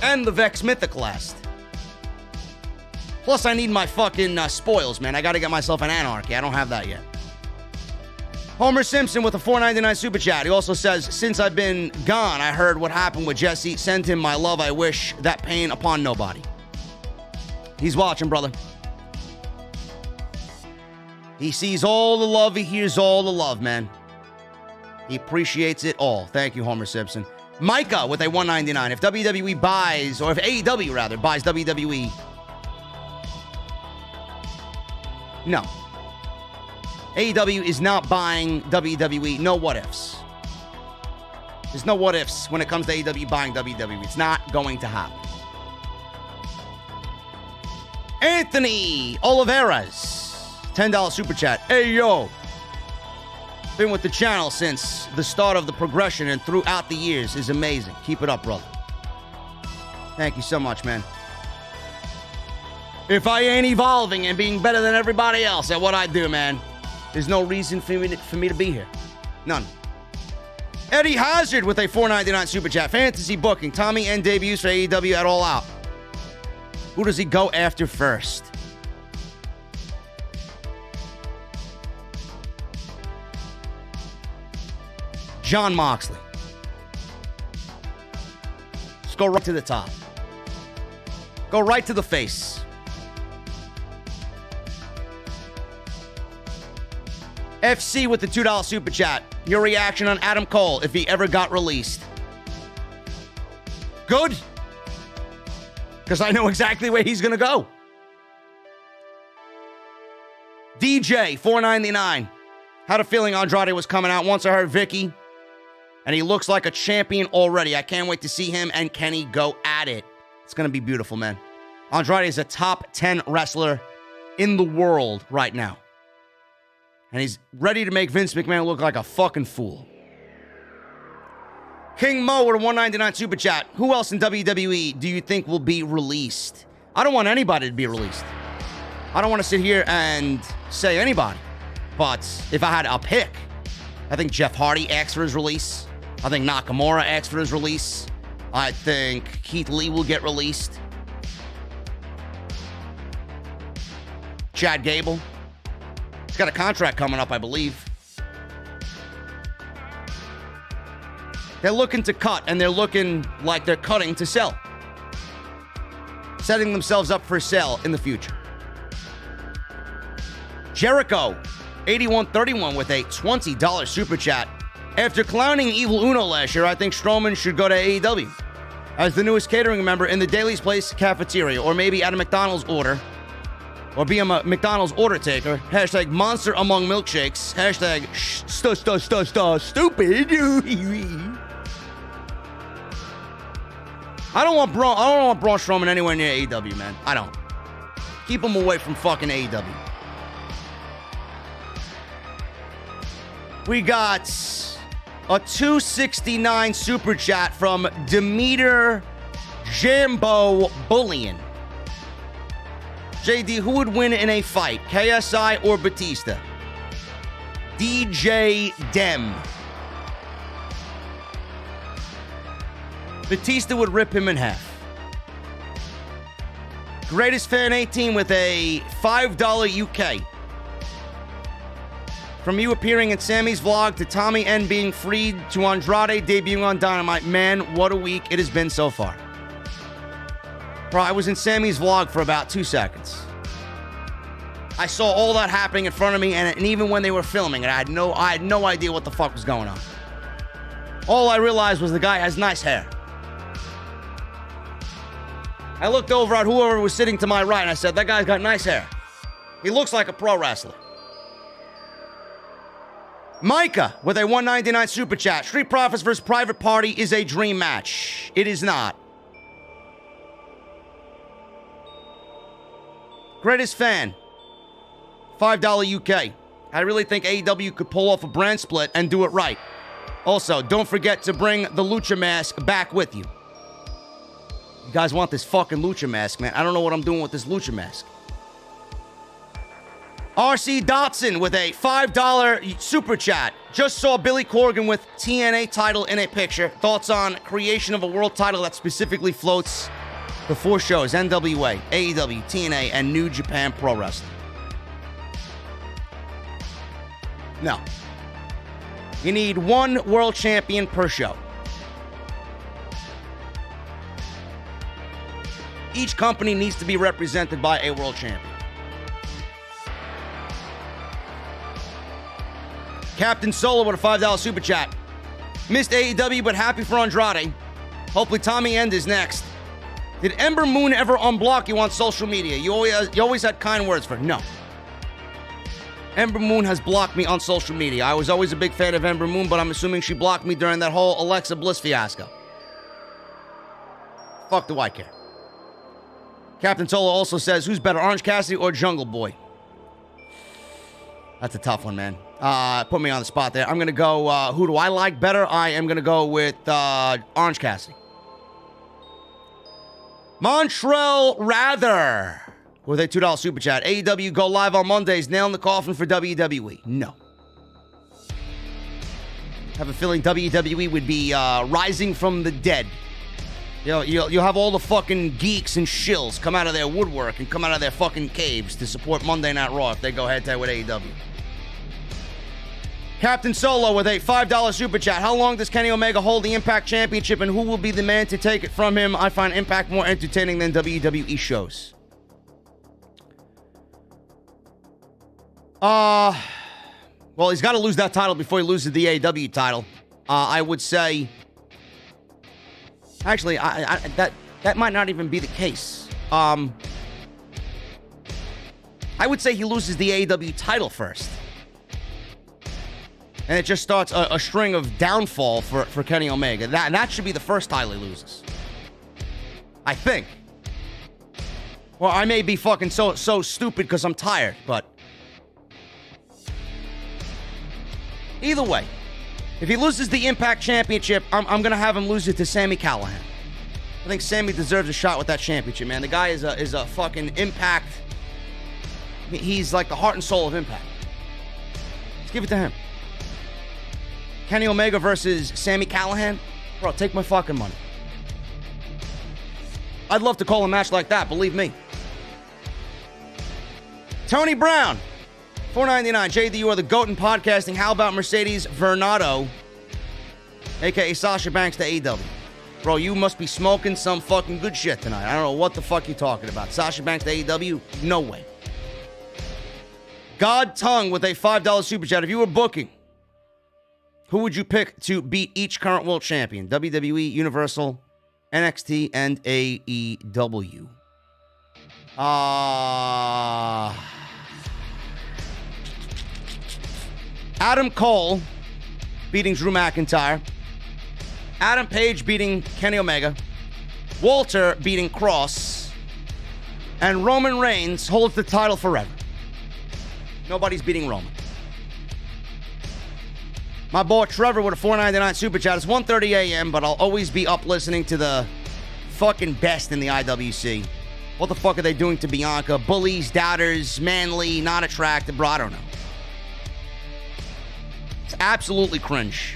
And the Vex Mythic last. Plus, I need my fucking spoils, man. I got to get myself an Anarchy. I don't have that yet. Homer Simpson with a $4.99 super chat. He also says, since I've been gone, I heard what happened with Jesse. Send him my love. I wish that pain upon nobody. He's watching, brother. He sees all the love. He hears all the love, man. He appreciates it all. Thank you, Homer Simpson. Micah with a $1.99. If WWE buys, or if AEW, rather, buys WWE. No. AEW is not buying WWE. No what-ifs. There's no what-ifs when it comes to AEW buying WWE. It's not going to happen. Anthony Oliveras. $10 super chat. Hey, yo. Been with the channel since the start of the progression and throughout the years is amazing. Keep it up, brother. Thank you so much, man. If I ain't evolving and being better than everybody else at what I do, man, there's no reason for me to be here. None. Eddie Hazard with a $4.99 super chat. Fantasy booking. Tommy End debuts for AEW at All Out. Who does he go after first? John Moxley. Let's go right to the top. Go right to the face. FC with the $2 super chat. Your reaction on Adam Cole if he ever got released. Good. Because I know exactly where he's going to go. DJ, $4.99. Had a feeling Andrade was coming out once I heard Vicky. And he looks like a champion already. I can't wait to see him and Kenny go at it. It's going to be beautiful, man. Andrade is a top 10 wrestler in the world right now. And he's ready to make Vince McMahon look like a fucking fool. King Mo with a $1.99 super chat. Who else in WWE do you think will be released? I don't want anybody to be released. I don't want to sit here and say anybody. But if I had a pick, I think Jeff Hardy asks for his release. I think Nakamura asks for his release. I think Keith Lee will get released. Chad Gable. He's got a contract coming up, I believe. They're looking to cut, and they're looking like they're cutting to sell. Setting themselves up for sale in the future. Jericho, 8131 with a $20 super chat. After clowning Evil Uno last year, I think Strowman should go to AEW as the newest catering member in the Daily's Place cafeteria, or maybe at a McDonald's order, or be a McDonald's order taker. Hashtag monster among milkshakes. Hashtag stupid. I don't want Braun Strowman anywhere near AEW, man. I don't. Keep him away from fucking AEW. We got a $2.69 super chat from Demeter Jambo Bullion. JD, who would win in a fight, KSI or Batista? DJ Dem. Batista would rip him in half. Greatest Fan 18 with a $5 UK. From you appearing in Sammy's vlog to Tommy N being freed to Andrade debuting on Dynamite. Man, what a week it has been so far. Bro, I was in Sammy's vlog for about 2 seconds. I saw all that happening in front of me, and even when they were filming it, I had no idea what the fuck was going on. All I realized was the guy has nice hair. I looked over at whoever was sitting to my right, and I said, that guy's got nice hair. He looks like a pro wrestler. Micah with a $1.99 super chat. Street Profits versus Private Party is a dream match. It is not. Greatest fan. $5 UK. I really think AEW could pull off a brand split and do it right. Also, don't forget to bring the Lucha mask back with you. You guys want this fucking Lucha mask, man. I don't know what I'm doing with this Lucha mask. RC Dotson with a $5 super chat. Just saw Billy Corgan with TNA title in a picture. Thoughts on creation of a world title that specifically floats the four shows: NWA, AEW, TNA, and New Japan Pro Wrestling. No. You need one world champion per show. Each company needs to be represented by a world champion. Captain Solo with a $5 super chat. Missed AEW, but happy for Andrade. Hopefully Tommy End is next. Did Ember Moon ever unblock you on social media? You always had kind words for her. No. Ember Moon has blocked me on social media. I was always a big fan of Ember Moon, but I'm assuming she blocked me during that whole Alexa Bliss fiasco. Fuck do I care? Captain Solo also says, who's better, Orange Cassidy or Jungle Boy? That's a tough one, man. Put me on the spot there. I'm going to go, who do I like better? I am going to go with Orange Cassidy. Montreal Rather with a $2 super chat. AEW go live on Mondays. Nail in the coffin for WWE. No. I have a feeling WWE would be rising from the dead. You'll have all the fucking geeks and shills come out of their woodwork and come out of their fucking caves to support Monday Night Raw if they go head-to-head with AEW. Captain Solo with a $5 super chat. How long does Kenny Omega hold the Impact Championship, and who will be the man to take it from him? I find Impact more entertaining than WWE shows. Well, he's got to lose that title before he loses the AEW title. I would say... Actually, that might not even be the case. I would say he loses the AEW title first. And it just starts a string of downfall for Kenny Omega. That should be the first title he loses. I think. Well, I may be fucking so stupid because I'm tired, but... Either way. If he loses the Impact Championship, I'm going to have him lose it to Sami Callihan. I think Sami deserves a shot with that championship, man. The guy is a fucking Impact. He's like the heart and soul of Impact. Let's give it to him. Kenny Omega versus Sami Callihan? Bro, take my fucking money. I'd love to call a match like that, believe me. Tony Brown. $4.99. JD, you are the GOAT in podcasting. How about Mercedes Vernado, a.k.a. Sasha Banks to AEW? Bro, you must be smoking some fucking good shit tonight. I don't know what the fuck you're talking about. Sasha Banks to AEW? No way. God Tongue with a $5 super chat. If you were booking, who would you pick to beat each current world champion? WWE, Universal, NXT, and AEW. Adam Cole beating Drew McIntyre. Adam Page beating Kenny Omega. Walter beating Cross. And Roman Reigns holds the title forever. Nobody's beating Roman. My boy Trevor with a $4.99 super chat. It's 1:30 a.m., but I'll always be up listening to the fucking best in the IWC. What the fuck are they doing to Bianca? Bullies, doubters, manly, not attractive, bro, I don't know. It's absolutely cringe.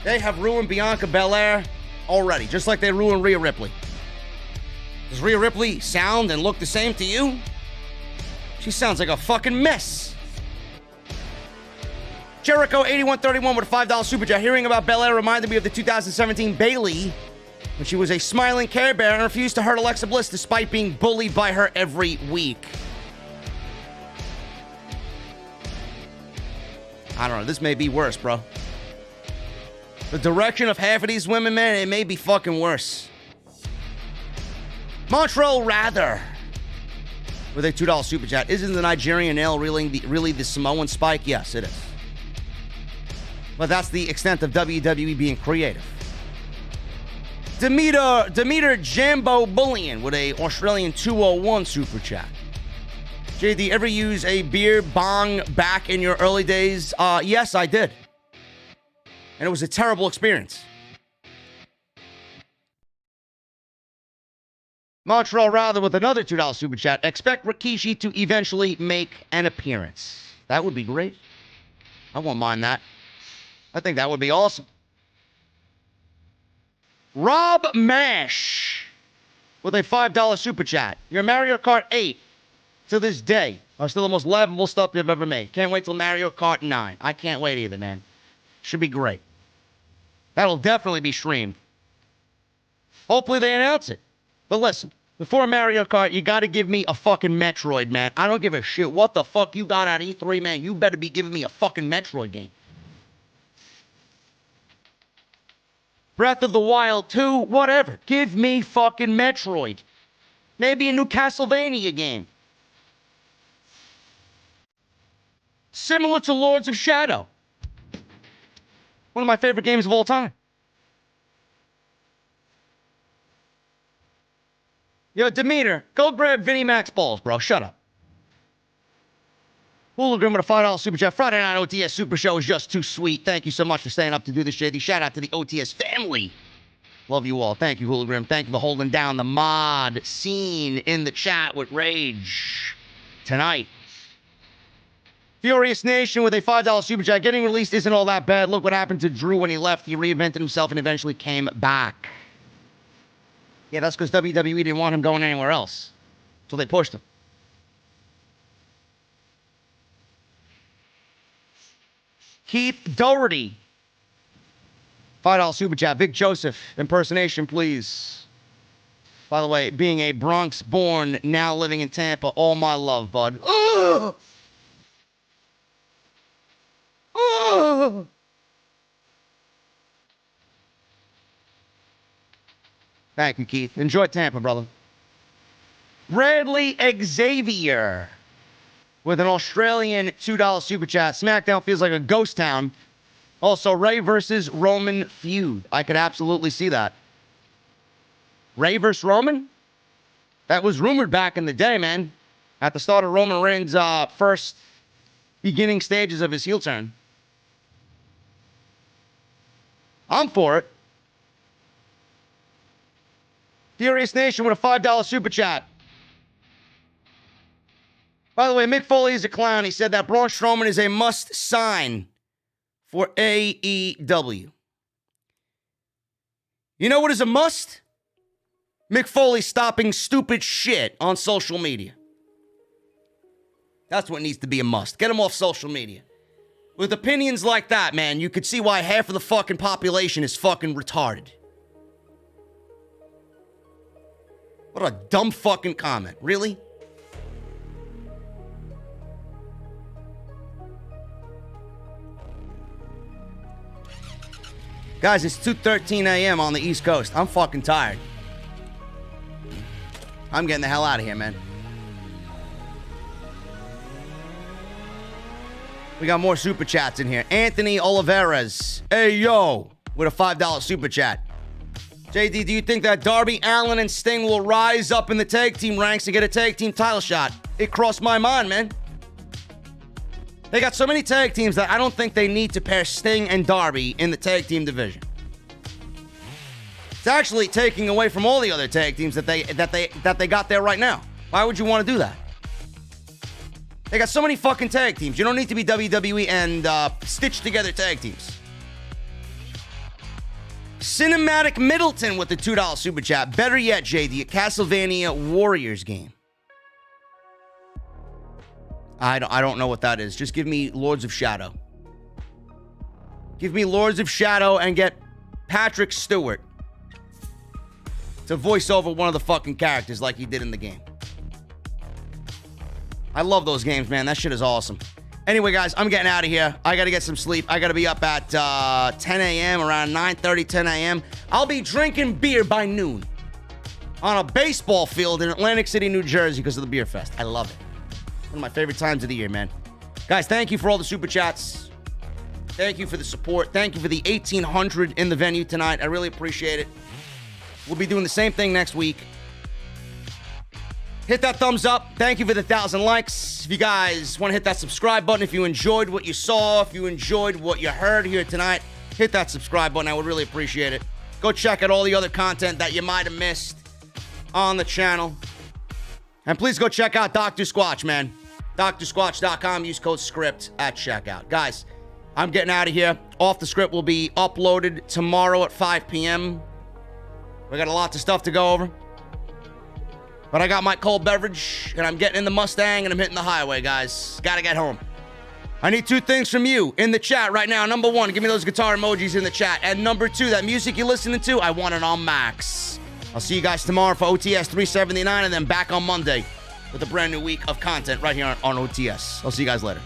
They have ruined Bianca Belair already, just like they ruined Rhea Ripley. Does Rhea Ripley sound and look the same to you? She sounds like a fucking mess. Jericho8131 with a $5 super chat. Hearing about Belair reminded me of the 2017 Bayley when she was a smiling Care Bear and refused to hurt Alexa Bliss despite being bullied by her every week. I don't know. This may be worse, bro. The direction of half of these women, man, it may be fucking worse. Montreal Rather with a $2 super chat. Isn't the Nigerian nail really the Samoan spike? Yes, it is. But that's the extent of WWE being creative. Demeter Jambo Bullion with a Australian 201 super chat. JD, ever use a beer bong back in your early days? Yes, I did. And it was a terrible experience. Montreal Rather with another $2 super chat. Expect Rikishi to eventually make an appearance. That would be great. I won't mind that. I think that would be awesome. Rob Mash with a $5 super chat. Your Mario Kart 8 to this day are still the most lovable stuff you've ever made. Can't wait till Mario Kart 9. I can't wait either, man. Should be great. That'll definitely be streamed. Hopefully they announce it. But listen, before Mario Kart, you got to give me a fucking Metroid, man. I don't give a shit what the fuck you got at E3, man. You better be giving me a fucking Metroid game. Breath of the Wild 2, whatever. Give me fucking Metroid. Maybe a new Castlevania game. Similar to Lords of Shadow. One of my favorite games of all time. Yo, Demeter, go grab Vinnie Mac's balls, bro. Shut up. Hooligan with a $5 super chat. Friday night OTS Super Show is just too sweet. Thank you so much for staying up to do this, JD. Shout out to the OTS family. Love you all. Thank you, Hooligan. Thank you for holding down the mod scene in the chat with Rage tonight. Furious Nation with a $5 super chat. Getting released isn't all that bad. Look what happened to Drew when he left. He reinvented himself and eventually came back. Yeah, that's because WWE didn't want him going anywhere else. So they pushed him. Keith Doherty. $5 super chat. Vic Joseph. Impersonation, please. By the way, being a Bronx-born, now living in Tampa, all my love, bud. Ugh! Ugh! Thank you, Keith. Enjoy Tampa, brother. Bradley Xavier with an Australian $2 super chat. SmackDown feels like a ghost town. Also, Ray versus Roman feud. I could absolutely see that. Ray versus Roman? That was rumored back in the day, man. At the start of Roman Reigns' first beginning stages of his heel turn. I'm for it. Furious Nation with a $5 super chat. By the way, Mick Foley is a clown. He said that Braun Strowman is a must sign for AEW. You know what is a must? Mick Foley stopping stupid shit on social media. That's what needs to be a must. Get him off social media. With opinions like that, man, you could see why half of the fucking population is fucking retarded. What a dumb fucking comment. Really? Guys, it's 2:13 a.m. on the East Coast. I'm fucking tired. I'm getting the hell out of here, man. We got more super chats in here. Anthony Oliveras. Hey, yo. With a $5 super chat. JD, do you think that Darby Allin and Sting will rise up in the tag team ranks and get a tag team title shot? It crossed my mind, man. They got so many tag teams that I don't think they need to pair Sting and Darby in the tag team division. It's actually taking away from all the other tag teams that they got there right now. Why would you want to do that? They got so many fucking tag teams. You don't need to be WWE and stitched together tag teams. Cinematic Middleton with the $2 super chat. Better yet, JD, a Castlevania Warriors game. I don't know what that is. Just give me Lords of Shadow. Give me Lords of Shadow and get Patrick Stewart to voice over one of the fucking characters like he did in the game. I love those games, man. That shit is awesome. Anyway, guys, I'm getting out of here. I got to get some sleep. I got to be up at 10 a.m., around 9:30, 10 a.m. I'll be drinking beer by noon. on a baseball field in Atlantic City, New Jersey because of the beer fest. I love it. One of my favorite times of the year, man. Guys, thank you for all the super chats. Thank you for the support. Thank you for the 1,800 in the venue tonight. I really appreciate it. We'll be doing the same thing next week. Hit that thumbs up. Thank you for the 1,000 likes. If you guys want to hit that subscribe button, if you enjoyed what you saw, if you enjoyed what you heard here tonight, hit that subscribe button. I would really appreciate it. Go check out all the other content that you might have missed on the channel. And please go check out Dr. Squatch, man. DrSquatch.com. Use code SCRIPT at checkout. Guys, I'm getting out of here. Off the Script will be uploaded tomorrow at 5 p.m. We got a lot of stuff to go over. But I got my cold beverage, and I'm getting in the Mustang, and I'm hitting the highway, guys. Gotta get home. I need 2 things from you in the chat right now. Number 1, give me those guitar emojis in the chat. And number 2, that music you're listening to, I want it on max. I'll see you guys tomorrow for OTS 379, and then back on Monday with a brand new week of content right here on OTS. I'll see you guys later.